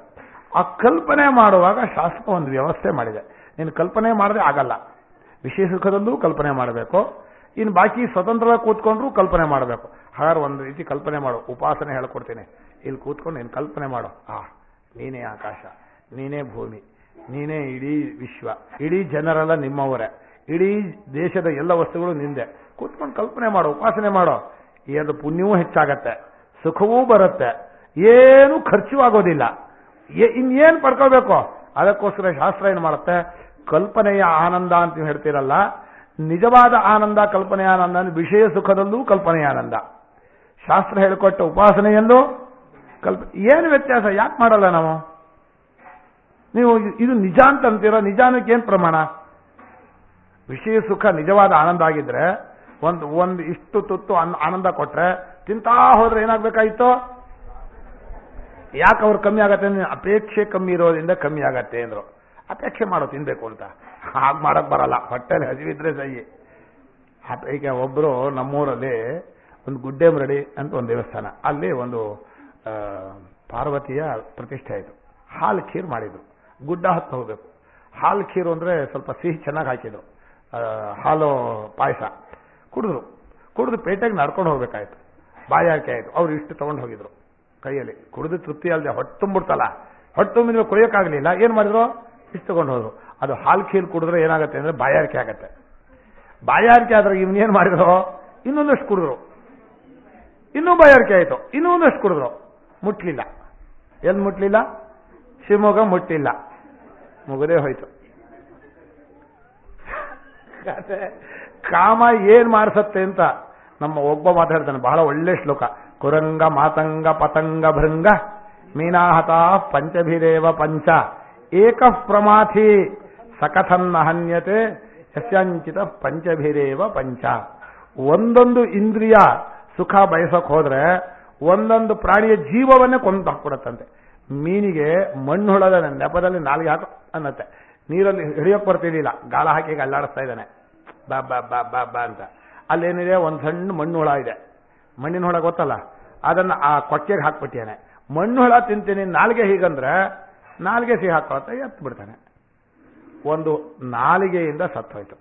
ಆ ಕಲ್ಪನೆ ಮಾಡುವಾಗ ಶಾಸ್ತ್ರ ಒಂದು ವ್ಯವಸ್ಥೆ ಮಾಡಿದೆ. ನೀನು ಕಲ್ಪನೆ ಮಾಡದೆ ಆಗಲ್ಲ. ವಿಷಯ ಸುಖದಲ್ಲೂ ಕಲ್ಪನೆ ಮಾಡಬೇಕು, ಇನ್ನು ಬಾಕಿ ಸ್ವತಂತ್ರವಾಗಿ ಕೂತ್ಕೊಂಡ್ರು ಕಲ್ಪನೆ ಮಾಡಬೇಕು. ಹಾಗಾದ್ರೆ ಒಂದು ರೀತಿ ಕಲ್ಪನೆ ಮಾಡು. ಉಪಾಸನೆ ಹೇಳ್ಕೊಡ್ತೀನಿ. ಇಲ್ಲಿ ಕೂತ್ಕೊಂಡು ನೀನು ಕಲ್ಪನೆ ಮಾಡು. ನೀನೇ ಆಕಾಶ, ನೀನೇ ಭೂಮಿ, ನೀನೇ ಇಡೀ ವಿಶ್ವ, ಇಡೀ ಜನರೆಲ್ಲ ನಿಮ್ಮವರೇ, ಇಡೀ ದೇಶದ ಎಲ್ಲ ವಸ್ತುಗಳು ನಿಂದೆ. ಕೂತ್ಕೊಂಡು ಕಲ್ಪನೆ ಮಾಡು, ಉಪಾಸನೆ ಮಾಡೋ. ಅದು ಪುಣ್ಯವೂ ಹೆಚ್ಚಾಗತ್ತೆ, ಸುಖವೂ ಬರುತ್ತೆ, ಏನು ಖರ್ಚು ಆಗೋದಿಲ್ಲ. ಇನ್ನೇನು ಪಡ್ಕೋಬೇಕು? ಅದಕ್ಕೋಸ್ಕರ ಶಾಸ್ತ್ರ ಏನು ಮಾಡುತ್ತೆ? ಕಲ್ಪನೆಯ ಆನಂದ ಅಂತ ನೀವು ಹೇಳ್ತೀರಲ್ಲ, ನಿಜವಾದ ಆನಂದ ಕಲ್ಪನೆಯ ಆನಂದ, ವಿಷಯ ಸುಖದಲ್ಲೂ ಕಲ್ಪನೆಯ ಆನಂದ. ಶಾಸ್ತ್ರ ಹೇಳಿಕೊಟ್ಟ ಉಪಾಸನೆಯಲ್ಲೂ ಏನು ವ್ಯತ್ಯಾಸ? ಯಾಕೆ ಮಾಡಲ್ಲ ನಾವು? ನೀವು ಇದು ನಿಜ ಅಂತ ಅಂತೀರ, ನಿಜಾನಕ್ಕೆ ಏನು ಪ್ರಮಾಣ? ವಿಷಯ ಸುಖ ನಿಜವಾದ ಆನಂದ ಆಗಿದ್ರೆ ಒಂದು ಇಷ್ಟು ತುತ್ತು ಆನಂದ ಕೊಟ್ರೆ ತಿಂತಾ ಹೋದ್ರೆ ಏನಾಗ್ಬೇಕಾಯ್ತು? ಯಾಕೆ ಅವ್ರು ಕಮ್ಮಿ ಆಗತ್ತೆ ಅಂದ್ರೆ ಅಪೇಕ್ಷೆ ಕಮ್ಮಿ ಇರೋದ್ರಿಂದ ಕಮ್ಮಿ ಆಗತ್ತೆ ಅಂದ್ರು. ಅಪೇಕ್ಷೆ ಮಾಡೋ ತಿನ್ಬೇಕು ಅಂತ ಹಾಗೆ ಮಾಡಕ್ ಬರಲ್ಲ, ಹೊಟ್ಟೆಲಿ ಹಸಿವಿದ್ರೆ ಸಹಿ. ಈಗ ಒಬ್ರು ನಮ್ಮೂರಲ್ಲಿ ಒಂದು ಗುಡ್ಡೆಮರಡಿ ಅಂತ ಒಂದು ದೇವಸ್ಥಾನ, ಅಲ್ಲಿ ಒಂದು ಪಾರ್ವತಿಯ ಪ್ರತಿಷ್ಠೆ ಆಯಿತು. ಹಾಲು ಖೀರ್ ಮಾಡಿದ್ರು, ಗುಡ್ಡ ಹತ್ತು ಹೋಗ್ಬೇಕು. ಹಾಲು ಖೀರು ಅಂದ್ರೆ ಸ್ವಲ್ಪ ಸಿಹಿ ಚೆನ್ನಾಗಿ ಹಾಕಿದ್ರು, ಹಾಲು ಪಾಯಸ ಕುಡಿದು ಪೇಟೆಗೆ ನಡ್ಕೊಂಡು ಹೋಗ್ಬೇಕಾಯ್ತು. ಬಾಯಾರಿಕೆ ಆಯ್ತು. ಅವ್ರು ಇಷ್ಟು ತಗೊಂಡು ಹೋಗಿದ್ರು ಕೈಯಲ್ಲಿ. ಕುಡಿದು ತೃಪ್ತಿ ಅಲ್ಲದೆ ಹೊಟ್ಟೆ ತುಂಬಿಡ್ತಲ್ಲ, ಹೊಟ್ಟೆ ತುಂಬಿದ ಕುಡಿಯೋಕ್ಕಾಗಲಿಲ್ಲ. ಏನ್ ಮಾಡಿದ್ರು? ಇಷ್ಟು ತಗೊಂಡು ಹೋದ್ರು. ಅದು ಹಾಲು ಖೀರ್ ಕುಡಿದ್ರೆ ಏನಾಗುತ್ತೆ ಅಂದ್ರೆ ಬಾಯಾರಿಕೆ ಆಗತ್ತೆ. ಬಾಯಾರಿಕೆ ಆದ್ರೆ ಇವನೇನ್ ಮಾಡಿದ್ರು? ಇನ್ನೊಂದಷ್ಟು ಕುಡಿದ್ರು. ಇನ್ನೂ ಬಾಯಾರಿಕೆ ಆಯ್ತು, ಇನ್ನೂ ಒಂದಷ್ಟು ಕುಡಿದ್ರು. ಮುಟ್ಲಿಲ್ಲ. ಎಲ್ಲಿ ಮುಟ್ಲಿಲ್ಲ? ಶಿವಮೊಗ್ಗ ಮುಟ್ಟಿಲ್ಲ, ಮುಗದೇ ಹೋಯ್ತು. ಕಾಮ ಏನ್ ಮಾಡಿಸತ್ತೆ ಅಂತ ನಮ್ಮ ಒಬ್ಬ ಮಾತಾಡ್ತಾನೆ, ಬಹಳ ಒಳ್ಳೆ ಶ್ಲೋಕ. ಕುರಂಗ ಮಾತಂಗ ಪತಂಗ ಭೃಂಗ ಮೀನಾಹತ ಪಂಚಭಿರೇವ ಪಂಚ ಏಕ ಪ್ರಮಾಥಿ ಸಕಥನ್ನ ಹನ್ಯತೆ ಯಸ್ಯಾಂಚಿತ ಪಂಚಭಿರೇವ ಪಂಚ. ಒಂದೊಂದು ಇಂದ್ರಿಯ ಸುಖ ಬಯಸಕ್ ಹೋದ್ರೆ ಒಂದೊಂದು ಪ್ರಾಣಿಯ ಜೀವವನ್ನೇ ಕೊಂದು ಹಾಕ್ಬಿಡತ್ತಂತೆ. ಮೀನಿಗೆ ಮಣ್ಣು ಹುಳದ ನೆಪದಲ್ಲಿ ನಾಲ್ಗೆ ಹಾಕೋ ಅನ್ನತ್ತೆ. ನೀರಲ್ಲಿ ಹಿಡಿಯೋಕ್ ಬರ್ತಿರ್ಲಿಲ್ಲ, ಗಾಳ ಹಾಕಿ ಅಲ್ಲಾಡಿಸ್ತಾ ಇದ್ದಾನೆ ಬಾ ಬಾ ಬಾ ಬಾ ಬಾ ಅಂತ. ಅಲ್ಲೇನಿದೆ? ಒಂದು ಸಣ್ಣ ಮಣ್ಣು ಹುಳ ಇದೆ, ಮಣ್ಣಿನ ಹುಳ ಗೊತ್ತಲ್ಲ, ಅದನ್ನ ಆ ಕೊಕ್ಕೆಗೆ ಹಾಕ್ಬಿಟ್ಟಿಯಾನೆ. ಮಣ್ಣು ಹುಳ ತಿಂತೀನಿ ನಾಲ್ಗೆ ಹೀಗಂದ್ರೆ ನಾಲ್ಗೆ ಸಿಹಿ ಹಾಕೊಳತ್ತ ಎತ್ತು ಬಿಡ್ತಾನೆ. ಒಂದು ನಾಲಿಗೆಯಿಂದ ಸತ್ತೋಯ್ತು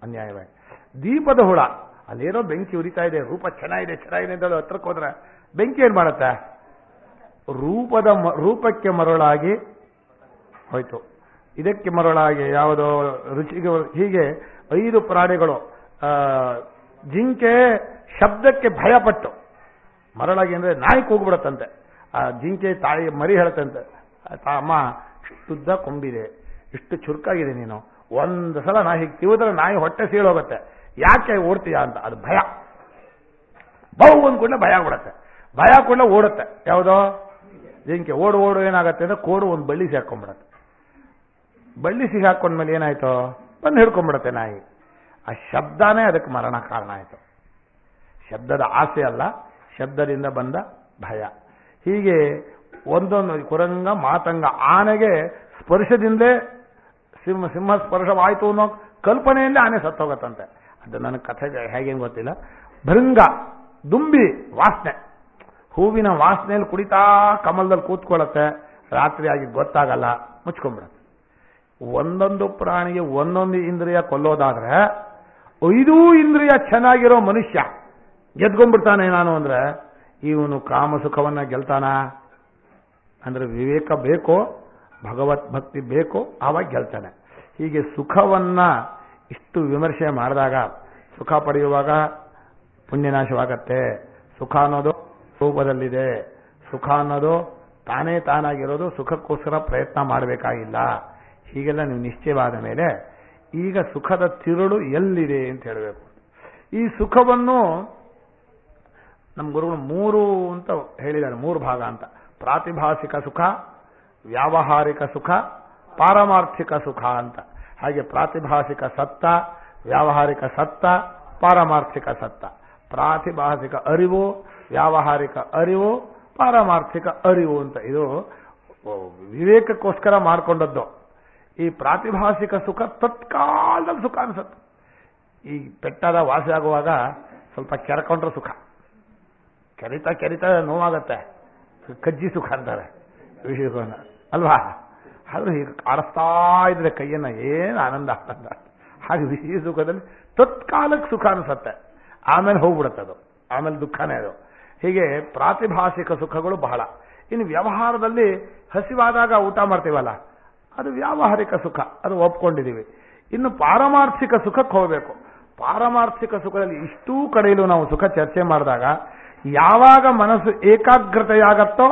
ಅನ್ಯಾಯವಾಗಿ. ದೀಪದ ಹುಳ, ಅಲ್ಲೇನೋ ಬೆಂಕಿ ಉರಿತಾ ಇದೆ, ರೂಪ ಚೆನ್ನಾಗಿದೆ ಅಂತ ಹತ್ರಕ್ಕೆ ಹೋದ್ರೆ ಬೆಂಕಿ ಏನ್ ಮಾಡುತ್ತೆ? ರೂಪಕ್ಕೆ ಮರಳಾಗಿ ಹೋಯ್ತು, ಇದಕ್ಕೆ ಮರಳಾಗಿ ಯಾವುದೋ ರುಚಿಗೆ. ಹೀಗೆ 5 ಪ್ರಾಣಿಗಳು. ಜಿಂಕೆ ಶಬ್ದಕ್ಕೆ ಭಯಪಟ್ಟು ಮರಳಾಗಿ ಅಂದ್ರೆ ನಾಯಿ ಕೂಗ್ಬಿಡತ್ತಂತೆ. ಆ ಜಿಂಕೆ ತಾಯಿ ಮರಿ ಹೇಳತ್ತಂತೆ, ಅಮ್ಮ ಇಷ್ಟುದ್ದ ಕೊಂಬಿದೆ, ಇಷ್ಟು ಚುರುಕಾಗಿದೆ ನೀನು, ಒಂದು ಸಲ ನಾ ಹೀಗೆ ತಿವಿದ್ರೆ ನಾಯಿ ಹೊಟ್ಟೆ ಸೀಳೋಗುತ್ತೆ, ಯಾಕೆ ಓಡ್ತೀಯ ಅಂತ. ಅದು ಭಯ. ಬಹು ಒಂದ್ ಕೂಡಲೇ ಭಯ ಆಗ್ಬಿಡತ್ತೆ. ಭಯ ಕೂಡಲೇ ಓಡುತ್ತೆ. ಯಾವುದೋ ಜಿಂಕೆ ಓಡು ಏನಾಗತ್ತೆ ಅಂದ್ರೆ ಕೋಡು ಒಂದು ಬಳ್ಳಿ ಸಿಗಾಕೊಂಡ್ಬಿಡತ್ತೆ. ಬಳ್ಳಿ ಸಿಗಾಕೊಂಡ್ಮೇಲೆ ಏನಾಯ್ತು? ಬಂದು ಹಿಡ್ಕೊಂಡ್ಬಿಡತ್ತೆ ನಾಯಿ. ಆ ಶಬ್ದನೇ ಅದಕ್ಕೆ ಮರಣ ಕಾರಣ ಆಯ್ತು. ಶಬ್ದದ ಆಸೆ ಅಲ್ಲ, ಶಬ್ದದಿಂದ ಬಂದ ಭಯ. ಹೀಗೆ ಒಂದೊಂದು ಕುರಂಗ ಮಾತಂಗ. ಆನೆಗೆ ಸ್ಪರ್ಶದಿಂದಲೇ ಸಿಂಹ ಸ್ಪರ್ಶವಾಯಿತು ಅನ್ನೋ ಕಲ್ಪನೆಯಲ್ಲೇ ಆನೆ ಸತ್ತೋಗತ್ತಂತೆ. ಅದು ನನಗೆ ಕಥೆ ಹೇಗೇನು ಗೊತ್ತಿಲ್ಲ. ಭೃಂಗ, ದುಂಬಿ ವಾಸನೆ, ಹೂವಿನ ವಾಸನೆಯಲ್ಲಿ ಕುಡಿತಾ ಕಮಲದಲ್ಲಿ ಕೂತ್ಕೊಳ್ಳುತ್ತೆ, ರಾತ್ರಿ ಆಗಿ ಗೊತ್ತಾಗಲ್ಲ, ಮುಚ್ಕೊಂಡ್ಬಿಡತ್ತೆ. ಒಂದೊಂದು ಪ್ರಾಣಿಗೆ ಒಂದೊಂದು ಇಂದ್ರಿಯ ಕೊಲ್ಲೋದಾದ್ರೆ 5 ಇಂದ್ರಿಯ ಚೆನ್ನಾಗಿರೋ ಮನುಷ್ಯ ಗೆದ್ಕೊಂಡ್ಬಿಡ್ತಾನೆ ನಾನು ಅಂದ್ರೆ ಇವನು ಕಾಮಸುಖವನ್ನ ಗೆಲ್ತಾನ ಅಂದ್ರೆ ವಿವೇಕ ಬೇಕೋ, ಭಗವತ್ ಭಕ್ತಿ ಬೇಕೋ, ಆವಾಗ ಗೆಲ್ತಾನೆ. ಹೀಗೆ ಸುಖವನ್ನ ಇಷ್ಟು ವಿಮರ್ಶೆ ಮಾಡಿದಾಗ ಸುಖ ಪಡೆಯುವಾಗ ಪುಣ್ಯನಾಶವಾಗತ್ತೆ. ಸುಖ ಅನ್ನೋದು ರೂಪದಲ್ಲಿದೆ. ಸುಖ ಅನ್ನೋದು ತಾನಾಗಿರೋದು, ಸುಖಕ್ಕೋಸ್ಕರ ಪ್ರಯತ್ನ ಮಾಡಬೇಕಾಗಿಲ್ಲ. ಹೀಗೆಲ್ಲ ನೀವು ನಿಶ್ಚಯವಾದ ಮೇಲೆ ಈಗ ಸುಖದ ತಿರುಳು ಎಲ್ಲಿದೆ ಅಂತ ಹೇಳಬೇಕು. ಈ ಸುಖವನ್ನು ನಮ್ಮ ಗುರುಗಳು 3 ಅಂತ ಹೇಳಿದ್ದಾರೆ, 3 ಭಾಗ ಅಂತ. ಪ್ರಾತಿಭಾಸಿಕ ಸುಖ, ವ್ಯಾವಹಾರಿಕ ಸುಖ, ಪಾರಮಾರ್ಥಿಕ ಸುಖ ಅಂತ. ಹಾಗೆ ಪ್ರಾತಿಭಾಸಿಕ ಸತ್ತ, ವ್ಯಾವಹಾರಿಕ ಸತ್ತ, ಪಾರಮಾರ್ಥಿಕ ಸತ್ತ. ಪ್ರಾತಿಭಾಸಿಕ ಅರಿವು, ವ್ಯಾವಹಾರಿಕ ಅರಿವು, ಪಾರಮಾರ್ಥಿಕ ಅರಿವು ಅಂತ. ಇದು ವಿವೇಕಕ್ಕೋಸ್ಕರ ಮಾಡಿಕೊಂಡದ್ದು. ಈ ಪ್ರಾತಿಭಾಸಿಕ ಸುಖ ತತ್ಕಾಲದಲ್ಲಿ ಸುಖ ಅನ್ಸುತ್ತೆ. ಈ ಪೆಟ್ಟಾದ ವಾಸಿ ಆಗುವಾಗ ಸ್ವಲ್ಪ ಕೆರಕೊಂಡ್ರೆ ಸುಖ, ಕೆರಿತಾ ನೋವಾಗತ್ತೆ, ಕಜ್ಜಿ ಸುಖ ಅಂತಾರೆ ವಿಷಯವನ್ನು ಅಲ್ವಾ. ಆದ್ರೂ ಹೀಗೆ ಆಡಿಸ್ತಾ ಇದ್ರೆ ಕೈಯನ್ನ ಏನು ಆನಂದ. ಹಾಗೆ ವಿಷಯ ಸುಖದಲ್ಲಿ ತತ್ಕಾಲಕ್ಕೆ ಸುಖ ಅನ್ಸುತ್ತೆ, ಆಮೇಲೆ ಹೋಗ್ಬಿಡುತ್ತೆ, ಆಮೇಲೆ ದುಃಖನೇ ಅದು. ಹೀಗೆ ಪ್ರಾತಿಭಾಸಿಕ ಸುಖಗಳು ಬಹಳ. ಇನ್ನು ವ್ಯವಹಾರದಲ್ಲಿ ಹಸಿವಾದಾಗ ಊಟ ಮಾಡ್ತೀವಲ್ಲ, ಅದು ವ್ಯಾವಹಾರಿಕ ಸುಖ, ಅದು ಒಪ್ಕೊಂಡಿದ್ದೀವಿ. ಇನ್ನು ಪಾರಮಾರ್ಥಿಕ ಸುಖಕ್ಕೆ ಹೋಗಬೇಕು. ಪಾರಮಾರ್ಥಿಕ ಸುಖದಲ್ಲಿ ಇಷ್ಟೂ ಕಡೆಯಲ್ಲೂ ನಾವು ಸುಖ ಚರ್ಚೆ ಮಾಡಿದಾಗ ಯಾವಾಗ ಮನಸ್ಸು ಏಕಾಗ್ರತೆಯಾಗತ್ತೋ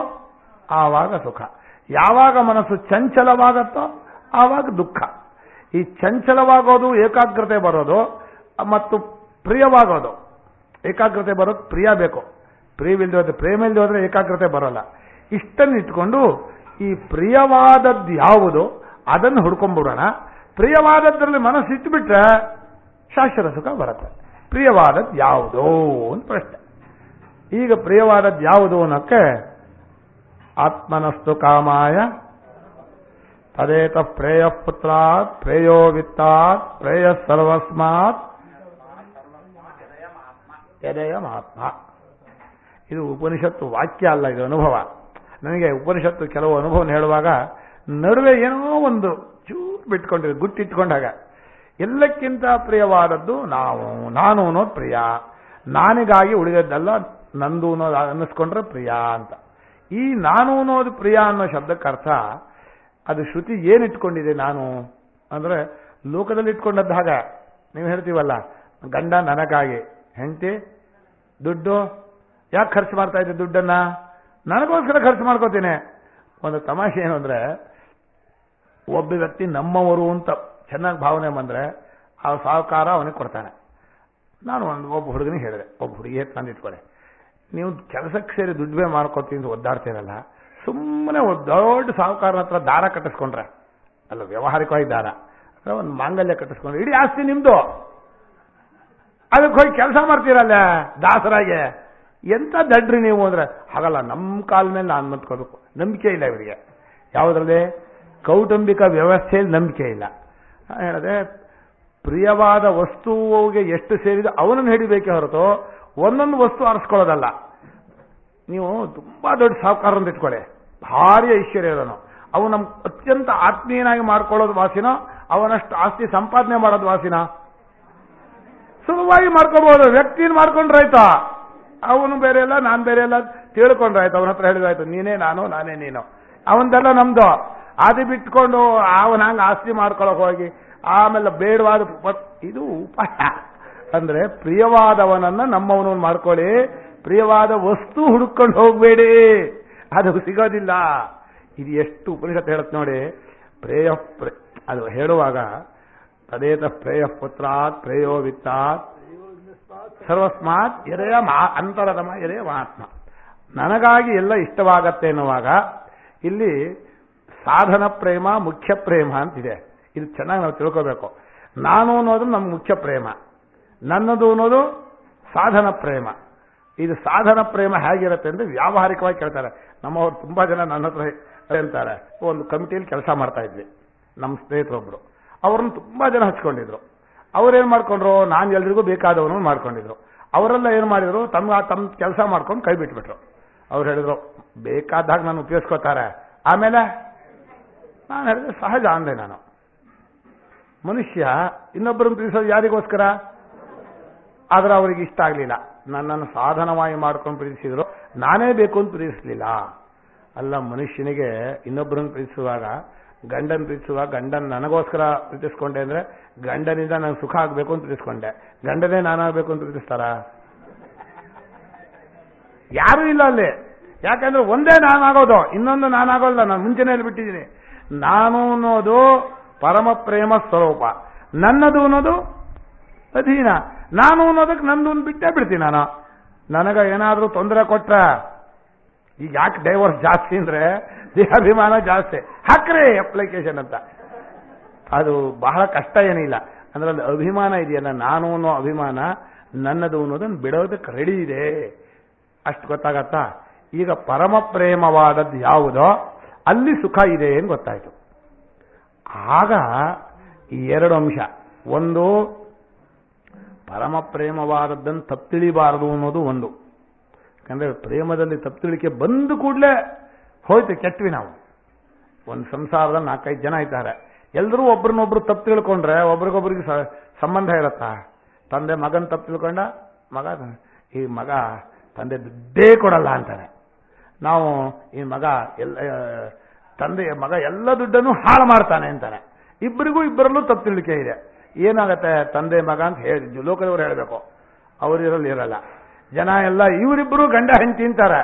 ಆವಾಗ ಸುಖ, ಯಾವಾಗ ಮನಸ್ಸು ಚಂಚಲವಾಗತ್ತೋ ಆವಾಗ ದುಃಖ. ಈ ಚಂಚಲವಾಗೋದು, ಏಕಾಗ್ರತೆ ಬರೋದು ಮತ್ತು ಪ್ರಿಯವಾಗೋದು. ಏಕಾಗ್ರತೆ ಬರೋದು ಪ್ರಿಯ ಬೇಕು, ಪ್ರಿಯವಿಲ್ಲದೆ ಹೋದ್ರೆ ಪ್ರೇಮ ಇಲ್ಲದೆ ಹೋದ್ರೆ ಏಕಾಗ್ರತೆ ಬರೋಲ್ಲ. ಇಷ್ಟನ್ನು ಇಟ್ಕೊಂಡು ಈ ಪ್ರಿಯವಾದದ್ದು ಯಾವುದು ಅದನ್ನು ಹುಡ್ಕೊಂಡ್ಬಿಡೋಣ. ಪ್ರಿಯವಾದದ್ರಲ್ಲಿ ಮನಸ್ಸು ಇಟ್ಬಿಟ್ರೆ ಶಾಶ್ವತ ಸುಖ ಬರುತ್ತೆ. ಪ್ರಿಯವಾದದ್ದು ಯಾವುದೋ ಅಂತ ಪ್ರಶ್ನೆ. ಈಗ ಪ್ರಿಯವಾದದ್ದು ಯಾವುದು ಅನ್ನೋಕ್ಕೆ ಆತ್ಮನಸ್ತು ಕಾಮಾಯ ತದೇತ ಪ್ರೇಯ ಪುತ್ರಾತ್ ಪ್ರೇಯೋ ವಿತ್ತಾತ್ ಪ್ರೇಯ ಸರ್ವಸ್ಮಾತ್ ಯದಯಮಾತ್ಮ. ಇದು ಉಪನಿಷತ್ತು ವಾಕ್ಯ ಅಲ್ಲ, ಇದು ಅನುಭವ. ನನಗೆ ಉಪನಿಷತ್ತು ಕೆಲವು ಅನುಭವ ಹೇಳುವಾಗ ನಡುವೆ ಏನೋ ಒಂದು ಚೂರು ಬಿಟ್ಕೊಂಡಿದೆ, ಗುಟ್ಟಿಟ್ಕೊಂಡಾಗ. ಎಲ್ಲಕ್ಕಿಂತ ಪ್ರಿಯವಾದದ್ದು ನಾನು ಅನ್ನೋದು ಪ್ರಿಯ, ನಾನಿಗಾಗಿ ಉಳಿದದ್ದೆಲ್ಲ ನಂದು ಅನ್ನೋದು ಅನ್ನಿಸ್ಕೊಂಡ್ರೆ ಪ್ರಿಯ ಅಂತ. ಈ ನಾನು ಅನ್ನೋದು ಪ್ರಿಯ ಅನ್ನೋ ಶಬ್ದಕ್ಕೆ ಅರ್ಥ ಅದು ಶ್ರುತಿ ಏನಿಟ್ಕೊಂಡಿದೆ ನಾನು ಅಂದ್ರೆ ಲೋಕದಲ್ಲಿ ಇಟ್ಕೊಂಡದ್ದು. ಹಾಗೆ ನೀವು ಹೇಳ್ತೀವಲ್ಲ, ಗಂಡ ನನಗಾಗಿ, ಹೆಂಡತಿ ದುಡ್ಡು ಯಾಕೆ ಖರ್ಚು ಮಾಡ್ತಾ ಇದ್ದೆ, ದುಡ್ಡನ್ನ ನನಗೋಸ್ಕರ ಖರ್ಚು ಮಾಡ್ಕೋತೀನಿ. ಒಂದು ತಮಾಷೆ ಏನು ಅಂದ್ರೆ, ಒಬ್ಬ ವ್ಯಕ್ತಿ ನಮ್ಮವರು ಅಂತ ಚೆನ್ನಾಗಿ ಭಾವನೆ ಬಂದ್ರೆ ಆ ಸಾಹುಕಾರ ಅವನಿಗೆ ಕೊಡ್ತಾನೆ. ನಾನು ಒಬ್ಬ ಹುಡುಗನಿಗೆ ಹೇಳಿದೆ, ಒಬ್ಬ ಹುಡುಗಿ ತಂದು ಇಟ್ಕೊಳ್ಳಿ, ನೀವು ಕೆಲಸಕ್ಕೆ ಸೇರಿ ದುಡ್ಡು ಮಾಡ್ಕೊತೀನಿ ಅಂತ ಒದ್ದಾಡ್ತೀರಲ್ಲ, ಸುಮ್ಮನೆ ಒಂದು ದೊಡ್ಡ ಸಾಹುಕಾರನ ಹತ್ರ ದಾರ ಕಟ್ಟಿಸ್ಕೊಂಡ್ರೆ, ಅಲ್ಲ ವ್ಯವಹಾರಿಕವಾಗಿ ದಾರ, ಒಂದು ಮಾಂಗಲ್ಯ ಕಟ್ಟಿಸ್ಕೊಂಡ್ರೆ ಇಡೀ ಆಸ್ತಿ ನಿಮ್ದು, ಅದಕ್ಕೆ ಹೋಗಿ ಕೆಲಸ ಮಾಡ್ತೀರಲ್ಲ ದಾಸರಾಗೆ, ಎಂತ ದಡ್ರಿ ನೀವು ಅಂದ್ರೆ. ಹಾಗಲ್ಲ, ನಮ್ಮ ಕಾಲ ಮೇಲೆ ನಾನು ನಿಂತ್ಕೋಬೇಕು. ನಂಬಿಕೆ ಇಲ್ಲ ಇವರಿಗೆ ಯಾವುದ್ರಲ್ಲಿ, ಕೌಟುಂಬಿಕ ವ್ಯವಸ್ಥೆಯಲ್ಲಿ ನಂಬಿಕೆ ಇಲ್ಲ. ಹೇಳಿದೆ, ಪ್ರಿಯವಾದ ವಸ್ತುವಿಗೆ ಎಷ್ಟು ಸೇರಿದೆ ಅವನನ್ನು ಹಿಡಿಬೇಕೇ ಹೊರತು ಒಂದೊಂದು ವಸ್ತು ಆರಿಸ್ಕೊಳ್ಳೋದಲ್ಲ. ನೀವು ತುಂಬಾ ದೊಡ್ಡ ಸಾಹುಕಾರ ಅಂತ ಇಟ್ಕೊಳ್ಳಿ, ಭಾರಿ ಐಶ್ವರ್ಯ ಇರೋನು, ಅವನು ನಮ್ಮ ಅತ್ಯಂತ ಆತ್ಮೀಯನಾಗಿ ಮಾಡ್ಕೊಳ್ಳೋದು ವಾಸಿನೋ, ಅವನಷ್ಟು ಆಸ್ತಿ ಸಂಪಾದನೆ ಮಾಡೋದು ವಾಸಿನ? ಸುಲಭವಾಗಿ ಮಾಡ್ಕೋಬಹುದು. ವ್ಯಕ್ತಿನ ಮಾಡ್ಕೊಂಡ್ರಾಯ್ತಾ, ಅವನು ಬೇರೆ ಇಲ್ಲ ನಾನು ಬೇರೆ ಇಲ್ಲ ತಿಳ್ಕೊಂಡ್ರಾಯ್ತು, ಅವನ ಹತ್ರ ಹೇಳಿದಾಯ್ತು, ನೀನೇ ನಾನು ನಾನೇ ನೀನು, ಅವನದೆಲ್ಲ ನಮ್ದು. ಅದು ಬಿಟ್ಕೊಂಡು ಅವನ ಹಂಗೆ ಆಸ್ತಿ ಮಾಡ್ಕೊಳಕ್ ಹೋಗಿ ಆಮೇಲೆ ಬೇಡವಾದ ಇದು ಉಪಾಯ. ಅಂದ್ರೆ ಪ್ರಿಯವಾದವನನ್ನ ನಮ್ಮವನು ಮಾಡ್ಕೊಳ್ಳಿ, ಪ್ರಿಯವಾದ ವಸ್ತು ಹುಡುಕೊಂಡು ಹೋಗ್ಬೇಡಿ, ಅದು ಸಿಗೋದಿಲ್ಲ. ಇದು ಎಷ್ಟು ಉಪನಿಷತ್ತು ಹೇಳುತ್ತೆ ನೋಡಿ. ಅದು ಹೇಳುವಾಗ ತದೇತ ಪ್ರೇಯ ಪುತ್ರಾತ್ ಪ್ರೇಯೋ ವಿತ್ತಾತ್ ಸರ್ವಸ್ಮಾತ್ ಎರೆಯ ಅಂತರದಮ ಎರೆಯ ಮಹಾತ್ಮ. ನನಗಾಗಿ ಎಲ್ಲ ಇಷ್ಟವಾಗತ್ತೆ ಎನ್ನುವಾಗ ಇಲ್ಲಿ ಸಾಧನ ಪ್ರೇಮ ಮುಖ್ಯ ಪ್ರೇಮ ಅಂತಿದೆ. ಇದು ಚೆನ್ನಾಗಿ ನಾವು ತಿಳ್ಕೋಬೇಕು. ನಾನು ಅನ್ನೋದು ನಮ್ಮ ಮುಖ್ಯ ಪ್ರೇಮ, ನನ್ನದು ಅನ್ನೋದು ಸಾಧನ ಪ್ರೇಮ. ಇದು ಸಾಧನ ಪ್ರೇಮ ಹೇಗಿರುತ್ತೆ ಅಂದ್ರೆ ವ್ಯಾವಹಾರಿಕವಾಗಿ ಕೇಳ್ತಾರೆ. ನಮ್ಮವ್ರು ತುಂಬಾ ಜನ ನನ್ನ ಹತ್ರ ಅಂತಾರೆ, ಒಂದು ಕಮಿಟಿಯಲ್ಲಿ ಕೆಲಸ ಮಾಡ್ತಾ ಇದ್ವಿ, ನಮ್ಮ ಸ್ನೇಹಿತರೊಬ್ರು, ಅವ್ರನ್ನ ತುಂಬಾ ಜನ ಹಚ್ಕೊಂಡಿದ್ರು. ಅವ್ರೇನ್ ಮಾಡ್ಕೊಂಡ್ರು, ನಾನು ಎಲ್ರಿಗೂ ಬೇಕಾದವನು ಮಾಡ್ಕೊಂಡಿದ್ರು. ಅವರೆಲ್ಲ ಏನ್ ಮಾಡಿದ್ರು, ತಮ್ಮ ಕೆಲಸ ಮಾಡ್ಕೊಂಡು ಕೈ ಬಿಟ್ಬಿಟ್ರು. ಅವ್ರು ಹೇಳಿದ್ರು, ಬೇಕಾದಾಗ ನಾನು ಉಪಯೋಗಿಸ್ಕೋತಾರೆ, ಆಮೇಲೆ ನಾನು ಹೇಳಿದ್ರೆ ಸಹಜ ಅಂದೆ. ನಾನು ಮನುಷ್ಯ ಇನ್ನೊಬ್ಬರನ್ನು ಪ್ರೀತಿಸೋದು ಯಾರಿಗೋಸ್ಕರ? ಆದ್ರೆ ಅವ್ರಿಗೆ ಇಷ್ಟ ಆಗ್ಲಿಲ್ಲ, ನನ್ನನ್ನು ಸಾಧನವಾಗಿ ಮಾಡ್ಕೊಂಡು ಪ್ರೀತಿಸಿದ್ರು, ನಾನೇ ಬೇಕು ಅಂತ ಪ್ರೀತಿಸ್ಲಿಲ್ಲ. ಅಲ್ಲ, ಮನುಷ್ಯನಿಗೆ ಇನ್ನೊಬ್ಬರನ್ನು ಪ್ರೀತಿಸುವಾಗ, ಗಂಡನ್ ಪ್ರೀತಿಸುವಾಗ, ಗಂಡನ್ ನನಗೋಸ್ಕರ ಪ್ರೀತಿಸ್ಕೊಂಡೆ ಅಂದ್ರೆ ಗಂಡನಿಂದ ನಾನು ಸುಖ ಆಗ್ಬೇಕು ಅಂತ ಪ್ರೀತಿಸ್ಕೊಂಡೆ, ಗಂಡನೇ ನಾನಾಗಬೇಕು ಅಂತ ಪ್ರೀತಿಸ್ತಾರ? ಯಾರೂ ಇಲ್ಲ ಅಲ್ಲಿ. ಯಾಕಂದ್ರೆ ಒಂದೇ ನಾನಾಗೋದು, ಇನ್ನೊಂದು ನಾನಾಗೋಲ್ಲ. ನಾನು ಮುಂಚೆನೇ ಹೇಳ್ಬಿಟ್ಟಿದ್ದೀನಿ, ನಾನು ಅನ್ನೋದು ಪರಮ ಪ್ರೇಮ ಸ್ವರೂಪ, ನನ್ನದು ಅನ್ನೋದು ಅಧೀನ. ನಾನು ಅನ್ನೋದಕ್ಕೆ ನಂದು ಬಿಟ್ಟೇ ಬಿಡ್ತೀನಿ. ನಾನು ನನಗ ಏನಾದ್ರೂ ತೊಂದರೆ ಕೊಟ್ಟ, ಈಗ ಯಾಕೆ ಡೈವರ್ಸ್ ಜಾಸ್ತಿ ಅಂದ್ರೆ ದೇಹಾಭಿಮಾನ ಜಾಸ್ತಿ, ಹಾಕ್ರೆ ಅಪ್ಲಿಕೇಶನ್ ಅಂತ. ಅದು ಬಹಳ ಕಷ್ಟ ಏನಿಲ್ಲ. ಅಂದ್ರೆ ಅಲ್ಲಿ ಅಭಿಮಾನ ಇದೆಯಲ್ಲ, ನಾನು ಅನ್ನೋ ಅಭಿಮಾನ, ನನ್ನದು ಅನ್ನೋದನ್ನು ಬಿಡೋದಕ್ಕೆ ರೆಡಿ ಇದೆ, ಅಷ್ಟು ಗೊತ್ತಾಗತ್ತಾ? ಈಗ ಪರಮ ಪ್ರೇಮವಾದದ್ದು ಯಾವುದೋ ಅಲ್ಲಿ ಸುಖ ಇದೆ ಅಂತ ಗೊತ್ತಾಯ್ತು. ಆಗ ಈ ಎರಡು ಅಂಶ, ಒಂದು ಪರಮ ಪ್ರೇಮವಾದದ್ದನ್ನು ತಪ್ಪಿಳಿಬಾರದು ಅನ್ನೋದು ಒಂದು. ಯಾಕಂದ್ರೆ ಪ್ರೇಮದಲ್ಲಿ ತಪ್ಪಿಳಿಕೆ ಬಂದು ಕೂಡಲೇ ಹೋಯ್ತು, ಕೆಟ್ವಿ ನಾವು. ಒಂದು ಸಂಸಾರದಲ್ಲಿ 4-5 ಜನ ಇದ್ದಾರೆ, ಎಲ್ಲರೂ ಒಬ್ರನ್ನೊಬ್ರು ತಪ್ಪು ತಿಳ್ಕೊಂಡ್ರೆ ಒಬ್ರಿಗೊಬ್ರಿಗೆ ಸಂಬಂಧ ಇರತ್ತಾ? ತಂದೆ ಮಗನ್ ತಪ್ಪು ತಿಳ್ಕೊಂಡ, ಈ ಮಗ ತಂದೆ ದುಡ್ಡೇ ಕೊಡಲ್ಲ ಅಂತಾನೆ. ನಾವು ಈ ತಂದೆ ಮಗ ಎಲ್ಲ ದುಡ್ಡನ್ನು ಹಾಳು ಮಾಡ್ತಾನೆ ಅಂತಾನೆ. ಇಬ್ಬರಲ್ಲೂ ತಪ್ಪು ತಿಳ್ಕೆ ಇದೆ. ಏನಾಗತ್ತೆ, ತಂದೆ ಮಗ ಅಂತ ಹೇಳಿ ಲೋಕದವರು ಹೇಳಬೇಕು, ಅವರಿರಲ್ಲಿ ಇರಲ್ಲ. ಜನ ಎಲ್ಲ ಇವರಿಬ್ಬರು ಗಂಡ ಹೆಂಡತಿ ಅಂತಾರೆ,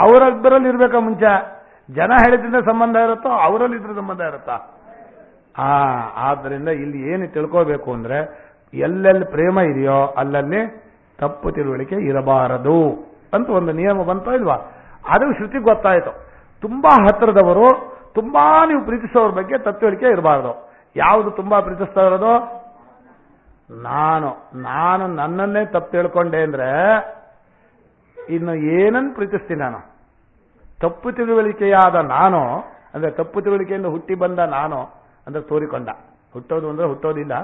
ಅವರಿಬ್ಬರಲ್ಲಿ ಇರ್ಬೇಕ ಮುಂಚೆ. ಜನ ಹೇಳಿದ್ರಿಂದ ಸಂಬಂಧ ಇರುತ್ತೋ, ಅವರಲ್ಲಿ ಇದ್ರ ಸಂಬಂಧ ಇರುತ್ತಾ? ಆದ್ರಿಂದ ಇಲ್ಲಿ ಏನು ತಿಳ್ಕೋಬೇಕು ಅಂದ್ರೆ, ಎಲ್ಲೆಲ್ಲಿ ಪ್ರೇಮ ಇದೆಯೋ ಅಲ್ಲಲ್ಲಿ ತಪ್ಪು ತಿಳುವಳಿಕೆ ಇರಬಾರದು ಅಂತ ಒಂದು ನಿಯಮ ಬಂತೋ ಇಲ್ವಾ? ಅದು ಶ್ರುತಿ ಗೊತ್ತಾಯ್ತು. ತುಂಬಾ ಹತ್ತಿರದವರು, ತುಂಬಾ ನೀವು ಪ್ರೀತಿಸೋರ ಬಗ್ಗೆ ತಪ್ಪು ತಿಳುವಳಿಕೆ ಇರಬಾರದು. ಯಾವುದು ತುಂಬಾ ಪ್ರೀತಿಸ್ತಾ ಇರೋದು? ನಾನು ನನ್ನನ್ನೇ ತಪ್ಪು ತಿಳ್ಕೊಂಡೆ ಅಂದ್ರೆ ಇನ್ನು ಏನನ್ನು ಪ್ರೀತಿಸ್ತೀನಿ ನಾನು? ತಪ್ಪು ತಿಳುವಳಿಕೆಯಾದ ನಾನು ಅಂದ್ರೆ ತಪ್ಪು ತಿಳುವಳಿಕೆಯಿಂದ ಹುಟ್ಟಿ ಬಂದ ನಾನು ಅಂದ್ರೆ ತೋರಿಕೊಂಡ. ಹುಟ್ಟೋದು ಅಂದ್ರೆ ಹುಟ್ಟೋದಿಲ್ಲ,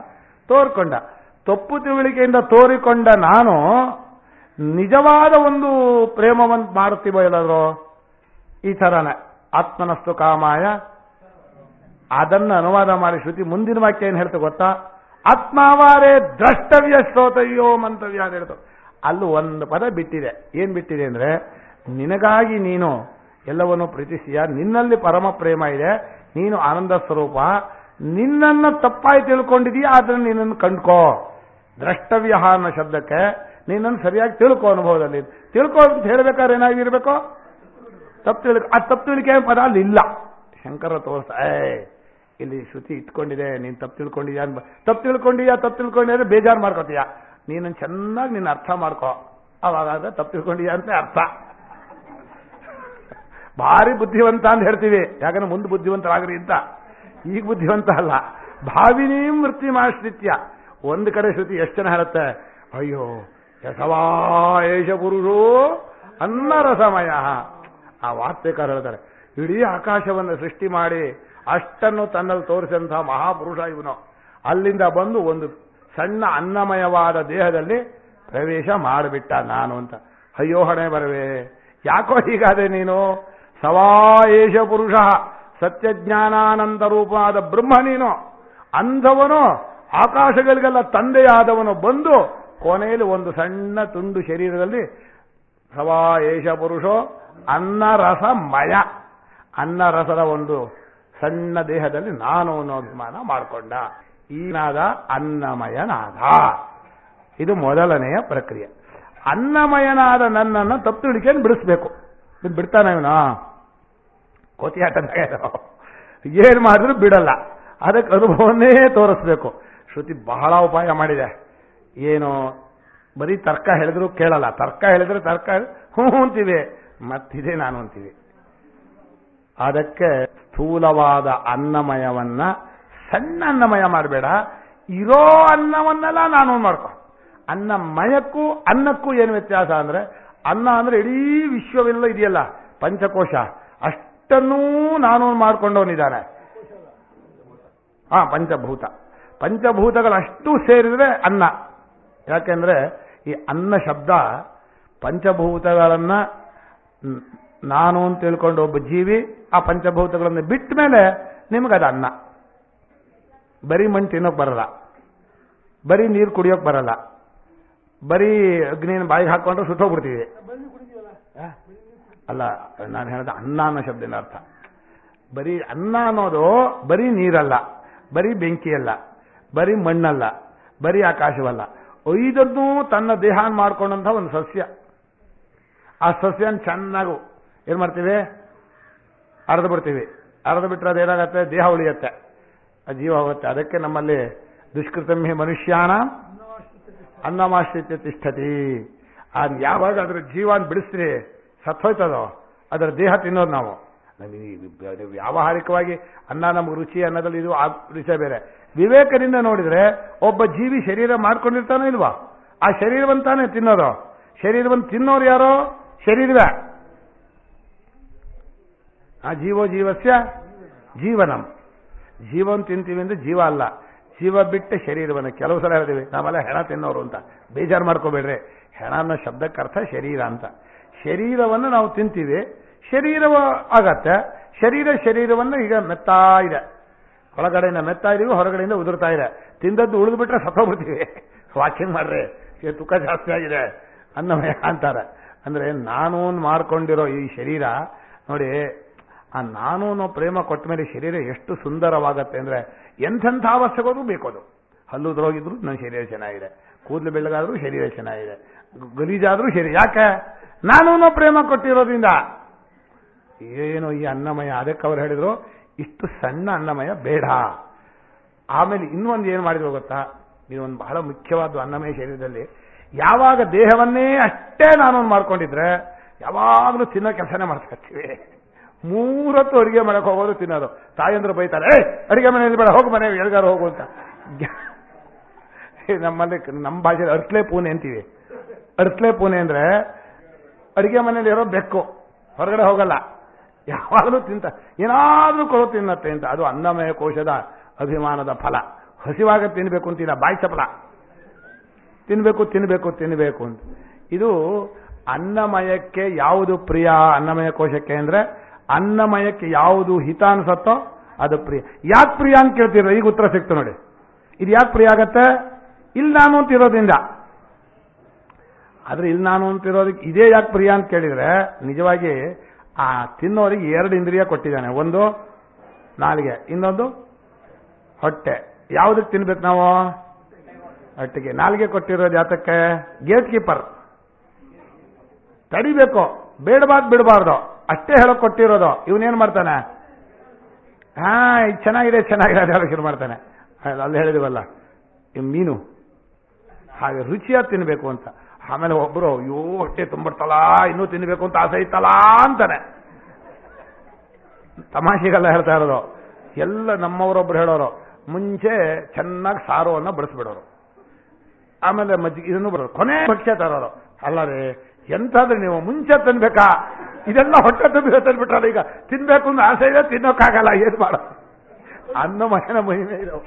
ತೋರ್ಕೊಂಡ. ತಪ್ಪು ತಿಳುವಳಿಕೆಯಿಂದ ತೋರಿಕೊಂಡ ನಾನು ನಿಜವಾದ ಒಂದು ಪ್ರೇಮವನ್ನು ಮಾಡುತ್ತೀವೋ ಎಲ್ಲಾದ್ರೂ? ಈ ಥರನೇ ಆತ್ಮನಸ್ತು ಕಾಮಾಯ. ಅದನ್ನು ಅನುವಾದ ಮಾಡಿ ಶ್ರುತಿ ಮುಂದಿನ ವಾಕ್ಯ ಏನು ಹೇಳ್ತಾ ಗೊತ್ತಾ? ಆತ್ಮಾವಾರೇ ದ್ರಷ್ಟವ್ಯ ಶ್ರೋತವ್ಯೋ ಮಂತವ್ಯ ಅಂತ ಹೇಳ್ತು. ಅಲ್ಲೂ ಒಂದು ಪದ ಬಿಟ್ಟಿದೆ. ಏನ್ ಬಿಟ್ಟಿದೆ ಅಂದ್ರೆ, ನಿನಗಾಗಿ ನೀನು ಎಲ್ಲವನ್ನು ಪ್ರೀತಿಸಿಯ, ನಿನ್ನಲ್ಲಿ ಪರಮ ಪ್ರೇಮ ಇದೆ, ನೀನು ಆನಂದ ಸ್ವರೂಪ, ನಿನ್ನನ್ನ ತಪ್ಪಾಗಿ ತಿಳ್ಕೊಂಡಿದೀಯ, ಆದ್ರೆ ನಿನ್ನನ್ನು ಕಂಡ್ಕೋ. ದ್ರಷ್ಟವ್ಯ ಅನ್ನೋ ಶಬ್ದಕ್ಕೆ ನಿನ್ನನ್ನು ಸರಿಯಾಗಿ ತಿಳ್ಕೋ. ಅನುಭವದಲ್ಲಿ ತಿಳ್ಕೋ ಅಂತ ಹೇಳ್ಬೇಕಾದ್ರೆ ಏನಾಗಿರ್ಬೇಕು? ತಪ್ಪು ತಿಳ್ಕೊ. ಆ ತಪ್ಪು ತಿಳ್ಕೆ ಪದ ಅಲ್ಲಿ ಇಲ್ಲ. ಶಂಕರ ತೋರಿಸ್ತಾ ಇಲ್ಲಿ ಶ್ರುತಿ ಇಟ್ಕೊಂಡಿದೆ, ನೀನು ತಪ್ಪು ತಿಳ್ಕೊಂಡಿದ್ಯಾ, ತಪ್ಪು ತಿಳ್ಕೊಂಡಿದ್ರೆ ಬೇಜಾರು ಮಾಡ್ಕೋತೀಯ. ನೀನು ಚೆನ್ನಾಗಿ ನಿನ್ನ ಅರ್ಥ ಮಾಡ್ಕೋ, ಅವಾಗ ತಪ್ಪು ತಿಳ್ಕೊಂಡಿದ್ಯಾ ಅಂತ ಅರ್ಥ. ಭಾರಿ ಬುದ್ಧಿವಂತ ಅಂತ ಹೇಳ್ತೀವಿ, ಯಾಕಂದ್ರೆ ಮುಂದೆ ಬುದ್ಧಿವಂತರಾಗ್ರಿ ಅಂತ. ಈಗ ಬುದ್ಧಿವಂತ ಅಲ್ಲ, ಭಾವಿನೀ ವೃತ್ತಿ ಮಾಶ್ರಿತ್ಯ. ಒಂದು ಕಡೆ ಶ್ರುತಿ ಎಷ್ಟು ಜನ ಹೇಳುತ್ತೆ, ಅಯ್ಯೋ ಯಶವಾಯೇಷ ಪುರುಷೋ ಅನ್ನ ರಸಮಯ. ಆ ವಾರ್ತೆಕಾರ ಹೇಳ್ತಾರೆ, ಇಡೀ ಆಕಾಶವನ್ನು ಸೃಷ್ಟಿ ಮಾಡಿ ಅಷ್ಟನ್ನು ತನ್ನಲ್ಲಿ ತೋರಿಸಿದಂತಹ ಮಹಾಪುರುಷ ಇವನು. ಅಲ್ಲಿಂದ ಬಂದು ಒಂದು ಸಣ್ಣ ಅನ್ನಮಯವಾದ ದೇಹದಲ್ಲಿ ಪ್ರವೇಶ ಮಾಡಿಬಿಟ್ಟ ನಾನು ಅಂತ. ಅಯ್ಯೋ ಹಣೆ ಬರವೆ, ಯಾಕೋ ಹೀಗಾದೆ ನೀನು? ಸವಾಯೇಷ ಪುರುಷ, ಸತ್ಯಜ್ಞಾನಾನಂದ ರೂಪವಾದ ಬ್ರಹ್ಮ ನೀನು. ಅಂಧವನು, ಆಕಾಶಗಳಿಗೆಲ್ಲ ತಂದೆಯಾದವನು ಬಂದು ಕೊನೆಯಲ್ಲಿ ಒಂದು ಸಣ್ಣ ತುಂಡು ಶರೀರದಲ್ಲಿ ಸವಾಯೇಷ ಪುರುಷೋ ಅನ್ನರಸಮಯ, ಅನ್ನರಸದ ಒಂದು ಸಣ್ಣ ದೇಹದಲ್ಲಿ ನಾನು ಅನ್ನೋ ಅಭಿಮಾನ ಮಾಡಿಕೊಂಡ. ಈ ನಾದ ಅನ್ನಮಯನಾದ. ಇದು ಮೊದಲನೆಯ ಪ್ರಕ್ರಿಯೆ. ಅನ್ನಮಯನಾದ ನನ್ನನ್ನು ತಪ್ಪು ತಿಳುವಳಿಕೆಯನ್ನು ಬಿಡಿಸ್ಬೇಕು. ಇದು ಬಿಡ್ತಾನೆ ಇವನು, ಕೋತಿಯಾಟದಾಗ ಏನು ಮಾಡಿದ್ರು ಬಿಡಲ್ಲ. ಅದಕ್ಕೆ ಅನುಭವನ್ನೇ ತೋರಿಸ್ಬೇಕು. ಶ್ರುತಿ ಬಹಳ ಉಪಾಯ ಮಾಡಿದೆ. ಏನು ಬರೀ ತರ್ಕ ಹೇಳಿದ್ರು ಕೇಳಲ್ಲ. ತರ್ಕ ಹೇಳಿದ್ರೆ ತರ್ಕ ಹ್ಞೂ ಅಂತೀವಿ, ಮತ್ತಿದೆ ನಾನು ಅಂತೀವಿ. ಅದಕ್ಕೆ ಸ್ಥೂಲವಾದ ಅನ್ನಮಯವನ್ನ ಸಣ್ಣ ಅನ್ನಮಯ ಮಾಡಬೇಡ, ಇರೋ ಅನ್ನವನ್ನೆಲ್ಲ ನಾನು ಮಾಡ್ಕೊ. ಅನ್ನಮಯಕ್ಕೂ ಅನ್ನಕ್ಕೂ ಏನು ವ್ಯತ್ಯಾಸ ಅಂದ್ರೆ, ಅನ್ನ ಅಂದ್ರೆ ಇಡೀ ವಿಶ್ವವೆಲ್ಲ ಇದೆಯಲ್ಲ, ಪಂಚಕೋಶ, ಅಷ್ಟನ್ನೂ ನಾನು ಮಾಡ್ಕೊಂಡವನಿದ್ದಾನೆ. ಪಂಚಭೂತ, ಪಂಚಭೂತಗಳಷ್ಟು ಸೇರಿದ್ರೆ ಅನ್ನ. ಯಾಕೆಂದ್ರೆ ಈ ಅನ್ನ ಶಬ್ದ ಪಂಚಭೂತಗಳನ್ನ ನಾನು ಅಂತ ತಿಳ್ಕೊಂಡು ಒಬ್ಬ ಜೀವಿ ಆ ಪಂಚಭೂತಗಳನ್ನು ಬಿಟ್ಟ ಮೇಲೆ ನಿಮಗದ ಅನ್ನ. ಬರೀ ಮಣ್ಣು ತಿನ್ನೋಕೆ ಬರಲ್ಲ, ಬರೀ ನೀರು ಕುಡಿಯೋಕೆ ಬರಲ್ಲ, ಬರೀ ಅಗ್ನಿನ ಬಾಯಿಗೆ ಹಾಕೊಂಡ್ರೆ ಸುಟ್ಟೋಗ್ಬಿಡ್ತೀವಿ. ಅಲ್ಲ, ನಾನು ಹೇಳಿದ ಅನ್ನ ಅನ್ನೋ ಶಬ್ದದ ಅರ್ಥ. ಬರೀ ಅನ್ನ ಅನ್ನೋದು ಬರೀ ನೀರಲ್ಲ, ಬರೀ ಬೆಂಕಿಯಲ್ಲ, ಬರೀ ಮಣ್ಣಲ್ಲ, ಬರೀ ಆಕಾಶವಲ್ಲ. ಐದನ್ನೂ ತನ್ನ ದೇಹ ಮಾಡ್ಕೊಂಡಂಥ ಒಂದು ಸಸ್ಯ. ಆ ಸಸ್ಯನ ಚೆನ್ನಾಗು ಏನ್ ಮಾಡ್ತೀವಿ? ಅರ್ದು ಬಿಡ್ತೀವಿ. ಅರ್ದು ಬಿಟ್ರೆ ಅದೇನಾಗತ್ತೆ? ದೇಹ ಉಳಿಯತ್ತೆ, ಜೀವ ಹೋಗುತ್ತೆ. ಅದಕ್ಕೆ ನಮ್ಮಲ್ಲಿ ದುಷ್ಕೃತಂ ಹಿ ಮನುಷ್ಯಾನ ಅನ್ನಮಾಶ್ರಿತ್ಯ ತಿಷ್ಠತಿ. ಯಾವಾಗ ಅದ್ರ ಜೀವನ ಬಿಡಿಸ್ತೀರಿ ಸತ್ತೋಯ್ತದೋ ಅದರ ದೇಹ ತಿನ್ನೋದು ನಾವು. ವ್ಯಾವಹಾರಿಕವಾಗಿ ಅನ್ನ ನಮ್ಗೆ ರುಚಿ ಅನ್ನೋದ್ರಲ್ಲಿ ಇದು ವಿಷಯ ಬೇರೆ. ವಿವೇಕದಿಂದ ನೋಡಿದ್ರೆ ಒಬ್ಬ ಜೀವಿ ಶರೀರ ಮಾಡ್ಕೊಂಡಿರ್ತಾನೋ ಇಲ್ವಾ? ಆ ಶರೀರವಂತಾನೆ ತಿನ್ನೋದು. ಶರೀರವನ್ನು ತಿನ್ನೋರು ಯಾರೋ? ಶರೀರವೇ. ಆ ಜೀವೋ ಜೀವಸ್ಯ ಜೀವನಂ. ಜೀವನ್ ತಿಂತೀವಿ ಅಂದ್ರೆ ಜೀವ ಅಲ್ಲ, ಜೀವ ಬಿಟ್ಟ ಶರೀರವನ್ನು. ಕೆಲವು ಸಲ ಹೇಳ್ತೀವಿ ನಾವೆಲ್ಲ ಹೆಣ ತಿನ್ನೋರು ಅಂತ. ಬೇಜಾರು ಮಾಡ್ಕೋಬೇಡ್ರಿ. ಹೆಣ ಅನ್ನೋ ಶಬ್ದಕ್ಕೆ ಅರ್ಥ ಶರೀರ ಅಂತ. ಶರೀರವನ್ನು ನಾವು ತಿಂತೀವಿ, ಶರೀರವ ಆಗತ್ತೆ. ಶರೀರವನ್ನು ಈಗ ಮೆತ್ತಾ ಇದೆ, ಒಳಗಡೆಯಿಂದ ಮೆತ್ತಾ ಇದೀವಿ, ಹೊರಗಡೆಯಿಂದ ಉದುರ್ತಾ ಇದೆ. ತಿಂದದ್ದು ಉಳಿದು ಬಿಟ್ರೆ ಸತ್ತೋಗ್ಬಿಡ್ತೀವಿ. ವಾಕಿಂಗ್ ಮಾಡ್ರಿ, ತೂಕ ಜಾಸ್ತಿ ಆಗಿದೆ ಅನ್ನಮಯ ಅಂತಾರೆ. ಅಂದ್ರೆ ನಾನು ಮಾಡ್ಕೊಂಡಿರೋ ಈ ಶರೀರ ನೋಡಿ, ಆ ನಾನು ಅನ್ನೋ ಪ್ರೇಮ ಕೊಟ್ಟ ಮೇಲೆ ಶರೀರ ಎಷ್ಟು ಸುಂದರವಾಗತ್ತೆ ಅಂದ್ರೆ, ಎಂಥೆಂಥ ಅವಶ್ಯಕರು ಬೇಕೋದು. ಹಲ್ಲು ಉದ್ರೋಗಿದ್ರು ನನ್ನ ಶರೀರ ಚೆನ್ನಾಗಿದೆ, ಕೂದಲು ಬೆಳ್ಳಗಾದ್ರೂ ಶರೀರ ಚೆನ್ನಾಗಿದೆ, ಗಲೀಜಾದ್ರೂ ಶರೀರ. ಯಾಕೆ? ನಾನು ಅನ್ನೋ ಪ್ರೇಮ ಕೊಟ್ಟಿರೋದ್ರಿಂದ. ಏನು ಈ ಅನ್ನಮಯ. ಅದಕ್ಕೆ ಅವ್ರು ಹೇಳಿದ್ರು ಇಷ್ಟು ಸಣ್ಣ ಅನ್ನಮಯ ಬೇಡ. ಆಮೇಲೆ ಇನ್ನೊಂದು ಏನು ಮಾಡಿದ್ರು ಗೊತ್ತಾ? ಇದೊಂದು ಬಹಳ ಮುಖ್ಯವಾದ ಅನ್ನಮಯ ಶರೀರದಲ್ಲಿ. ಯಾವಾಗ ದೇಹವನ್ನೇ ಅಷ್ಟೇ ನಾನು ಮಾಡ್ಕೊಂಡಿದ್ರೆ ಯಾವಾಗಲೂ ತಿನ್ನೋ ಕೆಲಸನೇ ಮಾಡ್ಕೊತೀವಿ. 3 ಹೊತ್ತು ಅಡುಗೆ ಮಾಡಕ್ಕೆ ಹೋಗೋದು, ತಿನ್ನೋದು. ತಾಯಂದ್ರು ಬೈತಾರೆ, ಅಡುಗೆ ಮನೆಯಲ್ಲಿ ಬೇಡ, ಹೋಗು ಮನೆ ಎಲ್ಗಾರು ಹೋಗು ಅಂತ. ನಮ್ಮಲ್ಲಿ ನಮ್ಮ ಭಾಷೆಯಲ್ಲಿ ಅರ್ತ್ಲೆ ಪೂನೆ ಅಂತೀವಿ. ಅರ್ತ್ಲೆ ಪೂನೆ ಅಂದ್ರೆ ಅಡಿಗೆ ಮನೇಲಿ ಇರೋ ಬೆಕ್ಕು, ಹೊರಗಡೆ ಹೋಗಲ್ಲ, ಯಾವಾಗಲೂ ಏನಾದ್ರೂ ಕೊಡೋ ತಿನ್ನತ್ತೆ ಅಂತ. ಅದು ಅನ್ನಮಯ ಕೋಶದ ಅಭಿಮಾನದ ಫಲ. ಹಸಿವಾಗ ತಿನ್ಬೇಕು ಅಂತಿಲ್ಲ, ಬಾಯಿ ಚಪಲ, ತಿನ್ಬೇಕು ತಿನ್ಬೇಕು ತಿನ್ಬೇಕು ಅಂತ. ಇದು ಅನ್ನಮಯಕ್ಕೆ ಯಾವುದು ಪ್ರಿಯ? ಅನ್ನಮಯ ಕೋಶಕ್ಕೆ ಅಂದ್ರೆ ಅನ್ನಮಯಕ್ಕೆ ಯಾವುದು ಹಿತ ಅನ್ಸತ್ತೋ ಅದು ಪ್ರಿಯ. ಯಾಕೆ ಪ್ರಿಯ ಅಂತ ಕೇಳ್ತಿರೋ, ಈಗ ಉತ್ತರ ಸಿಕ್ತು ನೋಡಿ. ಇದು ಯಾಕೆ ಪ್ರಿಯ ಆಗತ್ತೆ? ಇಲ್ಲಿ ನಾನು ಅಂತಿರೋದ್ರಿಂದ. ಆದ್ರೆ ಇಲ್ಲಿ ನಾನು ಅಂತಿರೋದಕ್ಕೆ ಇದೇ ಯಾಕೆ ಪ್ರಿಯ ಅಂತ ಕೇಳಿದ್ರೆ, ನಿಜವಾಗಿ ಆ ತಿನ್ನೋರಿಗೆ 2 ಇಂದ್ರಿಯ ಕೊಟ್ಟಿದ್ದಾನೆ. ಒಂದು ನಾಲಿಗೆ, ಇನ್ನೊಂದು ಹೊಟ್ಟೆ. ಯಾವುದಕ್ಕೆ ತಿನ್ಬೇಕು ನಾವು? ಹೊಟ್ಟೆಗೆ. ನಾಲಿಗೆ ಕೊಟ್ಟಿರೋದು ಯಾತಕ್ಕೆ? ಗೇಟ್ ಕೀಪರ್, ತಡಿಬೇಕು, ಬಿಡಬಾರ್ದು ಅಷ್ಟೇ ಹೇಳಕ್ ಕೊಟ್ಟಿರೋದು. ಇವನೇನ್ ಮಾಡ್ತಾನೆ? ಇದು ಚೆನ್ನಾಗಿದೆ ಚೆನ್ನಾಗಿದೆ ಅದು ಹೇಳಕ್ ಶುರು ಮಾಡ್ತಾನೆ. ಅಲ್ಲಿ ಹೇಳಿದಿವಲ್ಲ ಮೀನು, ಹಾಗೆ ರುಚಿಯಾಗಿ ತಿನ್ಬೇಕು ಅಂತ. ಆಮೇಲೆ ಒಬ್ರು ಅಯ್ಯೋ ಹೊಟ್ಟೆ ತುಂಬಿಡ್ತಲ್ಲ, ಇನ್ನೂ ತಿನ್ಬೇಕು ಅಂತ ಆಸೆ ಇತ್ತಲ್ಲ ಅಂತಾನೆ. ತಮಾಷೆಗೆಲ್ಲ ಹೇಳ್ತಾ ಇರೋದು. ಎಲ್ಲ ನಮ್ಮವರೊಬ್ರು ಹೇಳೋರು, ಮುಂಚೆ ಚೆನ್ನಾಗಿ ಸಾರವನ್ನು ಬಡಿಸ್ಬಿಡೋರು, ಆಮೇಲೆ ಮಜ್ಜಿಗೆ ಇದನ್ನು ಬರೋರು, ಕೊನೆ ಭಕ್ಷ್ಯ ತರೋರು. ಅಲ್ಲ ರೀ, ಎಂತಾದ್ರೆ ನೀವು ಮುಂಚೆ ತಿನ್ಬೇಕಾ? ಇದೆಲ್ಲ ಹೊಟ್ಟೆ ತುಂಬಿ ತಂದ್ಬಿಟ್ರಲ್ಲ, ಈಗ ತಿನ್ಬೇಕು ಅಂದ್ರೆ ಆಸೆ ಇದೆ, ತಿನ್ನೋಕ್ಕಾಗಲ್ಲ, ಏನ್ ಮಾಡೋ? ಅನ್ನಮಯನ ಮಹಿಮೆ ಇದು,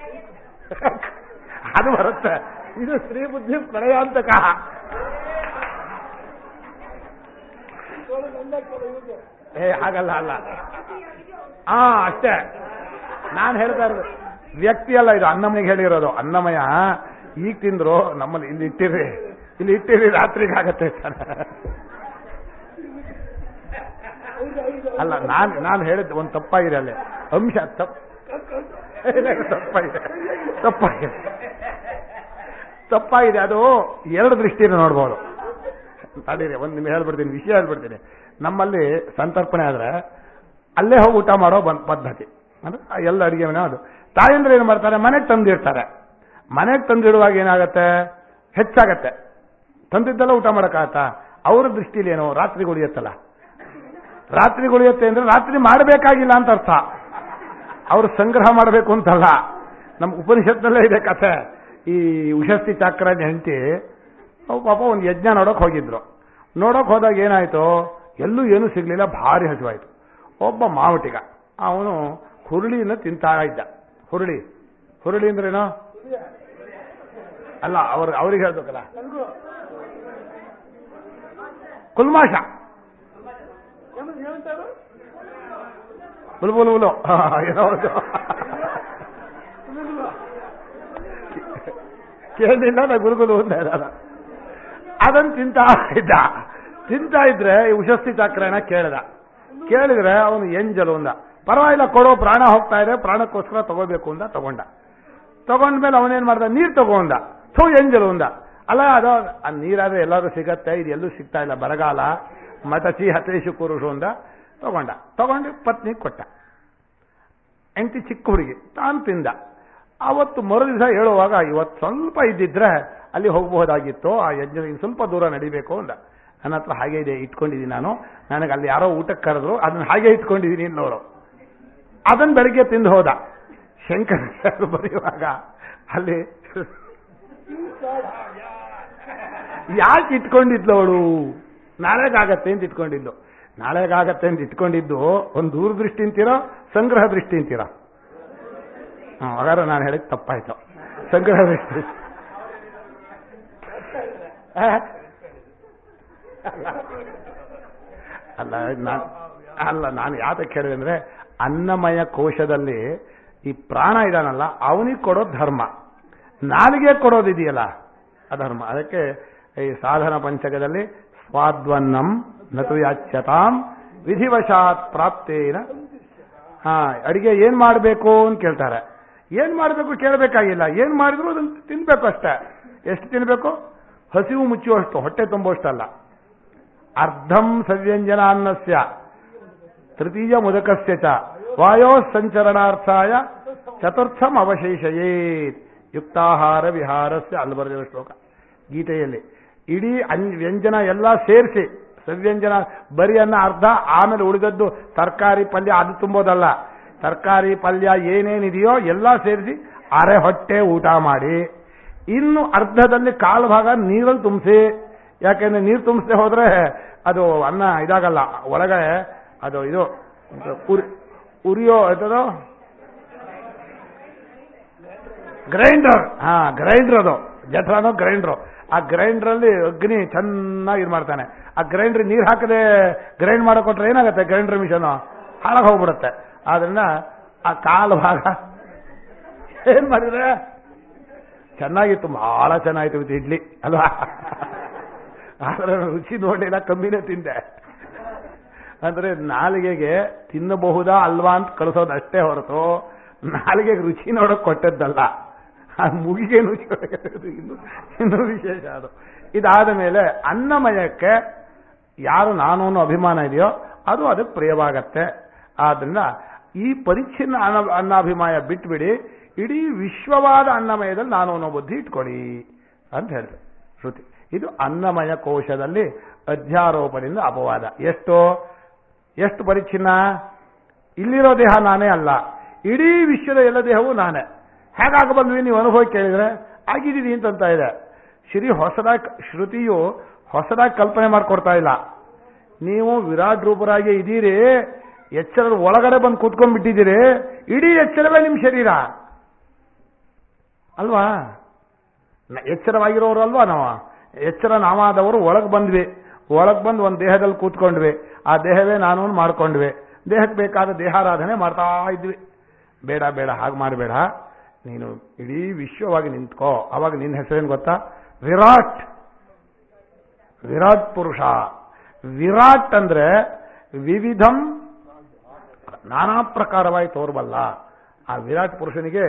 ಅದು ಬರುತ್ತೆ. ಇದು ಸ್ತ್ರೀ ಬುದ್ಧಿ ಪ್ರಳಯಾಂತಕ. ಹಾಗಲ್ಲ ಅಲ್ಲ, ಅಷ್ಟೇ ನಾನು ಹೇಳ್ತಾ ಇರೋದು. ವ್ಯಕ್ತಿ ಅಲ್ಲ ಇದು, ಅನ್ನಮನಿಗೆ ಹೇಳಿರೋದು. ಅನ್ನಮಯ ಈಗ ತಿಂದ್ರು, ನಮ್ಮಲ್ಲಿ ಇಲ್ಲಿ ಇಟ್ಟಿರಿ ರಾತ್ರಿಗಾಗತ್ತೆ. ಅಲ್ಲ, ನಾನು ಹೇಳಿದ್ದು ಒಂದು ತಪ್ಪಾಗಿದೆ, ಅಲ್ಲಿ ಅಂಶ ತಪ್ಪಾಗಿದೆ. ಅದು 2 ದೃಷ್ಟಿಯಿಂದ ನೋಡ್ಬೋದು. ತಡೀರಿ, ಒಂದು ನಿಮಿಷ ಹೇಳ್ಬಿಡ್ತೀನಿ, ವಿಷಯ ಹೇಳ್ಬಿಡ್ತೀನಿ. ನಮ್ಮಲ್ಲಿ ಸಂತರ್ಪಣೆ ಆದ್ರೆ ಅಲ್ಲೇ ಹೋಗಿ ಊಟ ಮಾಡೋ ಪದ್ಧತಿ ಅಂದ್ರೆ ಎಲ್ಲ ಅಡಿಗೆ ಮನೆ. ಅದು ತಾಯಂದ್ರೆ ಏನು ಮಾಡ್ತಾರೆ, ಮನೆಗೆ ತಂದಿರ್ತಾರೆ. ಮನೆಗೆ ತಂದಿಡುವಾಗ ಏನಾಗತ್ತೆ, ಹೆಚ್ಚಾಗತ್ತೆ. ತಂದಿದ್ದೆಲ್ಲ ಊಟ ಮಾಡೋಕ್ಕಾಗತ್ತಾ? ಅವ್ರ ದೃಷ್ಟಿಲಿ ಏನು, ರಾತ್ರಿ ಉಳಿಯತ್ತಲ್ಲ. ರಾತ್ರಿ ಉಳಿಯುತ್ತೆ ಅಂದ್ರೆ ರಾತ್ರಿ ಮಾಡಬೇಕಾಗಿಲ್ಲ ಅಂತ ಅರ್ಥ. ಅವರು ಸಂಗ್ರಹ ಮಾಡಬೇಕು ಅಂತಲ್ಲ. ನಮ್ಮ ಉಪನಿಷತ್ನಲ್ಲೇ ಇದೆ ಕಥೆ. ಈ ಉಷಸ್ತಿ ಚಾಕ್ರನ ಹೆಂಡತಿ ಪಾಪ ಒಂದು ಯಜ್ಞ ನೋಡೋಕೆ ಹೋಗಿದ್ರು. ನೋಡೋಕೆ ಹೋದಾಗ ಏನಾಯ್ತು, ಎಲ್ಲೂ ಏನೂ ಸಿಗ್ಲಿಲ್ಲ, ಭಾರಿ ಹಸಿವಾಯ್ತು. ಒಬ್ಬ ಮಾವಟಿಗ ಅವನು ಹುರುಳಿನ ತಿಂತಾ ಇದ್ದ. ಹುರುಳಿ ಅಂದ್ರೇನೋ ಅಲ್ಲ, ಅವ್ರಿಗೆ ಹೇಳ್ಬೇಕಲ್ಲ, ಕುಲ್ಮಾಷ, ಬುಲ್ಬುಲು ಏನೋ ಕೇಳಿಲ್ಲ, ನಾ ಗುರುಗುಲು ಅಂದ. ಅದನ್ನು ತಿಂತಾ ಇದ್ರೆ ಉಷಸ್ತಿ ಚಾಕ್ರನ ಕೇಳಿದ್ರೆ ಅವನು ಎಂಜಲು ಅಂದ. ಪರವಾಗಿಲ್ಲ ಕೊಡೋ, ಪ್ರಾಣ ಹೋಗ್ತಾ ಇದೆ, ಪ್ರಾಣಕ್ಕೋಸ್ಕರ ತಗೋಬೇಕು ಅಂತ ತಗೊಂಡ್ಮೇಲೆ ಅವನೇನ್ ಮಾಡ್ದ, ನೀರು ತಗೊಂಡ. ಎಂಜಲು ಅಂದ. ಅಲ್ಲ, ಅದು ನೀರಾದ್ರೆ ಎಲ್ಲರೂ ಸಿಗತ್ತೆ, ಇದು ಎಲ್ಲೂ ಸಿಗ್ತಾ ಇಲ್ಲ, ಬರಗಾಲ, ಮತಚಿ ಹತೇಶು ಕುರುಷು ಅಂದ. ತಗೊಂಡು ಪತ್ನಿ ಕೊಟ್ಟ. ಹೆಂಡತಿ ಚಿಕ್ಕ ಹುಡುಗಿ, ತಾನು ತಿಂದ. ಅವತ್ತು ಮರುದಿವಸ ಹೇಳುವಾಗ, ಇವತ್ತು ಸ್ವಲ್ಪ ಇದ್ದಿದ್ರೆ ಅಲ್ಲಿ ಹೋಗಬಹುದಾಗಿತ್ತು, ಆ ಯಜ್ಞ ಸ್ವಲ್ಪ ದೂರ ನಡಿಬೇಕು ಅಂದ. ನನ್ನ ಹತ್ರ ಹಾಗೆ ಇದೆ, ಇಟ್ಕೊಂಡಿದ್ದೀನಿ ನಾನು. ನನಗೆ ಅಲ್ಲಿ ಯಾರೋ ಊಟಕ್ಕೆ ಕರೆದ್ರು, ಅದನ್ನ ಹಾಗೆ ಇಟ್ಕೊಂಡಿದ್ದೀನಿ ಇನ್ನೋರು. ಅದನ್ನ ಬೆಳಿಗ್ಗೆ ತಿಂದು ಹೋದ. ಶಂಕರ ಬರೆಯುವಾಗ ಅಲ್ಲಿ ಯಾಕೆ ಇಟ್ಕೊಂಡಿದ್ಲು ಅವಳು? ನಾಳೆಗಾಗತ್ತೆ ಅಂತ ಇಟ್ಕೊಂಡಿದ್ದು. ನಾಳೆಗಾಗತ್ತೆ ಅಂತ ಇಟ್ಕೊಂಡಿದ್ದು ಒಂದು ದೂರದೃಷ್ಟಿ ಅಂತೀರೋ, ಸಂಗ್ರಹ ದೃಷ್ಟಿ ಅಂತೀರೋ? ಹಾಗಾದ್ರೆ ನಾನು ಹೇಳಿದ್ ತಪ್ಪಾಯ್ತು. ಸಂಗ್ರಹ ದೃಷ್ಟಿ ಅಲ್ಲ, ನಾನು ಯಾತಕ್ಕೆ ಹೇಳಿದೆ ಅಂದ್ರೆ, ಅನ್ನಮಯ ಕೋಶದಲ್ಲಿ ಈ ಪ್ರಾಣ ಇದಾನಲ್ಲ, ಅವನಿಗೆ ಕೊಡೋದು ಧರ್ಮ, ನಾಲಿಗೆ ಕೊಡೋದಿದೆಯಲ್ಲ ಅಧರ್ಮ. ಅದಕ್ಕೆ ಈ ಸಾಧನ ಪಂಚಕದಲ್ಲಿ ಸ್ವಾದ್ವನ್ನಂ ನತು ಯಾಚ್ಯತಾಂ ವಿಧಿವಶಾತ್ ಪ್ರಾಪ್ತೇನ. ಅಡಿಗೆ ಏನ್ ಮಾಡಬೇಕು ಅಂತ ಕೇಳ್ತಾರೆ. ಏನ್ ಮಾಡಬೇಕು ಕೇಳಬೇಕಾಗಿಲ್ಲ, ಏನ್ ಮಾಡಿದ್ರು ಅದನ್ನು ತಿನ್ಬೇಕು ಅಷ್ಟೇ. ಎಷ್ಟು ತಿನ್ಬೇಕು? ಹಸಿವು ಮುಚ್ಚುವಷ್ಟು, ಹೊಟ್ಟೆ ತುಂಬುವಷ್ಟಲ್ಲ. ಅರ್ಧಂ ಸವ್ಯಂಜನಾನ್ನಸ್ಯ ತೃತೀಯ ಮುದಕಸ್ಯ ಚ ವಾಯೋ ಸಂಚರಣಾರ್ಥಾಯ ಚತುರ್ಥಂ ಅವಶೇಷಯೇತ್ ಯುಕ್ತಾಹಾರ ವಿಹಾರಸ್ಯ. ಅಲ್ಲಿ ಬರೆದಿರೋ ಶ್ಲೋಕ ಗೀತೆಯಲ್ಲಿ. ಇಡೀ ವ್ಯಂಜನ ಎಲ್ಲ ಸೇರಿಸಿ, ಸವ್ಯಂಜನ ಬರೀ ಅನ್ನ ಅರ್ಧ, ಆಮೇಲೆ ಉಳಿದದ್ದು ತರಕಾರಿ ಪಲ್ಯ, ಅದು ತುಂಬೋದಲ್ಲ. ತರಕಾರಿ ಪಲ್ಯ ಏನೇನಿದೆಯೋ ಎಲ್ಲ ಸೇರಿಸಿ ಅರೆ ಹೊಟ್ಟೆ ಊಟ ಮಾಡಿ. ಇನ್ನು ಅರ್ಧದಲ್ಲಿ ಕಾಲು ಭಾಗ ನೀರಲ್ಲಿ ತುಂಬಿಸಿ. ಯಾಕೆಂದ್ರೆ ನೀರು ತುಂಬಿಸದೆ ಹೋದ್ರೆ ಅದು ಅನ್ನ ಇದಾಗಲ್ಲ, ಒಳಗೆ ಅದು ಇದು ಉರಿಯೋ ಆಯ್ತದೋ ಗ್ರೈಂಡರ್. ಗ್ರೈಂಡರ್ ಅದು ಜಠರನೋ ಗ್ರೈಂಡ್ರು. ಆ ಗ್ರೈಂಡ್ರಲ್ಲಿ ಅಗ್ನಿ ಚೆನ್ನಾಗಿ ಇದು ಮಾಡ್ತಾನೆ. ಆ ಗ್ರೈಂಡ್ರ್ ನೀರು ಹಾಕದೆ ಗ್ರೈಂಡ್ ಮಾಡೋ ಕೊಟ್ರೆ ಏನಾಗುತ್ತೆ, ಗ್ರೈಂಡರ್ ಮಿಷನ್ ಹಾಳಾಗಿ ಹೋಗ್ಬಿಡುತ್ತೆ. ಆದ್ರಿಂದ ಆ ಕಾಲು ಭಾಗ ಏನ್ ಮಾಡಿದ್ರೆ ಚೆನ್ನಾಗಿತ್ತು, ಬಹಳ ಚೆನ್ನಾಗಿತ್ತು ಇಡ್ಲಿ ಅಲ್ವಾ. ಆದ್ರೆ ರುಚಿ ನೋಡಿಲ್ಲ, ಕಮ್ಮಿನೇ ತಿಂದೆ. ಅಂದ್ರೆ ನಾಲಿಗೆಗೆ ತಿನ್ನಬಹುದಾ ಅಲ್ವಾ ಅಂತ ಕಳಿಸೋದು ಅಷ್ಟೇ ಹೊರತು ನಾಲಿಗೆಗೆ ರುಚಿ ನೋಡೋಕೆ ಕೊಟ್ಟದ್ದಲ್ಲ. ಆ ಮುಗಿಗೆ ರುಚಿ ಇನ್ನೂ ವಿಶೇಷ ಅದು. ಇದಾದ ಮೇಲೆ ಅನ್ನಮಯಕ್ಕೆ ಯಾರು ನಾನು ಅನ್ನೋ ಅಭಿಮಾನ ಇದೆಯೋ ಅದು ಅದಕ್ಕೆ ಪ್ರಿಯವಾಗತ್ತೆ. ಆದ್ರಿಂದ ಈ ಪರಿಚ್ಛಿನ್ನ ಅನ್ನಾಭಿಮಾಯ ಬಿಟ್ಬಿಡಿ, ಇಡೀ ವಿಶ್ವವಾದ ಅನ್ನಮಯದಲ್ಲಿ ನಾನು ಅನ್ನೋ ಬುದ್ಧಿ ಇಟ್ಕೊಡಿ ಅಂತ ಹೇಳಿದೆ ಶ್ರುತಿ. ಇದು ಅನ್ನಮಯ ಕೋಶದಲ್ಲಿ ಅಧ್ಯಾರೋಪದಿಂದ ಅಪವಾದ. ಎಷ್ಟು ಪರಿಚ್ಛಿನ್ನ? ಇಲ್ಲಿರೋ ದೇಹ ನಾನೇ ಅಲ್ಲ, ಇಡೀ ವಿಶ್ವದ ಎಲ್ಲ ದೇಹವೂ ನಾನೇ. ಹೇಗಾಗಿ ಬಂದ್ವಿ ನೀವು ಅನುಭವ ಕೇಳಿದ್ರೆ ಆಗಿದ್ದೀವಿ ಅಂತ ಇದೆ. ಶ್ರುತಿಯು ಹೊಸದಾಗಿ ಕಲ್ಪನೆ ಮಾಡಿಕೊಡ್ತಾ ಇಲ್ಲ. ನೀವು ವಿರಾಟ್ ರೂಪರಾಗಿ ಇದ್ದೀರಿ, ಎಚ್ಚರದ ಒಳಗಡೆ ಬಂದು ಕೂತ್ಕೊಂಡ್ಬಿಟ್ಟಿದ್ದೀರಿ, ಇಡೀ ಎಚ್ಚರವೇ ನಿಮ್ಮ ಶರೀರ ಅಲ್ವಾ? ಎಚ್ಚರವಾಗಿರೋರು ಅಲ್ವಾ ನಾವು? ಎಚ್ಚರ ನಾವಾದವರು ಒಳಗೆ ಬಂದ್ವಿ, ಒಳಗೆ ಬಂದು ಒಂದು ದೇಹದಲ್ಲಿ ಕೂತ್ಕೊಂಡ್ವಿ, ಆ ದೇಹವೇ ನಾನು ಮಾಡ್ಕೊಂಡ್ವಿ, ದೇಹಕ್ಕೆ ಬೇಕಾದ ದೇಹಾರಾಧನೆ ಮಾಡ್ತಾ ಇದ್ವಿ. ಬೇಡ ಬೇಡ, ಹಾಗೆ ಮಾಡಬೇಡ, ನೀನು ಇಡೀ ವಿಶ್ವವಾಗಿ ನಿಂತ್ಕೋ. ಅವಾಗ ನಿನ್ನ ಹೆಸರೇನು ಗೊತ್ತಾ? ವಿರಾಟ್. ವಿರಾಟ್ ಪುರುಷ. ವಿರಾಟ್ ಅಂದ್ರೆ ವಿವಿಧಂ, ನಾನಾ ಪ್ರಕಾರವಾಗಿ ತೋರ್ಬಲ್ಲ. ಆ ವಿರಾಟ್ ಪುರುಷನಿಗೆ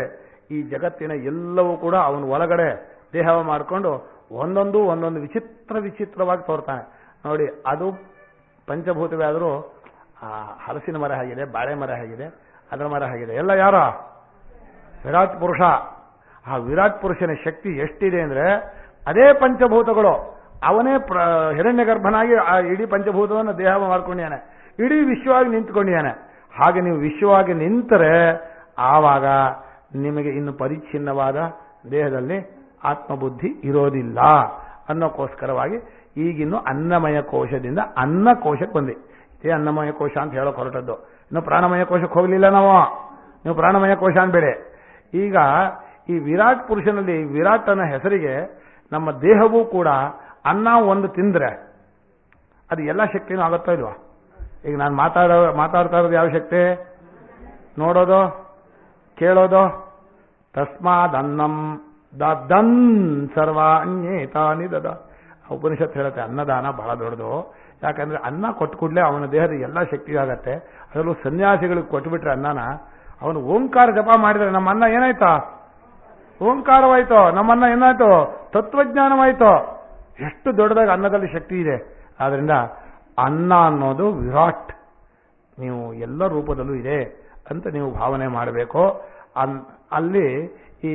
ಈ ಜಗತ್ತಿನ ಎಲ್ಲವೂ ಕೂಡ ಅವನ ಒಳಗಡೆ ದೇಹವ ಮಾಡಿಕೊಂಡು ಒಂದೊಂದು ವಿಚಿತ್ರವಾಗಿ ತೋರ್ತಾನೆ ನೋಡಿ. ಅದು ಪಂಚಭೂತವೇ ಆದರೂ ಆ ಹಲಸಿನ ಮರ ಆಗಿದೆ, ಬಾಳೆ ಮರ ಆಗಿದೆ, ಅದರ ಮರ ಆಗಿದೆ, ಎಲ್ಲ ಯಾರ? ವಿರಾಟ್ ಪುರುಷ. ಆ ವಿರಾಟ್ ಪುರುಷನ ಶಕ್ತಿ ಎಷ್ಟಿದೆ ಅಂದ್ರೆ ಅದೇ ಪಂಚಭೂತಗಳು. ಅವನೇ ಹಿರಣ್ಯ ಗರ್ಭನಾಗಿ ಆ ಇಡೀ ಪಂಚಭೂತವನ್ನು ದೇಹ ಮಾಡ್ಕೊಂಡಿದ್ದಾನೆ, ಇಡೀ ವಿಶ್ವವಾಗಿ ನಿಂತ್ಕೊಂಡಿದ್ದಾನೆ. ಹಾಗೆ ನೀವು ವಿಶ್ವವಾಗಿ ನಿಂತರೆ ಆವಾಗ ನಿಮಗೆ ಇನ್ನು ಪರಿಚ್ಛಿನ್ನವಾದ ದೇಹದಲ್ಲಿ ಆತ್ಮಬುದ್ಧಿ ಇರೋದಿಲ್ಲ ಅನ್ನೋಕ್ಕೋಸ್ಕರವಾಗಿ ಈಗಿನ್ನು ಅನ್ನಮಯ ಕೋಶದಿಂದ ಅನ್ನಕೋಶಕ್ಕೆ ಬಂದಿ. ಇದೇ ಅನ್ನಮಯ ಕೋಶ ಅಂತ ಹೇಳೋಕೆ ಹೊರಟದ್ದು. ಇನ್ನು ಪ್ರಾಣಮಯ ಕೋಶಕ್ಕೆ ಹೋಗಲಿಲ್ಲ ನಾವು. ನೀವು ಪ್ರಾಣಮಯ ಕೋಶ ಅನ್ಬೇಡಿ. ಈಗ ಈ ವಿರಾಟ್ ಪುರುಷನಲ್ಲಿ ವಿರಾಟ್ ಅನ್ನೋ ಹೆಸರಿಗೆ ನಮ್ಮ ದೇಹವೂ ಕೂಡ ಅನ್ನ ಒಂದು ತಿಂದ್ರೆ ಅದು ಎಲ್ಲ ಶಕ್ತಿನೂ ಆಗುತ್ತೋ ಇಲ್ವಾ? ಈಗ ನಾನು ಮಾತಾಡ್ತಾ ಇರೋದು ಯಾವ ಶಕ್ತಿ? ನೋಡೋದು, ಕೇಳೋದು. ತಸ್ಮಾದ್ ಅನ್ನಂ ದನ್ ಸರ್ವಾಣ್ಯೇತಾನಿ ದದ. ಉಪನಿಷತ್ ಹೇಳುತ್ತೆ ಅನ್ನದಾನ ಬಹಳ ದೊಡ್ಡದು. ಯಾಕಂದ್ರೆ ಅನ್ನ ಕೊಟ್ಟು ಕೂಡಲೇ ಅವನ ದೇಹದ ಎಲ್ಲ ಶಕ್ತಿ ಆಗತ್ತೆ. ಅದರಲ್ಲೂ ಸನ್ಯಾಸಿಗಳಿಗೆ ಕೊಟ್ಟುಬಿಟ್ರೆ ಅನ್ನನ, ಅವನು ಓಂಕಾರ ಜಪ ಮಾಡಿದ್ರೆ ನಮ್ಮ ಅನ್ನ ಏನಾಯ್ತಾ? ಓಂಕಾರವಾಯ್ತು. ನಮ್ಮನ್ನ ಏನಾಯ್ತು? ತತ್ವಜ್ಞಾನವಾಯ್ತು. ಎಷ್ಟು ದೊಡ್ಡದಾಗಿ ಅನ್ನದಲ್ಲಿ ಶಕ್ತಿ ಇದೆ. ಆದ್ರಿಂದ ಅನ್ನ ಅನ್ನೋದು ವಿರಾಟ್, ನೀವು ಎಲ್ಲ ರೂಪದಲ್ಲೂ ಇದೆ ಅಂತ ನೀವು ಭಾವನೆ ಮಾಡಬೇಕು. ಅಲ್ಲಿ ಈ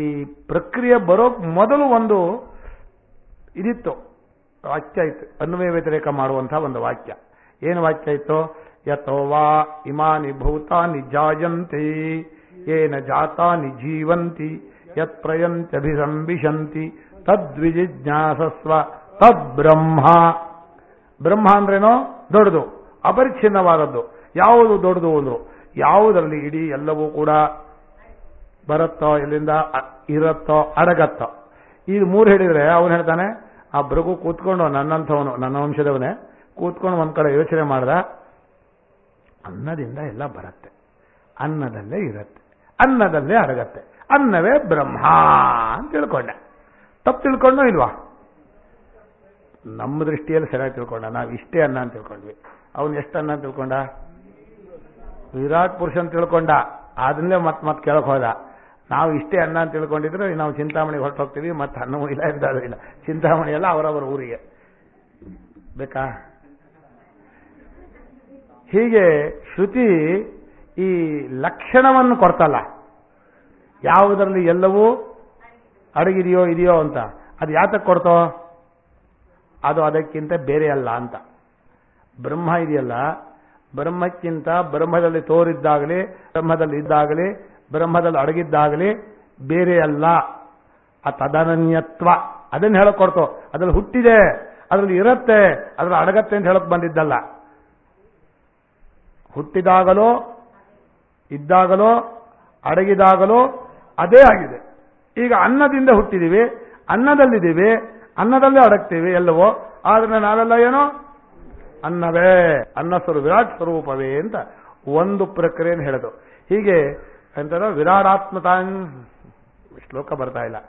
ಪ್ರಕ್ರಿಯೆ ಬರೋಕ್ ಮೊದಲು ಒಂದು ಇದಿತ್ತು, ವಾಕ್ಯ ಇತ್ತು, ಅನ್ವಯ ವ್ಯತಿರೇಕ ಮಾಡುವಂತಹ ಒಂದು ವಾಕ್ಯ. ಏನು ವಾಕ್ಯ ಇತ್ತು? ಯತೋ ವಾ ಇಮಾನಿ ಭೂತಾನಿ ಜಾಯಂತಿ ಯೇನ ಜಾತಾನಿ ಜೀವಂತಿ ಯತ್ ಪ್ರಯಂತ್ಯಭಿಸಂಬಿಶಂತಿ ತದ್ವಿಜಿಜ್ಞಾಸಸ್ವ ತದ್ಬ್ರಹ್ಮ. ಬ್ರಹ್ಮ ಅಂದ್ರೇನೋ ದೊಡ್ಡದು, ಅಪರಿಚ್ಛಿನ್ನವಾದದ್ದು. ಯಾವುದು ದೊಡ್ಡದು ಅಂದ್ರು? ಯಾವುದರಲ್ಲಿ ಇಡೀ ಎಲ್ಲವೂ ಕೂಡ ಬರುತ್ತೋ, ಎಲ್ಲಿಂದ ಇರುತ್ತೋ, ಅಡಗತ್ತೋ. ಇದು ಮೂರು ಹೇಳಿದ್ರೆ ಅವನು ಹೇಳ್ತಾನೆ, ಆ ಭೃಗು ಕೂತ್ಕೊಂಡು ನನ್ನಂಥವನು, ನನ್ನ ವಂಶದವನೇ ಕೂತ್ಕೊಂಡು ಒಂದ್ ಕಡೆ ಯೋಚನೆ ಮಾಡ್ದ, ಅನ್ನದಿಂದ ಎಲ್ಲ ಬರುತ್ತೆ, ಅನ್ನದಲ್ಲೇ ಇರುತ್ತೆ, ಅನ್ನದಲ್ಲೇ ಅಡಗತ್ತೆ, ಅನ್ನವೇ ಬ್ರಹ್ಮ ಅಂತ ತಿಳ್ಕೊಂಡೆ. ತಪ್ಪು ತಿಳ್ಕೊಂಡೋ ಇಲ್ವಾ? ನಮ್ಮ ದೃಷ್ಟಿಯಲ್ಲಿ ಸರಿಯಾಗಿ ತಿಳ್ಕೊಂಡ. ನಾವು ಇಷ್ಟೇ ಅನ್ನ ಅಂತ ತಿಳ್ಕೊಂಡ್ವಿ. ಅವನು ಎಷ್ಟು ಅನ್ನ ಅಂತ ತಿಳ್ಕೊಂಡ? ವಿರಾಟ್ ಪುರುಷನ್ ತಿಳ್ಕೊಂಡ. ಅದನ್ನೇ ಮತ್ ಕೇಳಕ್ ಹೋದ. ನಾವು ಇಷ್ಟೇ ಅನ್ನ ಅಂತ ತಿಳ್ಕೊಂಡಿದ್ರೆ ನಾವು ಚಿಂತಾಮಣಿಗೆ ಹೊರಟು ಹೋಗ್ತೀವಿ, ಮತ್ತೆ ಅನ್ನವೂ ಇಲ್ಲ, ಇರ್ದಾದ್ರೂ ಇಲ್ಲ. ಚಿಂತಾಮಣಿ ಎಲ್ಲ ಅವರವರ ಊರಿಗೆ ಬೇಕಾ? ಹೀಗೆ ಶ್ರುತಿ ಈ ಲಕ್ಷಣವನ್ನು ಕೊಡ್ತಲ್ಲ, ಯಾವುದರಲ್ಲಿ ಎಲ್ಲವೂ ಅಡಗಿದೆಯೋ ಇದೆಯೋ ಅಂತ. ಅದು ಯಾತಕ್ಕೆ ಕೊಡ್ತೋ? ಅದು ಅದಕ್ಕಿಂತ ಬೇರೆ ಅಲ್ಲ ಅಂತ. ಬ್ರಹ್ಮ ಇದೆಯಲ್ಲ, ಬ್ರಹ್ಮಕ್ಕಿಂತ ಬ್ರಹ್ಮದಲ್ಲಿ ತೋರಿದ್ದಾಗಲಿ, ಬ್ರಹ್ಮದಲ್ಲಿ ಇದ್ದಾಗಲಿ, ಬ್ರಹ್ಮದಲ್ಲಿ ಅಡಗಿದ್ದಾಗಲಿ ಬೇರೆ ಅಲ್ಲ. ಆ ತದನನ್ಯತ್ವ ಅದನ್ನು ಹೇಳಕ್ ಕೊಡ್ತು. ಅದ್ರಲ್ಲಿ ಹುಟ್ಟಿದೆ, ಅದ್ರಲ್ಲಿ ಇರತ್ತೆ, ಅದ್ರಲ್ಲಿ ಅಡಗತ್ತೆ ಅಂತ ಹೇಳಕ್ ಬಂದಿದ್ದಲ್ಲ. ಹುಟ್ಟಿದಾಗಲೋ ಇದ್ದಾಗಲೋ ಅಡಗಿದಾಗಲೋ ಅದೇ ಆಗಿದೆ. ಈಗ ಅನ್ನದಿಂದ ಹುಟ್ಟಿದೀವಿ, ಅನ್ನದಲ್ಲಿದ್ದೀವಿ, ಅನ್ನದಲ್ಲೇ ಅಡಗ್ತೀವಿ ಎಲ್ಲವೋ. ಆದ್ರೆ ನಾವೆಲ್ಲ ಏನೋ ಅನ್ನವೇ, ಅನ್ನ ಸ್ವರೂಪ ವಿರಾಟ್ ಸ್ವರೂಪವೇ ಅಂತ ಒಂದು ಪ್ರಕ್ರಿಯೆಯನ್ನು ಹೇಳೋದು. ಹೀಗೆ ಎಂತ ವಿರಾಟಾತ್ಮತಾನ್ ಶ್ಲೋಕ ಬರ್ತಾ ಇಲ್ಲ,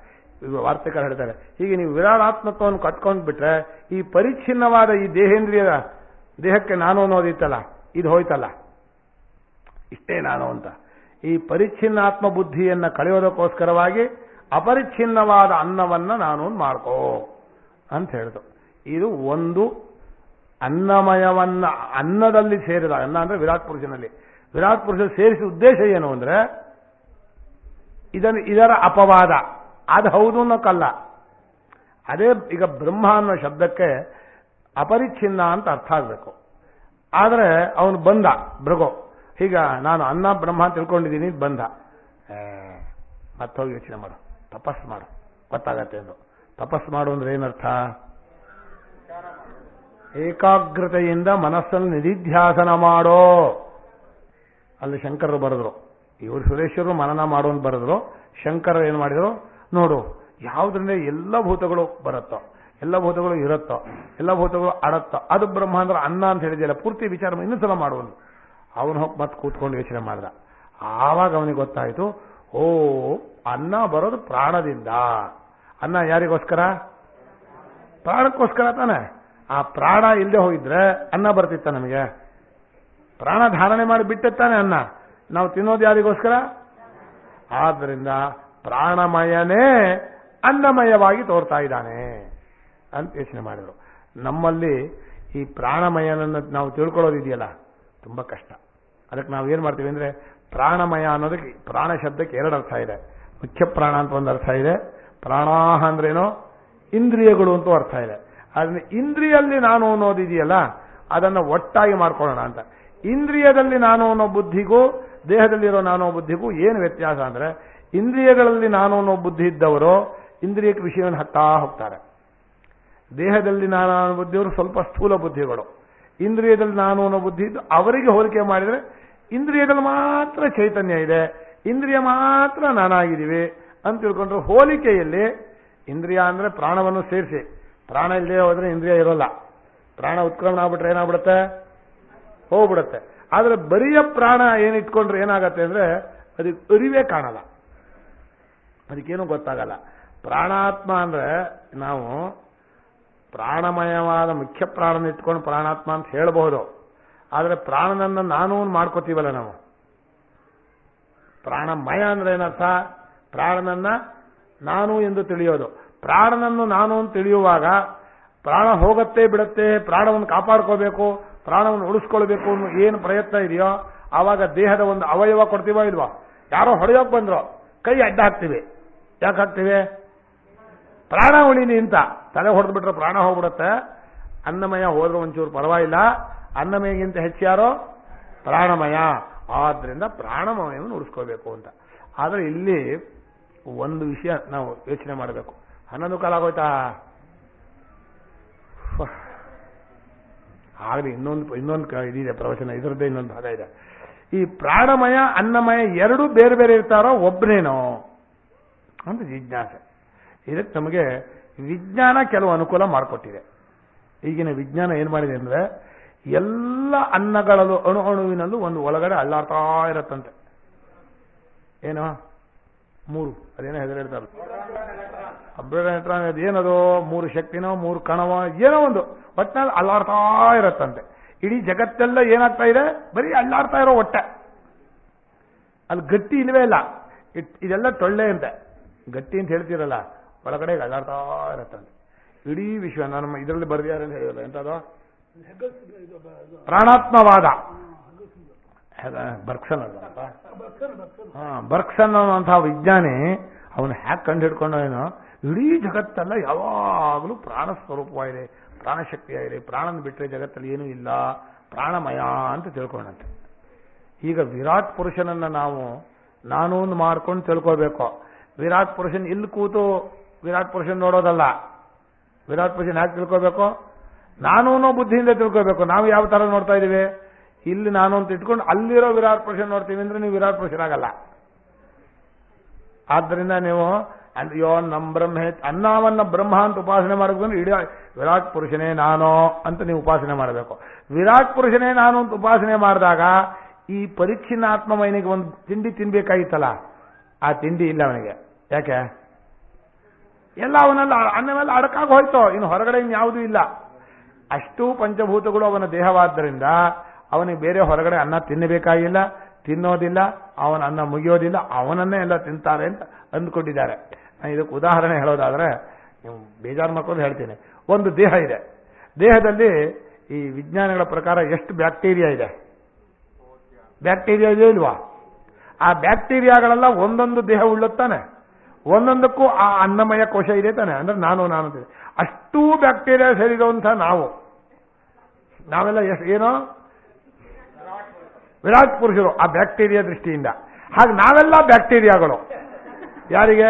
ವಾರ್ತೆಕರು ಹೇಳ್ತಾರೆ. ಹೀಗೆ ನೀವು ವಿರಾಟಾತ್ಮತ್ವವನ್ನು ಕಟ್ಕೊಂಡು ಬಿಟ್ರೆ ಈ ಪರಿಚ್ಛಿನ್ನವಾದ ಈ ದೇಹೇಂದ್ರಿಯ ದೇಹಕ್ಕೆ ನಾನು ಅನ್ನೋದಿತ್ತಲ್ಲ, ಇದು ಹೋಯ್ತಲ್ಲ, ಇಷ್ಟೇ ನಾನು ಅಂತ. ಈ ಪರಿಚ್ಛಿನ್ನ ಆತ್ಮ ಬುದ್ಧಿಯನ್ನ ಕಳೆಯೋದಕ್ಕೋಸ್ಕರವಾಗಿ ಅಪರಿಚ್ಛಿನ್ನವಾದ ಅನ್ನವನ್ನ ನಾನು ಮಾಡ್ಕೋ ಅಂತ ಹೇಳಿದ್ರು. ಇದು ಒಂದು ಅನ್ನಮಯವನ್ನ ಅನ್ನದಲ್ಲಿ ಸೇರಿದ ಅನ್ನ ಅಂದ್ರೆ ವಿರಾಟ್ ಪುರುಷನಲ್ಲಿ, ವಿರಾಟ್ ಪುರುಷ ಸೇರಿಸಿದ ಉದ್ದೇಶ ಏನು ಅಂದ್ರೆ ಇದರ ಅಪವಾದ ಅದು ಹೌದು ಅನ್ನೋಕ್ಕಲ್ಲ. ಅದೇ ಈಗ ಬ್ರಹ್ಮ ಅನ್ನೋ ಶಬ್ದಕ್ಕೆ ಅಪರಿಚ್ಛಿನ್ನ ಅಂತ ಅರ್ಥ ಆಗಬೇಕು. ಆದರೆ ಅವನು ಬಂದ ಭೃಗೋ, ಈಗ ನಾನು ಅನ್ನ ಬ್ರಹ್ಮ ಅಂತ ತಿಳ್ಕೊಂಡಿದ್ದೀನಿ, ಬಂದ ಮತ್ತೋಗಿ ಯೋಚನೆ ಮಾಡು, ತಪಸ್ಸು ಮಾಡು, ಗೊತ್ತಾಗತ್ತೆ ಎಂದು. ತಪಸ್ಸು ಮಾಡು ಅಂದ್ರೆ ಏನರ್ಥ? ಏಕಾಗ್ರತೆಯಿಂದ ಮನಸ್ಸನ್ನು ನಿಧಿಧ್ಯಾಸನ ಮಾಡೋ. ಅಲ್ಲಿ ಶಂಕರರು ಬರೆದ್ರು, ಇವರು ಸುರೇಶ್ವರರು ಮನನ ಮಾಡೋ ಅಂತ ಬರೆದ್ರು. ಶಂಕರರು ಏನು ಮಾಡಿದ್ರು ನೋಡು, ಯಾವುದರಿಂದ ಎಲ್ಲ ಭೂತಗಳು ಬರುತ್ತೋ, ಎಲ್ಲ ಭೂತಗಳು ಇರುತ್ತೋ, ಎಲ್ಲ ಭೂತಗಳು ಆಡತ್ತೋ, ಅದು ಬ್ರಹ್ಮ ಅಂದ್ರೆ ಅನ್ನ ಅಂತ ಹೇಳಿದೆಯಲ್ಲ, ಪೂರ್ತಿ ವಿಚಾರ ಇನ್ನೊಂದ್ಸಲ ಮಾಡುವನು. ಅವನು ಹೋಗಿ ಮತ್ತೆ ಕೂತ್ಕೊಂಡು ಯೋಚನೆ ಮಾಡ್ದ. ಆವಾಗ ಅವನಿಗೆ ಗೊತ್ತಾಯಿತು, ಓ ಅನ್ನ ಬರೋದು ಪ್ರಾಣದಿಂದ. ಅನ್ನ ಯಾರಿಗೋಸ್ಕರ? ಪ್ರಾಣಕ್ಕೋಸ್ಕರ ತಾನೆ. ಆ ಪ್ರಾಣ ಇಲ್ಲದೆ ಹೋಗಿದ್ರೆ ಅನ್ನ ಬರ್ತಿತ್ತ ನಮಗೆ? ಪ್ರಾಣ ಧಾರಣೆ ಮಾಡಿ ಬಿಟ್ಟಿತ್ತಾನೆ ಅನ್ನ. ನಾವು ತಿನ್ನೋದು ಯಾರಿಗೋಸ್ಕರ? ಆದ್ದರಿಂದ ಪ್ರಾಣಮಯನೇ ಅನ್ನಮಯವಾಗಿ ತೋರ್ತಾ ಇದ್ದಾನೆ ಅಂತ ಯೋಚನೆ ಮಾಡಿದ್ರು. ನಮ್ಮಲ್ಲಿ ಈ ಪ್ರಾಣಮಯನನ್ನು ನಾವು ತಿಳ್ಕೊಳ್ಳೋದಿದೆಯಲ್ಲ ತುಂಬಾ ಕಷ್ಟ. ಅದಕ್ಕೆ ನಾವು ಏನ್ ಮಾಡ್ತೀವಿ ಅಂದ್ರೆ, ಪ್ರಾಣಮಯ ಅನ್ನೋದಕ್ಕೆ ಪ್ರಾಣ ಶಬ್ದಕ್ಕೆ ಎರಡು ಅರ್ಥ ಇದೆ. ಮುಖ್ಯ ಪ್ರಾಣ ಅಂತ ಒಂದು ಅರ್ಥ ಇದೆ, ಪ್ರಾಣಾಹ ಅಂದ್ರೇನೋ ಇಂದ್ರಿಯಗಳು ಅಂತ ಅರ್ಥ ಇದೆ. ಅದನ್ನ ಇಂದ್ರಿಯಲ್ಲಿ ನಾನು ಅನ್ನೋದಿದೆಯಲ್ಲ ಅದನ್ನ ಒಟ್ಟಾಗಿ ಮಾಡ್ಕೊಳ್ಳೋಣ ಅಂತ. ಇಂದ್ರಿಯದಲ್ಲಿ ನಾನು ಅನ್ನೋ ಬುದ್ಧಿಗೂ ದೇಹದಲ್ಲಿರೋ ನಾನು ಬುದ್ಧಿಗೂ ಏನು ವ್ಯತ್ಯಾಸ ಅಂದ್ರೆ, ಇಂದ್ರಿಯಗಳಲ್ಲಿ ನಾನು ಅನ್ನೋ ಬುದ್ಧಿ ಇದ್ದವರು ಇಂದ್ರಿಯಕ್ಕೆ ವಿಷಯವನ್ನು ಹತ್ತಾ ಹೋಗ್ತಾರೆ. ದೇಹದಲ್ಲಿ ನಾನು ಅನ್ನೋ ಬುದ್ಧಿಯವರು ಸ್ವಲ್ಪ ಸ್ಥೂಲ ಬುದ್ಧಿಗಳು. ಇಂದ್ರಿಯದಲ್ಲಿ ನಾನು ಅನ್ನೋ ಬುದ್ಧಿ ಇದ್ದು ಅವರಿಗೆ ಹೋಲಿಕೆ ಮಾಡಿದರೆ ಇಂದ್ರಿಯದಲ್ಲಿ ಮಾತ್ರ ಚೈತನ್ಯ ಇದೆ, ಇಂದ್ರಿಯ ಮಾತ್ರ ನಾನಾಗಿದ್ದೀವಿ ಅಂತ ತಿಳ್ಕೊಂಡ್ರೆ ಹೋಲಿಕೆಯಲ್ಲಿ ಇಂದ್ರಿಯ ಅಂದ್ರೆ ಪ್ರಾಣವನ್ನು ಸೇರಿಸಿ, ಪ್ರಾಣ ಇಲ್ಲದೆ ಹೋದ್ರೆ ಇಂದ್ರಿಯ ಇರೋಲ್ಲ. ಪ್ರಾಣ ಉತ್ಕ್ರಮಣ ಆಗ್ಬಿಟ್ರೆ ಏನಾಗ್ಬಿಡುತ್ತೆ? ಹೋಗ್ಬಿಡುತ್ತೆ. ಆದ್ರೆ ಬರಿಯ ಪ್ರಾಣ ಏನಿಟ್ಕೊಂಡ್ರೆ ಏನಾಗತ್ತೆ ಅಂದ್ರೆ ಅದಕ್ಕೆ ಅರಿವೇ ಕಾಣಲ್ಲ, ಅದಕ್ಕೇನು ಗೊತ್ತಾಗಲ್ಲ. ಪ್ರಾಣಾತ್ಮ ಅಂದ್ರೆ ನಾವು ಪ್ರಾಣಮಯವಾದ ಮುಖ್ಯ ಪ್ರಾಣನ ಇಟ್ಕೊಂಡು ಪ್ರಾಣಾತ್ಮ ಅಂತ ಹೇಳಬಹುದು. ಆದರೆ ಪ್ರಾಣನನ್ನ ನಾನು ಮಾಡ್ಕೋತೀವಲ್ಲ ನಾವು. ಪ್ರಾಣಮಯ ಅಂದ್ರೆ ಏನರ್ಥ? ಪ್ರಾಣನನ್ನ ನಾನು ಎಂದು ತಿಳಿಯೋದು. ಪ್ರಾಣನನ್ನು ನಾನು ಅಂತ ತಿಳಿಯುವಾಗ ಪ್ರಾಣ ಹೋಗತ್ತೆ ಬಿಡತ್ತೆ, ಪ್ರಾಣವನ್ನು ಕಾಪಾಡ್ಕೋಬೇಕು, ಪ್ರಾಣವನ್ನು ಉಳಿಸ್ಕೊಳ್ಬೇಕು ಅನ್ನೋ ಏನು ಪ್ರಯತ್ನ ಇದೆಯೋ ಆವಾಗ ದೇಹದ ಒಂದು ಅವಯವ ಕೊಡ್ತೀವೋ ಇಲ್ವಾ? ಯಾರೋ ಹೊಡೆಯೋಕ್ ಬಂದ್ರು ಕೈ ಅಡ್ಡ ಹಾಕ್ತೀವಿ. ಯಾಕೆ ಹಾಕ್ತೀವಿ? ಪ್ರಾಣ ಉಳಿಲಿ ಅಂತ. ತಲೆ ಹೊಡೆದು ಬಿಟ್ರೆ ಪ್ರಾಣ ಹೋಗ್ಬಿಡುತ್ತೆ. ಅನ್ನಮಯ ಹೋದ್ರೆ ಒಂಚೂರು ಪರವಾಗಿಲ್ಲ, ಅನ್ನಮಯಗಿಂತ ಹೆಚ್ಚಾರೋ ಪ್ರಾಣಮಯ. ಆದ್ರಿಂದ ಪ್ರಾಣಮಯವನ್ನು ಉಳಿಸ್ಕೋಬೇಕು ಅಂತ. ಆದ್ರೆ ಇಲ್ಲಿ ಒಂದು ವಿಷಯ ನಾವು ಯೋಚನೆ ಮಾಡಬೇಕು. 11 ಕಾಲ ಆಗೋಯ್ತಾ? ಆಗಲಿ ಇನ್ನೊಂದು ಇದಿದೆ ಪ್ರವಚನ, ಇದರದ್ದೇ ಇನ್ನೊಂದು ಭಾಗ ಇದೆ. ಈ ಪ್ರಾಣಮಯ ಅನ್ನಮಯ ಎರಡು ಬೇರೆ ಬೇರೆ ಇರ್ತಾರೋ ಒಬ್ಬನೇನೋ ಅಂತ ಜಿಜ್ಞಾಸೆ. ಇದಕ್ಕೆ ನಮಗೆ ವಿಜ್ಞಾನ ಕೆಲವು ಅನುಕೂಲ ಮಾಡಿಕೊಟ್ಟಿದೆ. ಈಗಿನ ವಿಜ್ಞಾನ ಏನ್ ಮಾಡಿದೆ ಅಂದ್ರೆ, ಎಲ್ಲ ಅನ್ನಗಳಲ್ಲೂ ಅಣು ಅಣುವಿನಲ್ಲೂ ಒಂದು ಒಳಗಡೆ ಅಲ್ಲಾಡ್ತಾ ಇರತ್ತಂತೆ. ಏನೋ 3 ಅದೇನೋ ಹೆಸರು ಹೇಳ್ತಾರೆ, ಏನದು 3 ಶಕ್ತಿನೋ 3 ಕಣವೋ ಏನೋ ಒಂದು ಒಟ್ಟಿನಲ್ಲಿ ಅಲ್ಲಾಡ್ತಾ ಇರತ್ತಂತೆ. ಇಡೀ ಜಗತ್ತೆಲ್ಲ ಏನಾಗ್ತಾ ಇದೆ? ಬರೀ ಅಲ್ಲಾಡ್ತಾ ಇರೋ ಹೊಟ್ಟೆ. ಅಲ್ಲಿ ಗಟ್ಟಿ ಇಲ್ವೇ ಇಲ್ಲ. ಇದೆಲ್ಲ ಟೊಳ್ಳೆ ಅಂತೆ. ಗಟ್ಟಿ ಅಂತ ಹೇಳ್ತೀರಲ್ಲ, ಒಳಗಡೆ ಅಲ್ಲಾಡ್ತಾ ಇರತ್ತಂತೆ ಇಡೀ ವಿಶ್ವ. ನಮ್ಮ ಇದರಲ್ಲಿ ಬರ್ದಿದ್ದಾರೆ ಅಂತ ಹೇಳಿಲ್ಲ, ಎಂತದು ಪ್ರಾಣಾತ್ಮವಾದ ಬರ್ಕ್ಸನ್ ಅಂತ. ಬರ್ಕ್ಸನ್ ಅನ್ನುವಂತಹ ವಿಜ್ಞಾನಿ ಅವನು ಹ್ಯಾಕ್ ಕಂಡು ಹಿಡ್ಕೊಂಡು ಏನೋ ಇಡೀ ಜಗತ್ತೆಲ್ಲ ಯಾವಾಗಲೂ ಪ್ರಾಣ ಸ್ವರೂಪವಾಗಿದೆ, ಪ್ರಾಣಶಕ್ತಿಯಾಗಿದೆ, ಪ್ರಾಣನ ಬಿಟ್ಟರೆ ಜಗತ್ತಲ್ಲಿ ಏನೂ ಇಲ್ಲ, ಪ್ರಾಣಮಯ ಅಂತ ತಿಳ್ಕೊಂಡಂತೆ. ಈಗ ವಿರಾಟ್ ಪುರುಷನನ್ನ ನಾವು ನಾನು ಮಾಡ್ಕೊಂಡು ತಿಳ್ಕೋಬೇಕು. ವಿರಾಟ್ ಪುರುಷನ್ ಇಲ್ಲಿ ಕೂತು ವಿರಾಟ್ ಪುರುಷನ್ ನೋಡೋದಲ್ಲ. ವಿರಾಟ್ ಪುರುಷನ್ ಯಾಕೆ ತಿಳ್ಕೋಬೇಕು? ನಾನು ಬುದ್ಧಿಯಿಂದ ತಿಳ್ಕೋಬೇಕು. ನಾವು ಯಾವ ತರ ನೋಡ್ತಾ ಇದೀವಿ? ಇಲ್ಲಿ ನಾನು ಅಂತ ಇಟ್ಕೊಂಡು ಅಲ್ಲಿರೋ ವಿರಾಟ್ ಪುರುಷನ್ ನೋಡ್ತೀವಿ ಅಂದ್ರೆ ನೀವು ವಿರಾಟ್ ಪುರುಷರಾಗಲ್ಲ. ಆದ್ದರಿಂದ ನೀವು ಅಯ್ಯೋ ನಮ್ಮ ಬ್ರಹ್ಮ ಅನ್ನವನ್ನ ಬ್ರಹ್ಮ ಅಂತ ಉಪಾಸನೆ ಮಾಡಬೇಕಂದ್ರೆ ಇಡೀ ವಿರಾಟ್ ಪುರುಷನೇ ನಾನು ಅಂತ ನೀವು ಉಪಾಸನೆ ಮಾಡಬೇಕು. ವಿರಾಟ್ ಪುರುಷನೇ ನಾನು ಅಂತ ಉಪಾಸನೆ ಮಾಡಿದಾಗ ಈ ಪರಿಚ್ಛಿನ್ನ ಆತ್ಮಮಯನಿಗೆ ಒಂದು ತಿಂಡಿ ತಿನ್ಬೇಕಾಗಿತ್ತಲ್ಲ, ಆ ತಿಂಡಿ ಇಲ್ಲ ಅವನಿಗೆ. ಯಾಕೆ? ಎಲ್ಲ ಅವನೆಲ್ಲ ಅನ್ನವೆಲ್ಲ ಅಡಕಾಗಿ ಹೋಯ್ತು, ಇನ್ನು ಹೊರಗಡೆ ಇನ್ಯಾವುದೂ ಇಲ್ಲ. ಅಷ್ಟೂ ಪಂಚಭೂತಗಳು ಅವನ ದೇಹವಾದ್ದರಿಂದ ಅವನಿಗೆ ಬೇರೆ ಹೊರಗಡೆ ಅನ್ನ ತಿನ್ನಬೇಕಾಗಿಲ್ಲ, ತಿನ್ನೋದಿಲ್ಲ, ಅವನ ಅನ್ನ ಮುಗಿಯೋದಿಲ್ಲ, ಅವನನ್ನೇ ಎಲ್ಲ ತಿಂತಾರೆ ಅಂತ ಅಂದ್ಕೊಂಡಿದ್ದಾರೆ. ನಾನು ಇದಕ್ಕೆ ಉದಾಹರಣೆ ಹೇಳೋದಾದ್ರೆ, ನೀವು ಬೇಜಾರು ಮಾಡ್ಕೊಂಡು ಹೇಳ್ತೀನಿ. ಒಂದು ದೇಹ ಇದೆ, ದೇಹದಲ್ಲಿ ಈ ವಿಜ್ಞಾನಿಗಳ ಪ್ರಕಾರ ಎಷ್ಟು ಬ್ಯಾಕ್ಟೀರಿಯಾ ಇದೆ? ಬ್ಯಾಕ್ಟೀರಿಯಾ ಇದೆ ಇಲ್ವಾ? ಆ ಬ್ಯಾಕ್ಟೀರಿಯಾಗಳೆಲ್ಲ ಒಂದೊಂದು ದೇಹ ಉಳ್ಳುತ್ತಾನೆ, ಒಂದೊಂದಕ್ಕೂ ಆ ಅನ್ನಮಯ ಕೋಶ ಇದೆ ತಾನೆ. ಅಂದ್ರೆ ನಾನು ಅಷ್ಟೂ ಬ್ಯಾಕ್ಟೀರಿಯಾ ಸೇರಿರುವಂಥ ನಾವೆಲ್ಲ ಏನೋ ವಿರಾಟ್ ಪುರುಷರು ಆ ಬ್ಯಾಕ್ಟೀರಿಯಾ ದೃಷ್ಟಿಯಿಂದ. ಹಾಗೆ ನಾವೆಲ್ಲ ಬ್ಯಾಕ್ಟೀರಿಯಾಗಳು. ಯಾರಿಗೆ?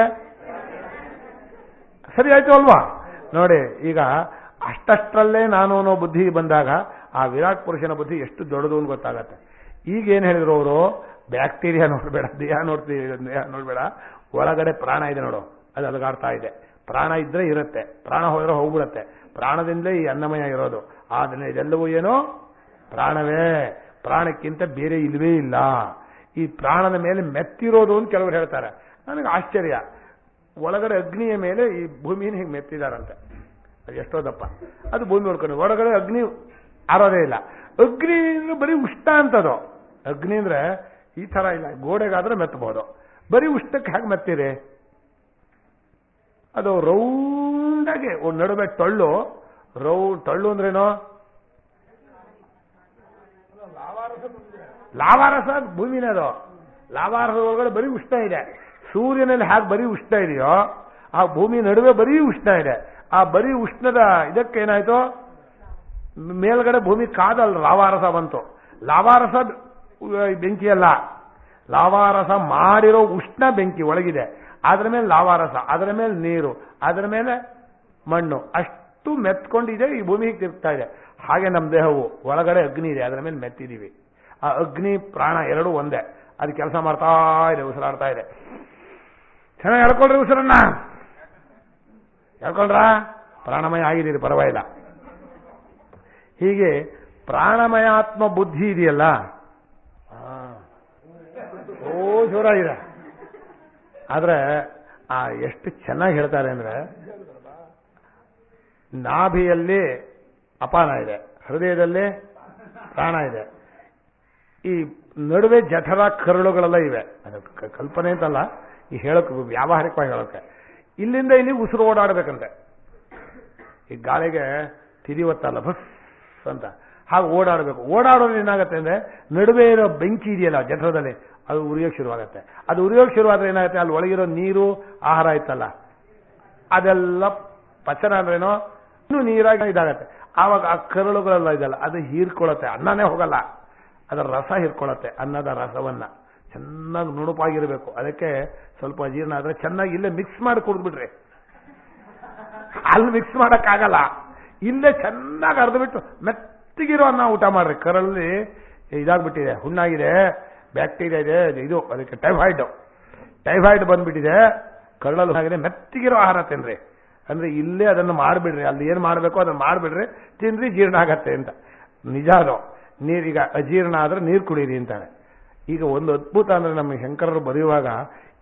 ಸರಿ ಆಯ್ತು ಅಲ್ವಾ? ನೋಡಿ, ಈಗ ಅಷ್ಟಷ್ಟರಲ್ಲೇ ನಾನು ಅನ್ನೋ ಬುದ್ಧಿ ಬಂದಾಗ ಆ ವಿರಾಟ್ ಪುರುಷನ ಬುದ್ಧಿ ಎಷ್ಟು ದೊಡ್ಡದು ಅಂತ ಗೊತ್ತಾಗತ್ತೆ. ಈಗ ಏನ್ ಹೇಳಿದ್ರು ಅವರು? ಬ್ಯಾಕ್ಟೀರಿಯಾ ನೋಡ್ಬೇಡ, ದೇಹ ನೋಡ್ಬೇಡ, ಒಳಗಡೆ ಪ್ರಾಣ ಇದೆ ನೋಡು, ಅದು ಅಲಗಾಡ್ತಾ ಇದೆ. ಪ್ರಾಣ ಇದ್ರೆ ಇರುತ್ತೆ, ಪ್ರಾಣ ಹೋದ್ರೆ ಹೋಗ್ಬಿಡತ್ತೆ. ಪ್ರಾಣದಿಂದಲೇ ಈ ಅನ್ನಮಯ ಇರೋದು. ಆದ್ರೆ ಇದೆಲ್ಲವೂ ಏನೋ ಪ್ರಾಣವೇ, ಪ್ರಾಣಕ್ಕಿಂತ ಬೇರೆ ಇಲ್ವೇ ಇಲ್ಲ. ಈ ಪ್ರಾಣದ ಮೇಲೆ ಮೆತ್ತಿರೋದು ಅಂತ ಕೆಲವರು ಹೇಳ್ತಾರೆ. ನನಗೆ ಆಶ್ಚರ್ಯ, ಒಳಗಡೆ ಅಗ್ನಿಯ ಮೇಲೆ ಈ ಭೂಮಿನ ಹೀಗೆ ಮೆತ್ತಿದಾರಂತೆ. ಅದು ಎಷ್ಟೋ ದಪ್ಪ, ಅದು ಭೂಮಿ ಹೊಡ್ಕೊಂಡು ಒಳಗಡೆ ಅಗ್ನಿ ಆರೋದೇ ಇಲ್ಲ. ಅಗ್ನಿ ಅಂದ್ರೆ ಬರೀ ಉಷ್ಣ ಅಂತದು. ಅಗ್ನಿ ಅಂದ್ರೆ ಈ ತರ ಇಲ್ಲ, ಗೋಡೆಗಾದ್ರೆ ಮೆತ್ತಬಹುದು, ಬರೀ ಉಷ್ಣಕ್ಕೆ ಹೇಗೆ ಮೆತ್ತೀರಿ? ಅದು ರೌಂಡಾಗಿ ನಡುವೆ ಟೊಳ್ಳು ಅಂದ್ರೇನೋ ಲಾವಾರಸ ಭೂಮಿನೇ. ಅದು ಲಾವಾರಸದ ಒಳಗಡೆ ಬರೀ ಉಷ್ಣ ಇದೆ. ಸೂರ್ಯನಲ್ಲಿ ಹೇಗೆ ಬರೀ ಉಷ್ಣ ಇದೆಯೋ ಆ ಭೂಮಿ ನಡುವೆ ಬರೀ ಉಷ್ಣ ಇದೆ. ಆ ಬರೀ ಉಷ್ಣದ ಇದಕ್ಕೇನಾಯ್ತು? ಮೇಲ್ಗಡೆ ಭೂಮಿ ಕಾದಲ್ಲ, ಲಾವಾರಸ ಬಂತು. ಲಾವಾರಸ ಬೆಂಕಿ ಅಲ್ಲ, ಲಾವಾರಸ ಮಾಡಿರೋ ಉಷ್ಣ ಬೆಂಕಿ ಒಳಗಿದೆ. ಅದರ ಮೇಲೆ ಲಾವಾರಸ, ಅದರ ಮೇಲೆ ನೀರು, ಅದರ ಮೇಲೆ ಮಣ್ಣು, ಅಷ್ಟು ಮೆತ್ಕೊಂಡಿದೆ, ಈ ಭೂಮಿಗೆ ತಿರುಗ್ತಾ ಇದೆ. ಹಾಗೆ ನಮ್ಮ ದೇಹವು ಒಳಗಡೆ ಅಗ್ನಿ ಇದೆ, ಅದರ ಮೇಲೆ ಮೆತ್ತಿದೀವಿ. ಆ ಅಗ್ನಿ ಪ್ರಾಣ ಎರಡೂ ಒಂದೇ, ಅದು ಕೆಲಸ ಮಾಡ್ತಾ ಇದೆ, ಉಸಿರಾಡ್ತಾ ಇದೆ. ಚೆನ್ನಾಗಿ ಹೇಳ್ಕೊಳ್ರಿ ಉಸಿರನ್ನ, ಹೇಳ್ಕೊಳ್ರ, ಪ್ರಾಣಮಯ ಆಗಿದ್ದೀರಿ, ಪರವಾಗಿಲ್ಲ. ಹೀಗೆ ಪ್ರಾಣಮಯಾತ್ಮ ಬುದ್ಧಿ ಇದೆಯಲ್ಲ, ಓ ಜೋರಾಗಿದೆ. ಆದ್ರೆ ಎಷ್ಟು ಚೆನ್ನಾಗಿ ಹೇಳ್ತಾರೆ ಅಂದ್ರೆ, ನಾಭಿಯಲ್ಲಿ ಅಪಾನ ಇದೆ, ಹೃದಯದಲ್ಲಿ ಪ್ರಾಣ ಇದೆ, ಈ ನಡುವೆ ಜಠರ ಕರುಳುಗಳೆಲ್ಲ ಇವೆ. ಅದು ಕಲ್ಪನೆ ಅಂತಲ್ಲ, ಈ ಹೇಳೋಕೆ ವ್ಯಾವಹಾರಿಕವಾಗಿ ಹೇಳೋಕೆ. ಇಲ್ಲಿಂದ ಇಲ್ಲಿ ಉಸಿರು ಓಡಾಡಬೇಕಂತೆ. ಈ ಗಾಳಿಗೆ ತಿರಿವತ್ತಲ್ಲ ಬಸ್ ಅಂತ, ಹಾಗೆ ಓಡಾಡಬೇಕು. ಓಡಾಡೋದು ಏನಾಗುತ್ತೆ ಅಂದ್ರೆ, ನಡುವೆ ಇರೋ ಬೆಂಕಿ ಇದೆಯಲ್ಲ ಜಠರದಲ್ಲಿ, ಅದು ಉರಿಯೋಕೆ ಶುರುವಾಗುತ್ತೆ. ಅದು ಉರಿಯೋಕೆ ಶುರುವಾದ್ರೆ ಏನಾಗುತ್ತೆ, ಅಲ್ಲಿ ಒಳಗಿರೋ ನೀರು ಆಹಾರ ಇತ್ತಲ್ಲ, ಅದೆಲ್ಲ ಪಚನ ಅಂದ್ರೇನೋ ಇನ್ನೂ ನೀರಾಗಿ ಇದಾಗತ್ತೆ. ಆವಾಗ ಆ ಕರುಳುಗಳೆಲ್ಲ ಇದೆಲ್ಲ ಅದು ಹೀರ್ಕೊಳ್ಳುತ್ತೆ, ಅನ್ನನೇ ಹೋಗಲ್ಲ, ಅದರ ರಸ ಹೀರ್ಕೊಳ್ಳುತ್ತೆ. ಅನ್ನದ ರಸವನ್ನ ಚೆನ್ನಾಗಿ ನುಣುಪಾಗಿರ್ಬೇಕು. ಅದಕ್ಕೆ ಸ್ವಲ್ಪ ಅಜೀರ್ಣ ಆದ್ರೆ ಚೆನ್ನಾಗಿ ಇಲ್ಲೇ ಮಿಕ್ಸ್ ಮಾಡಿ ಕುಡಿದ್ಬಿಟ್ರಿ. ಅಲ್ಲಿ ಮಿಕ್ಸ್ ಮಾಡಕ್ಕಾಗಲ್ಲ, ಇಲ್ಲೇ ಚೆನ್ನಾಗಿ ಅರ್ಧಬಿಟ್ಟು ಮೆತ್ತಗಿರೋ ಅನ್ನ ಊಟ ಮಾಡ್ರಿ. ಕರಲ್ಲಿ ಇದಾಗ್ಬಿಟ್ಟಿದೆ, ಹುಣ್ಣಾಗಿದೆ, ಬ್ಯಾಕ್ಟೀರಿಯಾ ಇದೆ, ಇದು ಅದಕ್ಕೆ ಟೈಫಾಯ್ಡ್ ಬಂದ್ಬಿಟ್ಟಿದೆ, ಕರಳಲ್ಲಿ ಆಗಿದೆ, ಮೆತ್ತಗಿರೋ ಆಹಾರ ತಿನ್ರಿ. ಅಂದ್ರೆ ಇಲ್ಲೇ ಅದನ್ನು ಮಾಡಿಬಿಡ್ರಿ, ಅಲ್ಲಿ ಏನು ಮಾಡಬೇಕೋ ಅದನ್ನು ಮಾಡಿಬಿಡ್ರಿ, ತಿನ್ರಿ, ಜೀರ್ಣ ಆಗತ್ತೆ ಅಂತ. ನಿಜ ಅದು. ನೀರೀಗ ಅಜೀರ್ಣ ಆದ್ರೆ ನೀರು ಕುಡೀರಿ ಅಂತಾನೆ. ಈಗ ಒಂದು ಅದ್ಭುತ ಅಂದ್ರೆ ನಮ್ಮ ಶಂಕರರು ಬರೆಯುವಾಗ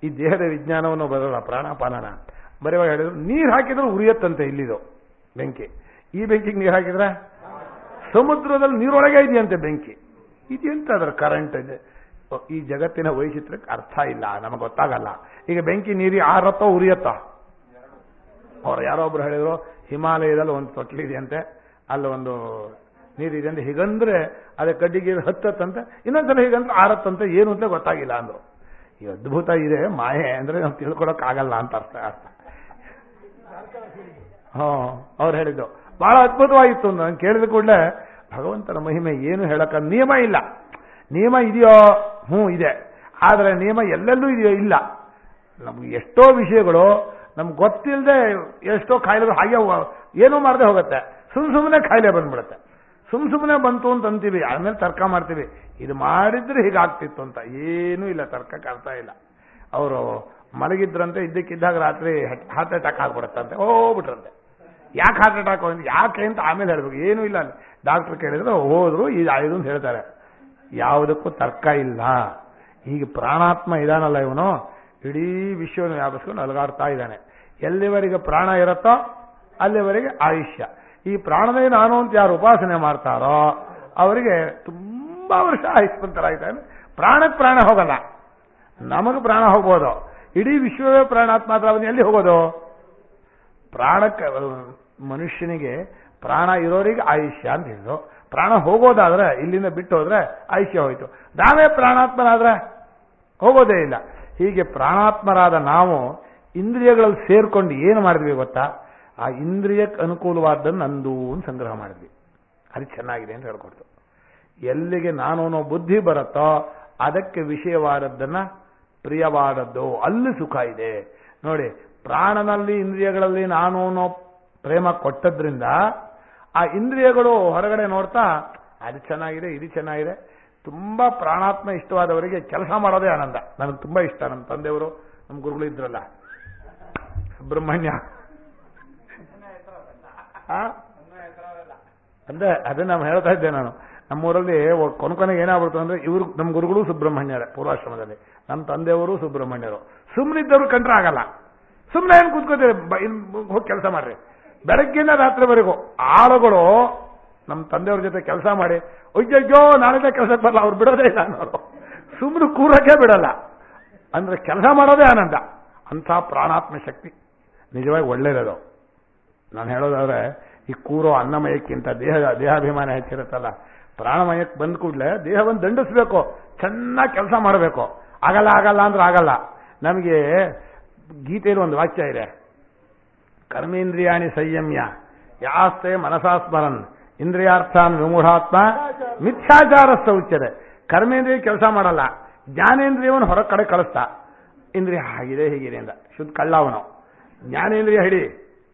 ಈ ದೇಹದ ವಿಜ್ಞಾನವನ್ನು ಬರೋಲ್ಲ, ಪ್ರಾಣಾಪಾನನ ಬರೆಯುವಾಗ ಹೇಳಿದ್ರು, ನೀರು ಹಾಕಿದ್ರೆ ಉರಿಯತ್ತಂತೆ ಇಲ್ಲಿದು ಬೆಂಕಿ. ಈ ಬೆಂಕಿಗೆ ನೀರು ಹಾಕಿದ್ರೆ ಸಮುದ್ರದಲ್ಲಿ ನೀರೊಳಗೆ ಇದೆಯಂತೆ ಬೆಂಕಿ. ಇದೆಂತ ಅದರ ಕರೆಂಟ್ ಇದೆ. ಈ ಜಗತ್ತಿನ ವೈಚಿತ್ರ್ಯಕ್ಕೆ ಅರ್ಥ ಇಲ್ಲ, ನಮಗೆ ಗೊತ್ತಾಗಲ್ಲ. ಈಗ ಬೆಂಕಿ ನೀರಿ ಆರತ್ತೋ ಉರಿಯತ್ತೋ? ಅವ್ರು ಯಾರೋ ಒಬ್ರು ಹೇಳಿದ್ರು, ಹಿಮಾಲಯದಲ್ಲಿ ಒಂದು ತೊಟ್ಲಿದೆಯಂತೆ, ಅಲ್ಲಿ ಒಂದು ನೀರಿದೆ ಅಂತ. ಹೀಗಂದ್ರೆ ಅದೇ ಕಡ್ಡಿಗೆ ಹತ್ತತ್ತಂತೆ, ಇನ್ನೊಂದ್ಸಲ ಹೀಗಂದ್ರೆ ಆರತ್ತಂತೆ, ಏನು ಅಂತ ಗೊತ್ತಾಗಿಲ್ಲ ಅಂದ್ರು. ಈ ಅದ್ಭುತ ಇದೆ ಮಾಯೆ ಅಂದ್ರೆ ನಾವು ತಿಳ್ಕೊಳಕ್ಕಾಗಲ್ಲ ಅಂತ ಅರ್ಥ. ಅವ್ರು ಹೇಳಿದ್ದು ಬಹಳ ಅದ್ಭುತವಾಗಿತ್ತು. ನಾನು ಕೇಳಿದ ಕೂಡಲೇ ಭಗವಂತನ ಮಹಿಮೆ ಏನು ಹೇಳಕ್ಕ, ನಿಯಮ ಇಲ್ಲ. ನಿಯಮ ಇದೆಯೋ? ಇದೆ. ಆದರೆ ನಿಯಮ ಎಲ್ಲೆಲ್ಲೂ ಇದೆಯೋ? ಇಲ್ಲ. ನಮ್ಗೆ ಎಷ್ಟೋ ವಿಷಯಗಳು ನಮ್ಗೆ ಗೊತ್ತಿಲ್ಲದೆ ಎಷ್ಟೋ ಕಾಯಿಲೆ ಹಾಗೆ ಏನೂ ಮಾಡದೆ ಹೋಗುತ್ತೆ. ಸುಮ್ಮನೆ ಕಾಯಿಲೆ ಬಂದ್ಬಿಡುತ್ತೆ. ಸುಮ್ಮನೆ ಬಂತು ಅಂತ ಅಂತೀವಿ, ಆಮೇಲೆ ತರ್ಕ ಮಾಡ್ತೀವಿ, ಇದು ಮಾಡಿದ್ರೆ ಹೀಗಾಗ್ತಿತ್ತು ಅಂತ. ಏನೂ ಇಲ್ಲ, ತರ್ಕಕ್ಕೆ ಅರ್ಥ ಇಲ್ಲ. ಅವರು ಮಲಗಿದ್ರಂತೆ, ಇದ್ದಕ್ಕಿದ್ದಾಗ ರಾತ್ರಿ ಹಾರ್ಟ್ ಅಟ್ಯಾಕ್ ಆಗ್ಬಿಡುತ್ತಂತೆ, ಹೋಗ್ಬಿಟ್ರಂತೆ. ಯಾಕೆ ಹಾರ್ಟ್ ಅಟ್ಯಾಕ್ ಯಾಕೆ ಅಂತ ಆಮೇಲೆ ಹೇಳ್ಬೇಕು. ಏನೂ ಇಲ್ಲ, ಅಲ್ಲಿ ಡಾಕ್ಟರ್ ಕೇಳಿದ್ರೆ ಹೋದ್ರು ಇದು ಆಯ್ದು ಅಂತ ಹೇಳ್ತಾರೆ. ಯಾವುದಕ್ಕೂ ತರ್ಕ ಇಲ್ಲ. ಈಗ ಪ್ರಾಣಾತ್ಮ ಇದಾನಲ್ಲ ಇವನು, ಇಡೀ ವಿಶ್ವವನ್ನು ವ್ಯಾಪಿಸ್ಕೊಂಡು ಅಲಗಾಡ್ತಾ ಇದ್ದಾನೆ. ಎಲ್ಲಿವರೆಗೆ ಪ್ರಾಣ ಇರುತ್ತೋ ಅಲ್ಲಿವರೆಗೆ ಆಯುಷ್ಯ. ಈ ಪ್ರಾಣನೇ ನಾನು ಅಂತ ಯಾರು ಉಪಾಸನೆ ಮಾಡ್ತಾರೋ ಅವರಿಗೆ ತುಂಬಾ ವರ್ಷ ಆಯುಷ್ಮಂತರಾಗ್ತಾನೆ. ಪ್ರಾಣಕ್ಕೆ ಪ್ರಾಣ ಹೋಗಲ್ಲ, ನಮಗೆ ಪ್ರಾಣ ಹೋಗ್ಬೋದು. ಇಡೀ ವಿಶ್ವವೇ ಪ್ರಾಣಾತ್ಮ ಆದ್ರೆ ಅವನು ಎಲ್ಲಿ ಹೋಗೋದು? ಪ್ರಾಣಕ್ಕೆ ಮನುಷ್ಯನಿಗೆ ಪ್ರಾಣ ಇರೋರಿಗೆ ಆಯುಷ್ಯ ಅಂತ ಹೇಳಿದ್ರು. ಪ್ರಾಣ ಹೋಗೋದಾದ್ರೆ ಇಲ್ಲಿಂದ ಬಿಟ್ಟು ಹೋದ್ರೆ ಆಯುಷ್ಯ ಹೋಯ್ತು. ನಾವೇ ಪ್ರಾಣಾತ್ಮರಾದ್ರೆ ಹೋಗೋದೇ ಇಲ್ಲ. ಹೀಗೆ ಪ್ರಾಣಾತ್ಮರಾದ ನಾವು ಇಂದ್ರಿಯಗಳಲ್ಲಿ ಸೇರ್ಕೊಂಡು ಏನು ಮಾಡಿದ್ವಿ ಗೊತ್ತಾ? ಆ ಇಂದ್ರಿಯಕ್ಕೆ ಅನುಕೂಲವಾದ್ದನ್ನು ನಂದು ಸಂಗ್ರಹ ಮಾಡಿದ್ವಿ. ಅದು ಚೆನ್ನಾಗಿದೆ ಅಂತ ಹೇಳ್ಕೊಡ್ತು. ಎಲ್ಲಿಗೆ ನಾನು ಅನ್ನೋ ಬುದ್ಧಿ ಬರುತ್ತೋ ಅದಕ್ಕೆ ವಿಷಯವಾದದ್ದನ್ನ ಪ್ರಿಯವಾದದ್ದು, ಅಲ್ಲಿ ಸುಖ ಇದೆ ನೋಡಿ. ಪ್ರಾಣನಲ್ಲಿ ಇಂದ್ರಿಯಗಳಲ್ಲಿ ನಾನು ಅನ್ನೋ ಪ್ರೇಮ ಕೊಟ್ಟದ್ರಿಂದ ಆ ಇಂದ್ರಿಯಗಳು ಹೊರಗಡೆ ನೋಡ್ತಾ ಅದು ಚೆನ್ನಾಗಿದೆ, ಇದು ಚೆನ್ನಾಗಿದೆ. ತುಂಬಾ ಪ್ರಾಣಾತ್ಮ ಇಷ್ಟವಾದವರಿಗೆ ಕೆಲಸ ಮಾಡೋದೇ ಆನಂದ. ನನಗೆ ತುಂಬಾ ಇಷ್ಟ. ನಮ್ಮ ತಂದೆಯವರು, ನಮ್ಮ ಗುರುಗಳು ಇದ್ರಲ್ಲ, ಸುಬ್ರಹ್ಮಣ್ಯ ಅಂದ್ರೆ ಅದನ್ನ ನಾವು ಹೇಳ್ತಾ ಇದ್ದೆ ನಾನು. ನಮ್ಮೂರಲ್ಲಿ ಕೊನೆಗೆ ಏನಾಗ್ಬಿಡ್ತು ಅಂದ್ರೆ, ಇವರು ನಮ್ಮ ಗುರುಗಳು ಸುಬ್ರಹ್ಮಣ್ಯರೇ ಪೂರ್ವಾಶ್ರಮದಲ್ಲಿ, ನಮ್ಮ ತಂದೆಯವರು ಸುಬ್ರಹ್ಮಣ್ಯರು. ಸುಮ್ಮನಿದ್ದವರು ಕಂಡ್ರೆ ಆಗಲ್ಲ. ಸುಮ್ಮನೆ ಏನು ಕೂತ್ಕೋತೀರಿ, ಹೋಗಿ ಕೆಲಸ ಮಾಡ್ರಿ ಬೆಳಗ್ಗಿಂದ ರಾತ್ರಿವರೆಗೂ. ಆಳುಗಳು ನಮ್ಮ ತಂದೆಯವ್ರ ಜೊತೆ ಕೆಲಸ ಮಾಡಿ ಅಯ್ಯಯ್ಯೋ ನಾಳೆ ಕೆಲಸಕ್ಕೆ ಬರಲ್ಲ, ಅವ್ರು ಬಿಡೋದೇ ಇಲ್ಲ ಅನ್ನೋರು. ಸುಮ್ಮನೆ ಕೂರಕ್ಕೆ ಬಿಡಲ್ಲ. ಅಂದ್ರೆ ಕೆಲಸ ಮಾಡೋದೇ ಆನಂದ. ಅಂಥ ಪ್ರಾಣಾತ್ಮ ಶಕ್ತಿ ನಿಜವಾಗಿ ಒಳ್ಳೇದದು. ನಾನು ಹೇಳೋದಾದ್ರೆ, ಈ ಕೂರೋ ಅನ್ನಮಯಕ್ಕಿಂತ ದೇಹಾಭಿಮಾನ ಹೆಚ್ಚಿರುತ್ತಲ್ಲ, ಪ್ರಾಣಮಯಕ್ಕೆ ಬಂದ ಕೂಡಲೇ ದೇಹವನ್ನು ದಂಡಿಸ್ಬೇಕು, ಚೆನ್ನಾಗಿ ಕೆಲಸ ಮಾಡಬೇಕು. ಆಗಲ್ಲ ಆಗಲ್ಲ ಅಂದ್ರೆ ಆಗಲ್ಲ. ನಮಗೆ ಗೀತೆಯಲ್ಲಿ ಒಂದು ವಾಕ್ಯ ಇದೆ, ಕರ್ಮೇಂದ್ರಿಯಾಣಿ ಸಂಯಮ್ಯ ಯಾಸ್ತೆ ಮನಸಾ ಸ್ಮರನ್ ಇಂದ್ರಿಯಾರ್ಥಾನ್ ವಿಮೂಢಾತ್ಮ ಮಿಥ್ಯಾಚಾರಸ್ಥ ಉಚ್ಯತೆ. ಕರ್ಮೇಂದ್ರಿಯ ಕೆಲಸ ಮಾಡಲ್ಲ, ಜ್ಞಾನೇಂದ್ರಿಯವನ್ನು ಹೊರ ಕಡೆ ಕಳಿಸ್ತಾ. ಇಂದ್ರಿಯ ಹಾಗಿದೆ ಹೀಗಿದೆ ಅಂತ ಶುದ್ಧ ಕಳ್ಳ ಅವನು. ಜ್ಞಾನೇಂದ್ರಿಯ ಹಿಡಿ,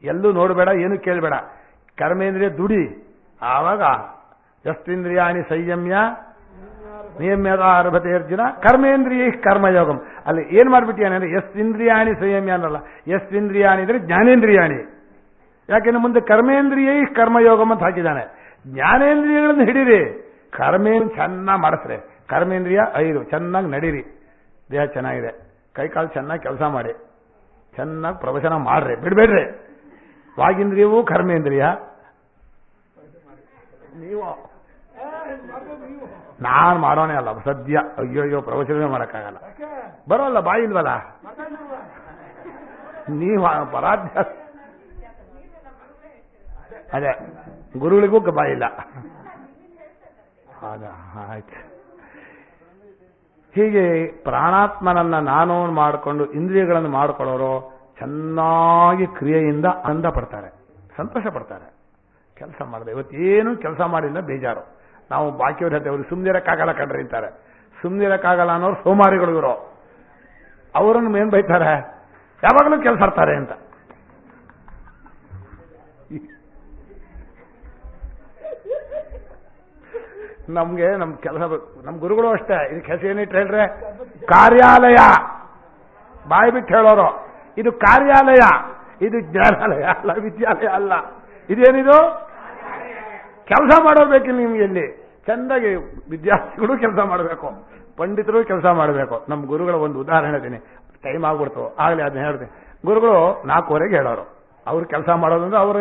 ಎಲ್ಲೂ ನೋಡಬೇಡ, ಏನು ಕೇಳಬೇಡ. ಕರ್ಮೇಂದ್ರಿಯ ದುಡಿ. ಆವಾಗ ಎಷ್ಟಿಂದ್ರಿಯಾಣಿ ಸಂಯಮ್ಯ ನಿಯಮ್ಯದ ಆರಭತೆ ಅರ್ಜುನ ಕರ್ಮೇಂದ್ರಿಯ ಕರ್ಮಯೋಗಂ. ಅಲ್ಲಿ ಏನ್ ಮಾಡ್ಬಿಟ್ಟಿಯಾನೆ ಅಂದ್ರೆ ಎಷ್ಟಿಂದ್ರಿಯಾಣಿ ಸಂಯಮ್ಯ ಅನ್ನಲ್ಲ, ಎಷ್ಟಿಂದ್ರಿಯಾಣಿ ಅಂದ್ರೆ ಜ್ಞಾನೇಂದ್ರಿಯಾಣಿ. ಯಾಕೆಂದ್ರೆ ಮುಂದೆ ಕರ್ಮೇಂದ್ರಿಯ ಕರ್ಮಯೋಗಂ ಅಂತ ಹಾಕಿದ್ದಾನೆ. ಜ್ಞಾನೇಂದ್ರಿಯಗಳನ್ನು ಹಿಡೀರಿ, ಕರ್ಮೇಂದ್ರ ಚೆನ್ನಾಗಿ ಮಾಡಿಸ್ರೆ. ಕರ್ಮೇಂದ್ರಿಯ 5 ಚೆನ್ನಾಗಿ ನಡೀರಿ, ದೇಹ ಚೆನ್ನಾಗಿದೆ, ಕೈಕಾಲು ಚೆನ್ನಾಗಿ ಕೆಲಸ ಮಾಡಿ, ಚೆನ್ನಾಗಿ ಪ್ರವಚನ ಮಾಡ್ರಿ, ಬಿಡ್ಬೇಡ್ರಿ. ವಾಗೀಂದ್ರಿಯವೂ ಕರ್ಮೇಂದ್ರಿಯ. ನೀವು ನಾನು ಮಾಡೋನೇ ಅಲ್ಲ ಸದ್ಯ. ಅಯ್ಯೋ ಪ್ರವಚನವೇ ಮಾಡೋಕ್ಕಾಗಲ್ಲ, ಬರೋಲ್ಲ, ಬಾಯಿ ಇಲ್ವಲ್ಲ. ನೀವು ಪರಾಧ್ಯ, ಅದೇ ಗುರುಗಳಿಗೂ ಬಾಯಿ ಇಲ್ಲ. ಆಯ್ತು. ಹೀಗೆ ಪ್ರಾಣಾತ್ಮನನ್ನ ನಾನು ಮಾಡಿಕೊಂಡು ಇಂದ್ರಿಯಗಳನ್ನು ಮಾಡಿಕೊಳ್ಳೋರು ಚೆನ್ನಾಗಿ ಕ್ರಿಯೆಯಿಂದ ಆನಂದ ಪಡ್ತಾರೆ, ಸಂತೋಷ ಪಡ್ತಾರೆ. ಕೆಲಸ ಮಾಡಿದೆ ಇವತ್ತೇನು ಕೆಲಸ ಮಾಡಿಲ್ಲ ಬೇಜಾರು. ನಾವು ಬಾಕಿಯವ್ರು ಹೇಳ್ತೇವೆ, ಅವ್ರಿಗೆ ಸುಮ್ಮನಿರಕ್ಕಾಗಲ್ಲ ಕಣ್ರಿ ಅಂತಾರೆ. ಸುಮ್ಮನಿರಕ್ಕಾಗಲ್ಲ ಅನ್ನೋರು ಸೋಮಾರಿಗಳು ಇವರು. ಅವರನ್ನು ಏನ್ ಬೈತಾರೆ, ಯಾವಾಗಲೂ ಕೆಲಸ ಮಾಡ್ತಾರೆ ಅಂತ. ನಮ್ಗೆ ನಮ್ ಕೆಲಸ, ನಮ್ ಗುರುಗಳು ಅಷ್ಟೇ. ಇದಕ್ಕೆ ಹೆಸರು ಏನಿಟ್ಟು ಹೇಳ್ರೆ, ಕಾರ್ಯಾಲಯ. ಬಾಯಿ ಬಿಟ್ಟು ಹೇಳೋರು, ಇದು ಕಾರ್ಯಾಲಯ, ಇದು ಜ್ಞಾನಾಲಯ ಅಲ್ಲ, ವಿದ್ಯಾಲಯ ಅಲ್ಲ. ಇದೇನಿದು ಕೆಲಸ ಮಾಡೋಬೇಕು. ನಿಮ್ಗೆ ಎಲ್ಲಿ ಚೆಂದಾಗಿ ವಿದ್ಯಾರ್ಥಿಗಳು ಕೆಲಸ ಮಾಡಬೇಕು, ಪಂಡಿತರು ಕೆಲಸ ಮಾಡಬೇಕು. ನಮ್ಮ ಗುರುಗಳ ಒಂದು ಉದಾಹರಣೆ ಹೇಳ್ತೀನಿ, ಟೈಮ್ ಆಗ್ಬಿಡ್ತು ಆಗಲೇ ಅದನ್ನ ಹೇಳ್ತೀನಿ. ಗುರುಗಳು 4:15 ಹೇಳೋರು. ಅವ್ರು ಕೆಲಸ ಮಾಡೋದಂದ್ರೆ ಅವ್ರ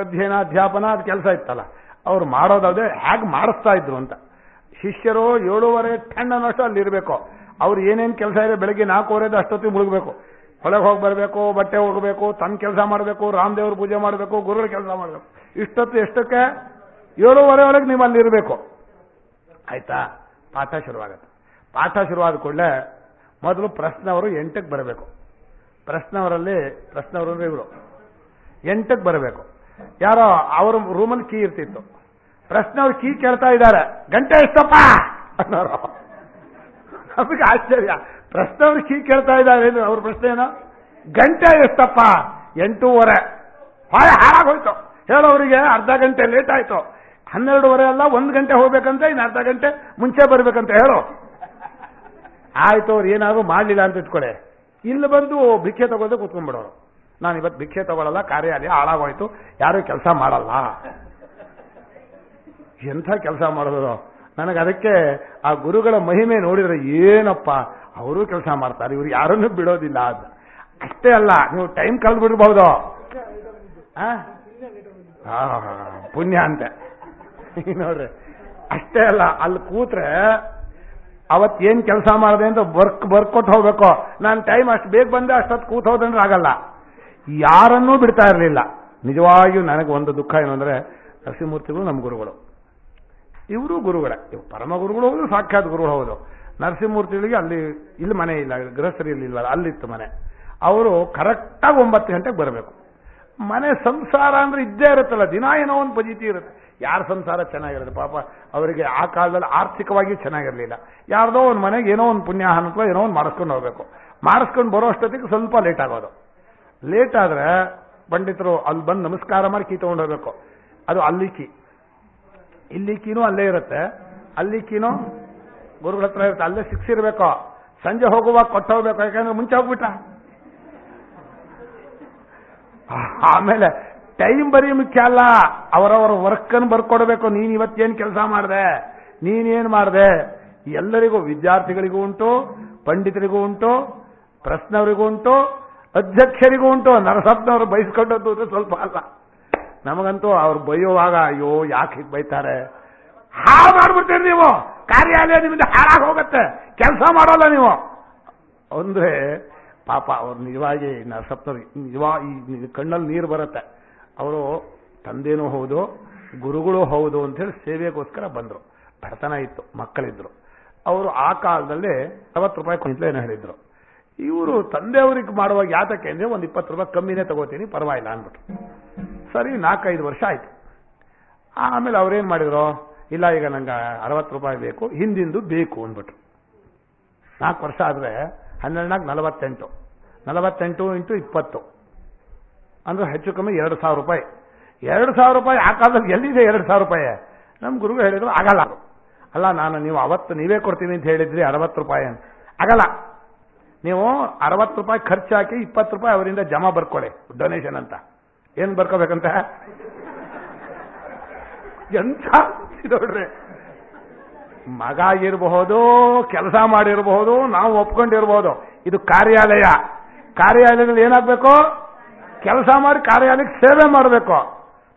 ಅಧ್ಯಯನ ಅಧ್ಯಾಪನ ಅದು ಕೆಲಸ ಇತ್ತಲ್ಲ, ಅವ್ರು ಮಾಡೋದಾದ್ರೆ ಹೇಗೆ ಮಾಡಿಸ್ತಾ ಇದ್ರು ಅಂತ. ಶಿಷ್ಯರು 7:30 ಟಣ್ಣನಷ್ಟು ಅಲ್ಲಿ ಇರಬೇಕು. ಅವ್ರು ಏನೇನು ಕೆಲಸ ಇದೆ ಬೆಳಗ್ಗೆ 4:15 ಅಷ್ಟೊತ್ತಿಗೆ ಮುಳುಗಬೇಕು. ಹೊಳಗೆ ಹೋಗಿ ಬರಬೇಕು, ಬಟ್ಟೆ ಹೋಗಬೇಕು, ತನ್ನ ಕೆಲಸ ಮಾಡಬೇಕು, ರಾಮದೇವ್ರ ಪೂಜೆ ಮಾಡಬೇಕು, ಗುರುಗಳ ಕೆಲಸ ಮಾಡಬೇಕು. ಇಷ್ಟೊತ್ತು ಎಷ್ಟಕ್ಕೆ 7:30 ಒಳಗೆ ನೀವು ಅಲ್ಲಿ ಇರಬೇಕು. ಆಯ್ತಾ? ಪಾಠ ಶುರುವಾಗುತ್ತೆ. ಪಾಠ ಶುರುವಾದ ಕೂಡಲೇ ಮೊದಲು ಪ್ರಶ್ನವರು 8ಕ್ಕೆ ಬರಬೇಕು. ಪ್ರಶ್ನವರಲ್ಲಿ ಪ್ರಶ್ನವರಂದ್ರೆ ಇವರು 8ಕ್ಕೆ ಬರಬೇಕು. ಯಾರೋ ಅವ್ರ ರೂಮಲ್ಲಿ ಕೀ ಇರ್ತಿತ್ತು. ಪ್ರಶ್ನವ್ರು ಕೀ ಕೇಳ್ತಾ ಇದ್ದಾರೆ, ಗಂಟೆ ಎಷ್ಟಪ್ಪ ಅನ್ನೋರು. ನಮಗೆ ಆಶ್ಚರ್ಯ, ಪ್ರಶ್ನವ್ರು ಕೀ ಕೇಳ್ತಾ ಇದ್ದಾರೆ. ಅವ್ರ ಪ್ರಶ್ನೆ ಏನೋ ಗಂಟೆ ಎಷ್ಟಪ್ಪ? 8:30. ಹಾಳಾಗೋಯ್ತು. ಹೇಳೋರಿಗೆ ಅರ್ಧ ಗಂಟೆ ಲೇಟ್ ಆಯ್ತು. 12:30 ಅಲ್ಲ, 1 ಗಂಟೆ ಹೋಗ್ಬೇಕಂತ, ಇನ್ನು ಅರ್ಧ ಗಂಟೆ ಮುಂಚೆ ಬರ್ಬೇಕಂತ ಹೇಳು. ಆಯ್ತು, ಅವ್ರು ಏನಾದ್ರು ಮಾಡಲಿಲ್ಲ ಅಂತ ಇಟ್ಕೊಳೆ. ಇಲ್ಲಿ ಬಂದು ಭಿಕ್ಷೆ ತಗೋದು ಕೂತ್ಕೊಂಡ್ಬಿಡೋರು. ನಾನು ಇವತ್ತು ಭಿಕ್ಷೆ ತಗೊಳ್ಳಲ್ಲ, ಕಾರ್ಯಾಲಯ ಹಾಳಾಗೋಯ್ತು, ಯಾರು ಕೆಲಸ ಮಾಡಲ್ಲ. ಎಂಥ ಕೆಲಸ ಮಾಡಿದ್ರು. ನನಗೆ ಅದಕ್ಕೆ ಆ ಗುರುಗಳ ಮಹಿಮೆ ನೋಡಿದ್ರೆ ಏನಪ್ಪ, ಅವರು ಕೆಲಸ ಮಾಡ್ತಾರೆ, ಇವ್ರು ಯಾರನ್ನೂ ಬಿಡೋದಿಲ್ಲ. ಅದು ಅಷ್ಟೇ ಅಲ್ಲ, ನೀವು ಟೈಮ್ ಕಳೆದು ಬಿಡ್ಬಹುದು. ಪುಣ್ಯ ಅಂತೆ ನೋಡ್ರಿ. ಅಷ್ಟೇ ಅಲ್ಲ, ಅಲ್ಲಿ ಕೂತ್ರೆ ಅವತ್ತೇನ್ ಕೆಲಸ ಮಾಡಿದೆ ಅಂತ ಬರ್ಕೊಟ್ಟು ಹೋಗ್ಬೇಕು. ನಾನು ಟೈಮ್ ಅಷ್ಟು ಬೇಗ ಬಂದೆ, ಅಷ್ಟೊತ್ತು ಕೂತ್ ಹೋದಂದ್ರೆ ಆಗಲ್ಲ. ಯಾರನ್ನೂ ಬಿಡ್ತಾ ಇರಲಿಲ್ಲ. ನಿಜವಾಗಿಯೂ ನನಗೆ ಒಂದು ದುಃಖ ಏನು ಅಂದ್ರೆ, ನರಸಿಂಹಮೂರ್ತಿಗಳು ನಮ್ಮ ಗುರುಗಳು, ಇವರು ಗುರುಗಳೇ, ಇವು ಪರಮ ಗುರುಗಳು ಹೌದು, ಸಾಕ್ಷಾತ್ ಗುರುಗಳು ಹೌದು. ನರಸಿಂಹಮೂರ್ತಿಗಳಿಗೆ ಇಲ್ಲಿ ಮನೆ ಇಲ್ಲ, ಗೃಹಸ್ಥರಿಯಲ್ಲಿ ಇಲ್ವಲ್ಲ, ಅಲ್ಲಿತ್ತು ಮನೆ. ಅವರು ಕರೆಕ್ಟಾಗಿ 9 ಗಂಟೆಗೆ ಬರಬೇಕು. ಮನೆ ಸಂಸಾರ ಅಂದ್ರೆ ಇದ್ದೇ ಇರುತ್ತಲ್ಲ, ದಿನ ಏನೋ ಒಂದು ಪಜಿತಿ ಇರುತ್ತೆ. ಯಾರ ಸಂಸಾರ ಚೆನ್ನಾಗಿರುತ್ತೆ ಪಾಪ, ಅವರಿಗೆ ಆ ಕಾಲದಲ್ಲಿ ಆರ್ಥಿಕವಾಗಿ ಚೆನ್ನಾಗಿರಲಿಲ್ಲ. ಯಾರ್ದೋ ಒಂದು ಮನೆಗೆ ಏನೋ ಒಂದು ಪುಣ್ಯಾಹ ಅಥವಾ ಏನೋ ಒಂದು ಮಾಡಿಸ್ಕೊಂಡು ಹೋಗ್ಬೇಕು. ಮಾಡಿಸ್ಕೊಂಡು ಬರೋ ಅಷ್ಟೊತ್ತಿಗೆ ಸ್ವಲ್ಪ ಲೇಟ್ ಆಗೋದು. ಲೇಟ್ ಆದ್ರೆ ಪಂಡಿತರು ಅಲ್ಲಿ ಬಂದು ನಮಸ್ಕಾರ ಮಾಡಿ ಕೀ ತಗೊಂಡು ಹೋಗ್ಬೇಕು. ಅದು ಅಲ್ಲಿ ಕೀ, ಇಲ್ಲಿ ಕೀನೂ ಅಲ್ಲೇ ಇರುತ್ತೆ, ಅಲ್ಲಿ ಕೀನೂ ಗುರುಗಳ ಹತ್ರ ಇರುತ್ತೆ, ಅಲ್ಲೇ ಸಿಕ್ಸಿರ್ಬೇಕು. ಸಂಜೆ ಹೋಗುವಾಗ ಕೊಟ್ಟು ಹೋಗ್ಬೇಕು, ಯಾಕಂದ್ರೆ ಮುಂಚೆ ಹೋಗ್ಬಿಟ್ಟ. ಆಮೇಲೆ ಟೈಮ್ ಬರೀ ಮುಖ್ಯ ಅಲ್ಲ, ಅವರವರ ವರ್ಕನ್ನು ಬರ್ಕೊಡ್ಬೇಕು. ನೀನ್ ಇವತ್ತೇನು ಕೆಲಸ ಮಾಡಿದೆ, ನೀನೇನು ಮಾಡಿದೆ, ಎಲ್ಲರಿಗೂ, ವಿದ್ಯಾರ್ಥಿಗಳಿಗೂ ಉಂಟು, ಪಂಡಿತರಿಗೂ ಉಂಟು, ಪ್ರಶ್ನವರಿಗೂ ಉಂಟು, ಅಧ್ಯಕ್ಷರಿಗೂ ಉಂಟು. ನರಸಪ್ಪನವರು ಬಯಸ್ಕೊಂಡದ್ದು ಸ್ವಲ್ಪ ಅಲ್ಲ. ನಮಗಂತೂ ಅವ್ರು ಬೈಯುವಾಗ ಅಯ್ಯೋ ಯಾಕೆ ಹೀಗೆ ಬೈತಾರೆ, ಹಾಳು ಮಾಡ್ಬಿಡ್ತೀರಿ ನೀವು, ಕಾರ್ಯಾಲಯ ನಿಮ್ಮಿಂದ ಹಾಳಾಗಿ ಹೋಗುತ್ತೆ, ಕೆಲಸ ಮಾಡೋಲ್ಲ ನೀವು ಅಂದ್ರೆ. ಪಾಪ ಅವ್ರು ನಿಜವಾಗಿ ನರಸಪ್ಪನವ್ರಿಗೆ ನಿಜವಾಗಿ ಕಣ್ಣಲ್ಲಿ ನೀರು ಬರುತ್ತೆ. ಅವರು ತಂದೆನೂ ಹೌದು, ಗುರುಗಳು ಹೌದು ಅಂತೇಳಿ ಸೇವೆಗೋಸ್ಕರ ಬಂದರು. ಬಡತನ ಇತ್ತು, ಮಕ್ಕಳಿದ್ರು. ಅವರು ಆ ಕಾಲದಲ್ಲಿ 60 ರೂಪಾಯಿ ಕ್ವಿಂಟ್ಲ ಏನೋ ಹೇಳಿದ್ರು. ಇವರು ತಂದೆಯವ್ರಿಗೆ ಮಾಡುವಾಗ ಯಾತಕ್ಕೆ ಅಂದರೆ ಒಂದು 20 ರೂಪಾಯಿ ಕಮ್ಮಿನೇ ತಗೋತೀನಿ, ಪರವಾಗಿಲ್ಲ ಅಂದ್ಬಿಟ್ಟು. ಸರಿ, 4-5 ವರ್ಷ ಆಯ್ತು. ಆಮೇಲೆ ಅವ್ರೇನು ಮಾಡಿದ್ರು, ಇಲ್ಲ ಈಗ ನಂಗೆ 60 ರೂಪಾಯಿ ಬೇಕು, ಹಿಂದಿಂದು ಬೇಕು ಅಂದ್ಬಿಟ್ರು. 4 ವರ್ಷ ಆದರೆ 12 48, 48 × 20 ಅಂದ್ರೆ ಹೆಚ್ಚು ಕಮ್ಮಿ 2,000 ರೂಪಾಯಿ. 2,000 ರೂಪಾಯಿ ಆ ಕಾಲದಲ್ಲಿ ಎಲ್ಲಿದೆ 2,000 ರೂಪಾಯಿ? ನಮ್ಮ ಗುರುಗಳು ಹೇಳಿದ್ರು ಆಗಲ್ಲ. ಅಲ್ಲ, ನೀವು ಅವತ್ತು ನೀವೇ ಕೊಡ್ತೀನಿ ಅಂತ ಹೇಳಿದ್ರಿ 60 ರೂಪಾಯಿ ಅಂತ. ಆಗಲ್ಲ, ನೀವು 60 ರೂಪಾಯಿ ಖರ್ಚು ಹಾಕಿ 20 ರೂಪಾಯಿ ಅವರಿಂದ ಜಮಾ ಬರ್ಕೊಳ್ಳಿ, ಡೊನೇಷನ್ ಅಂತ. ಏನ್ ಬರ್ಕೋಬೇಕಂತ? ಎಂತ ನೋಡ್ರಿ, ಮಗ ಇರಬಹುದು, ಕೆಲಸ ಮಾಡಿರಬಹುದು, ನಾವು ಒಪ್ಕೊಂಡಿರಬಹುದು. ಇದು ಕಾರ್ಯಾಲಯ. ಕಾರ್ಯಾಲಯದಲ್ಲಿ ಏನಾಗಬೇಕು? ಕೆಲಸ ಮಾಡಿ ಕಾರ್ಯಾಲಯಕ್ಕೆ ಸೇವೆ ಮಾಡಬೇಕು,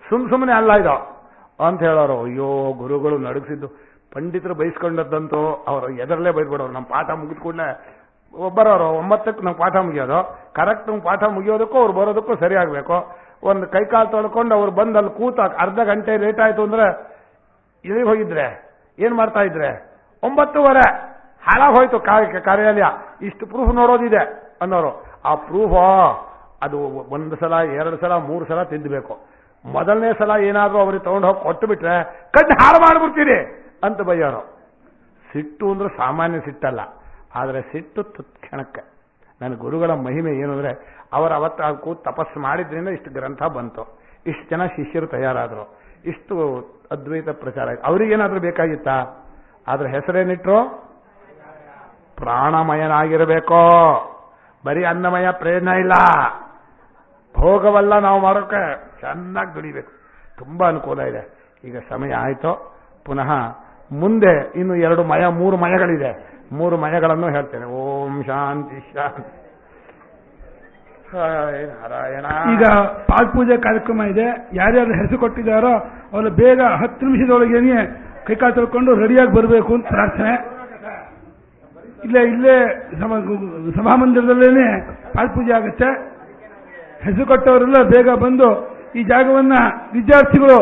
ಸುಮ್ಮನೆ ಅಲ್ಲ ಇದು ಅಂತ ಹೇಳೋರು. ಅಯ್ಯೋ, ಗುರುಗಳು ನಡಗಿಸಿದ್ದು, ಪಂಡಿತರು ಬಯಸ್ಕೊಂಡದ್ದಂತೂ ಅವರು ಎದರಲ್ಲೇ ಬೈದ್ಬಿಡೋರು. ನಮ್ಮ ಪಾಠ ಮುಗಿದ ಕೂಡಲೇ ಒಬ್ಬರವರು 9ಕ್ಕೆ ನಮ್ಮ ಪಾಠ ಮುಗಿಯೋದು, ಕರೆಕ್ಟ್ ನಮ್ಮ ಪಾಠ ಮುಗಿಯೋದಕ್ಕೂ ಅವ್ರು ಬರೋದಕ್ಕೂ ಸರಿ ಆಗಬೇಕು. ಒಂದು ಕೈಕಾಲು ತೊಳ್ಕೊಂಡು ಅವ್ರು ಬಂದು ಅಲ್ಲಿ ಕೂತ ಅರ್ಧ ಗಂಟೆ ಲೇಟ್ ಆಯ್ತು ಅಂದ್ರೆ ಇಲ್ಲಿಗೆ ಹೋಗಿದ್ರೆ ಏನ್ ಮಾಡ್ತಾ ಇದ್ರೆ 9:15 ಹಾಳಾಗೋಯ್ತು ಕಾರ್ಯಾಲಯ. ಇಷ್ಟು ಪ್ರೂಫ್ ನೋಡೋದಿದೆ ಅನ್ನೋರು. ಆ ಪ್ರೂಫ್ ಅದು 1 ಸಲ 2 ಸಲ 3 ಸಲ ತಿದ್ದಬೇಕು. ಮೊದಲನೇ ಸಲ ಏನಾದ್ರೂ ಅವ್ರಿಗೆ ತಗೊಂಡು ಹೋಗಿ ಕೊಟ್ಟು ಬಿಟ್ರೆ ಕಣ್ಣು ಹಾಳು ಮಾಡ್ಬಿಡ್ತೀರಿ ಅಂತ ಬೈಯೋರು. ಸಿಟ್ಟು ಅಂದ್ರೆ ಸಾಮಾನ್ಯ ಸಿಟ್ಟಲ್ಲ, ಆದರೆ ಸಿಟ್ಟು ತತ್ಕ್ಷಣಕ್ಕೆ. ನನ್ನ ಗುರುಗಳ ಮಹಿಮೆ ಏನು ಅಂದ್ರೆ, ಅವರು ಅವತ್ತು ಕೂತು ತಪಸ್ಸು ಮಾಡಿದ್ರಿಂದ ಇಷ್ಟು ಗ್ರಂಥ ಬಂತು, ಇಷ್ಟು ಜನ ಶಿಷ್ಯರು ತಯಾರಾದರು, ಇಷ್ಟು ಅದ್ವೈತ ಪ್ರಚಾರ ಆಯ್ತು. ಅವ್ರಿಗೇನಾದ್ರೂ ಬೇಕಾಗಿತ್ತಾ? ಆದ್ರೆ ಹೆಸರೇನಿಟ್ರು? ಪ್ರಾಣಮಯನಾಗಿರಬೇಕೋ, ಬರೀ ಅನ್ನಮಯ ಪ್ರಯೋಜನ ಇಲ್ಲ. ಭೋಗವಲ್ಲ ನಾವು ಮಾಡೋಕೆ ಚೆನ್ನಾಗಿ ದುಡಿಬೇಕು. ತುಂಬಾ ಅನುಕೂಲ ಇದೆ. ಈಗ ಸಮಯ ಆಯ್ತು, ಪುನಃ ಮುಂದೆ ಇನ್ನು 2 ಮಯ 3 ಮಯಗಳಿದೆ. 3 ಮಯಗಳನ್ನು ಹೇಳ್ತೇನೆ. ಓಂ ಶಾಂತಿ ಶಾಂತಿ. ನಾರಾಯಣ. ಈಗ ಪಾದಪೂಜೆ ಕಾರ್ಯಕ್ರಮ ಇದೆ. ಯಾರ್ಯಾರು ಹೆಸರು ಕೊಟ್ಟಿದ್ದಾರೋ ಅವರು ಬೇಗ 10 ನಿಮಿಷದೊಳಗೇನೆ ಕೈಕಾಲು ತೊಳ್ಕೊಂಡು ರೆಡಿಯಾಗಿ ಬರಬೇಕು ಅಂತ ಪ್ರಾರ್ಥನೆ. ಇಲ್ಲೇ ಸಭಾಮಂದಿರದಲ್ಲೇನೆ ಪಾದಪೂಜೆ ಆಗುತ್ತೆ. ಹೆಸರು ಕೊಟ್ಟವರೆಲ್ಲ ಬೇಗ ಬಂದು ಈ ಜಾಗವನ್ನ ವಿದ್ಯಾರ್ಥಿಗಳು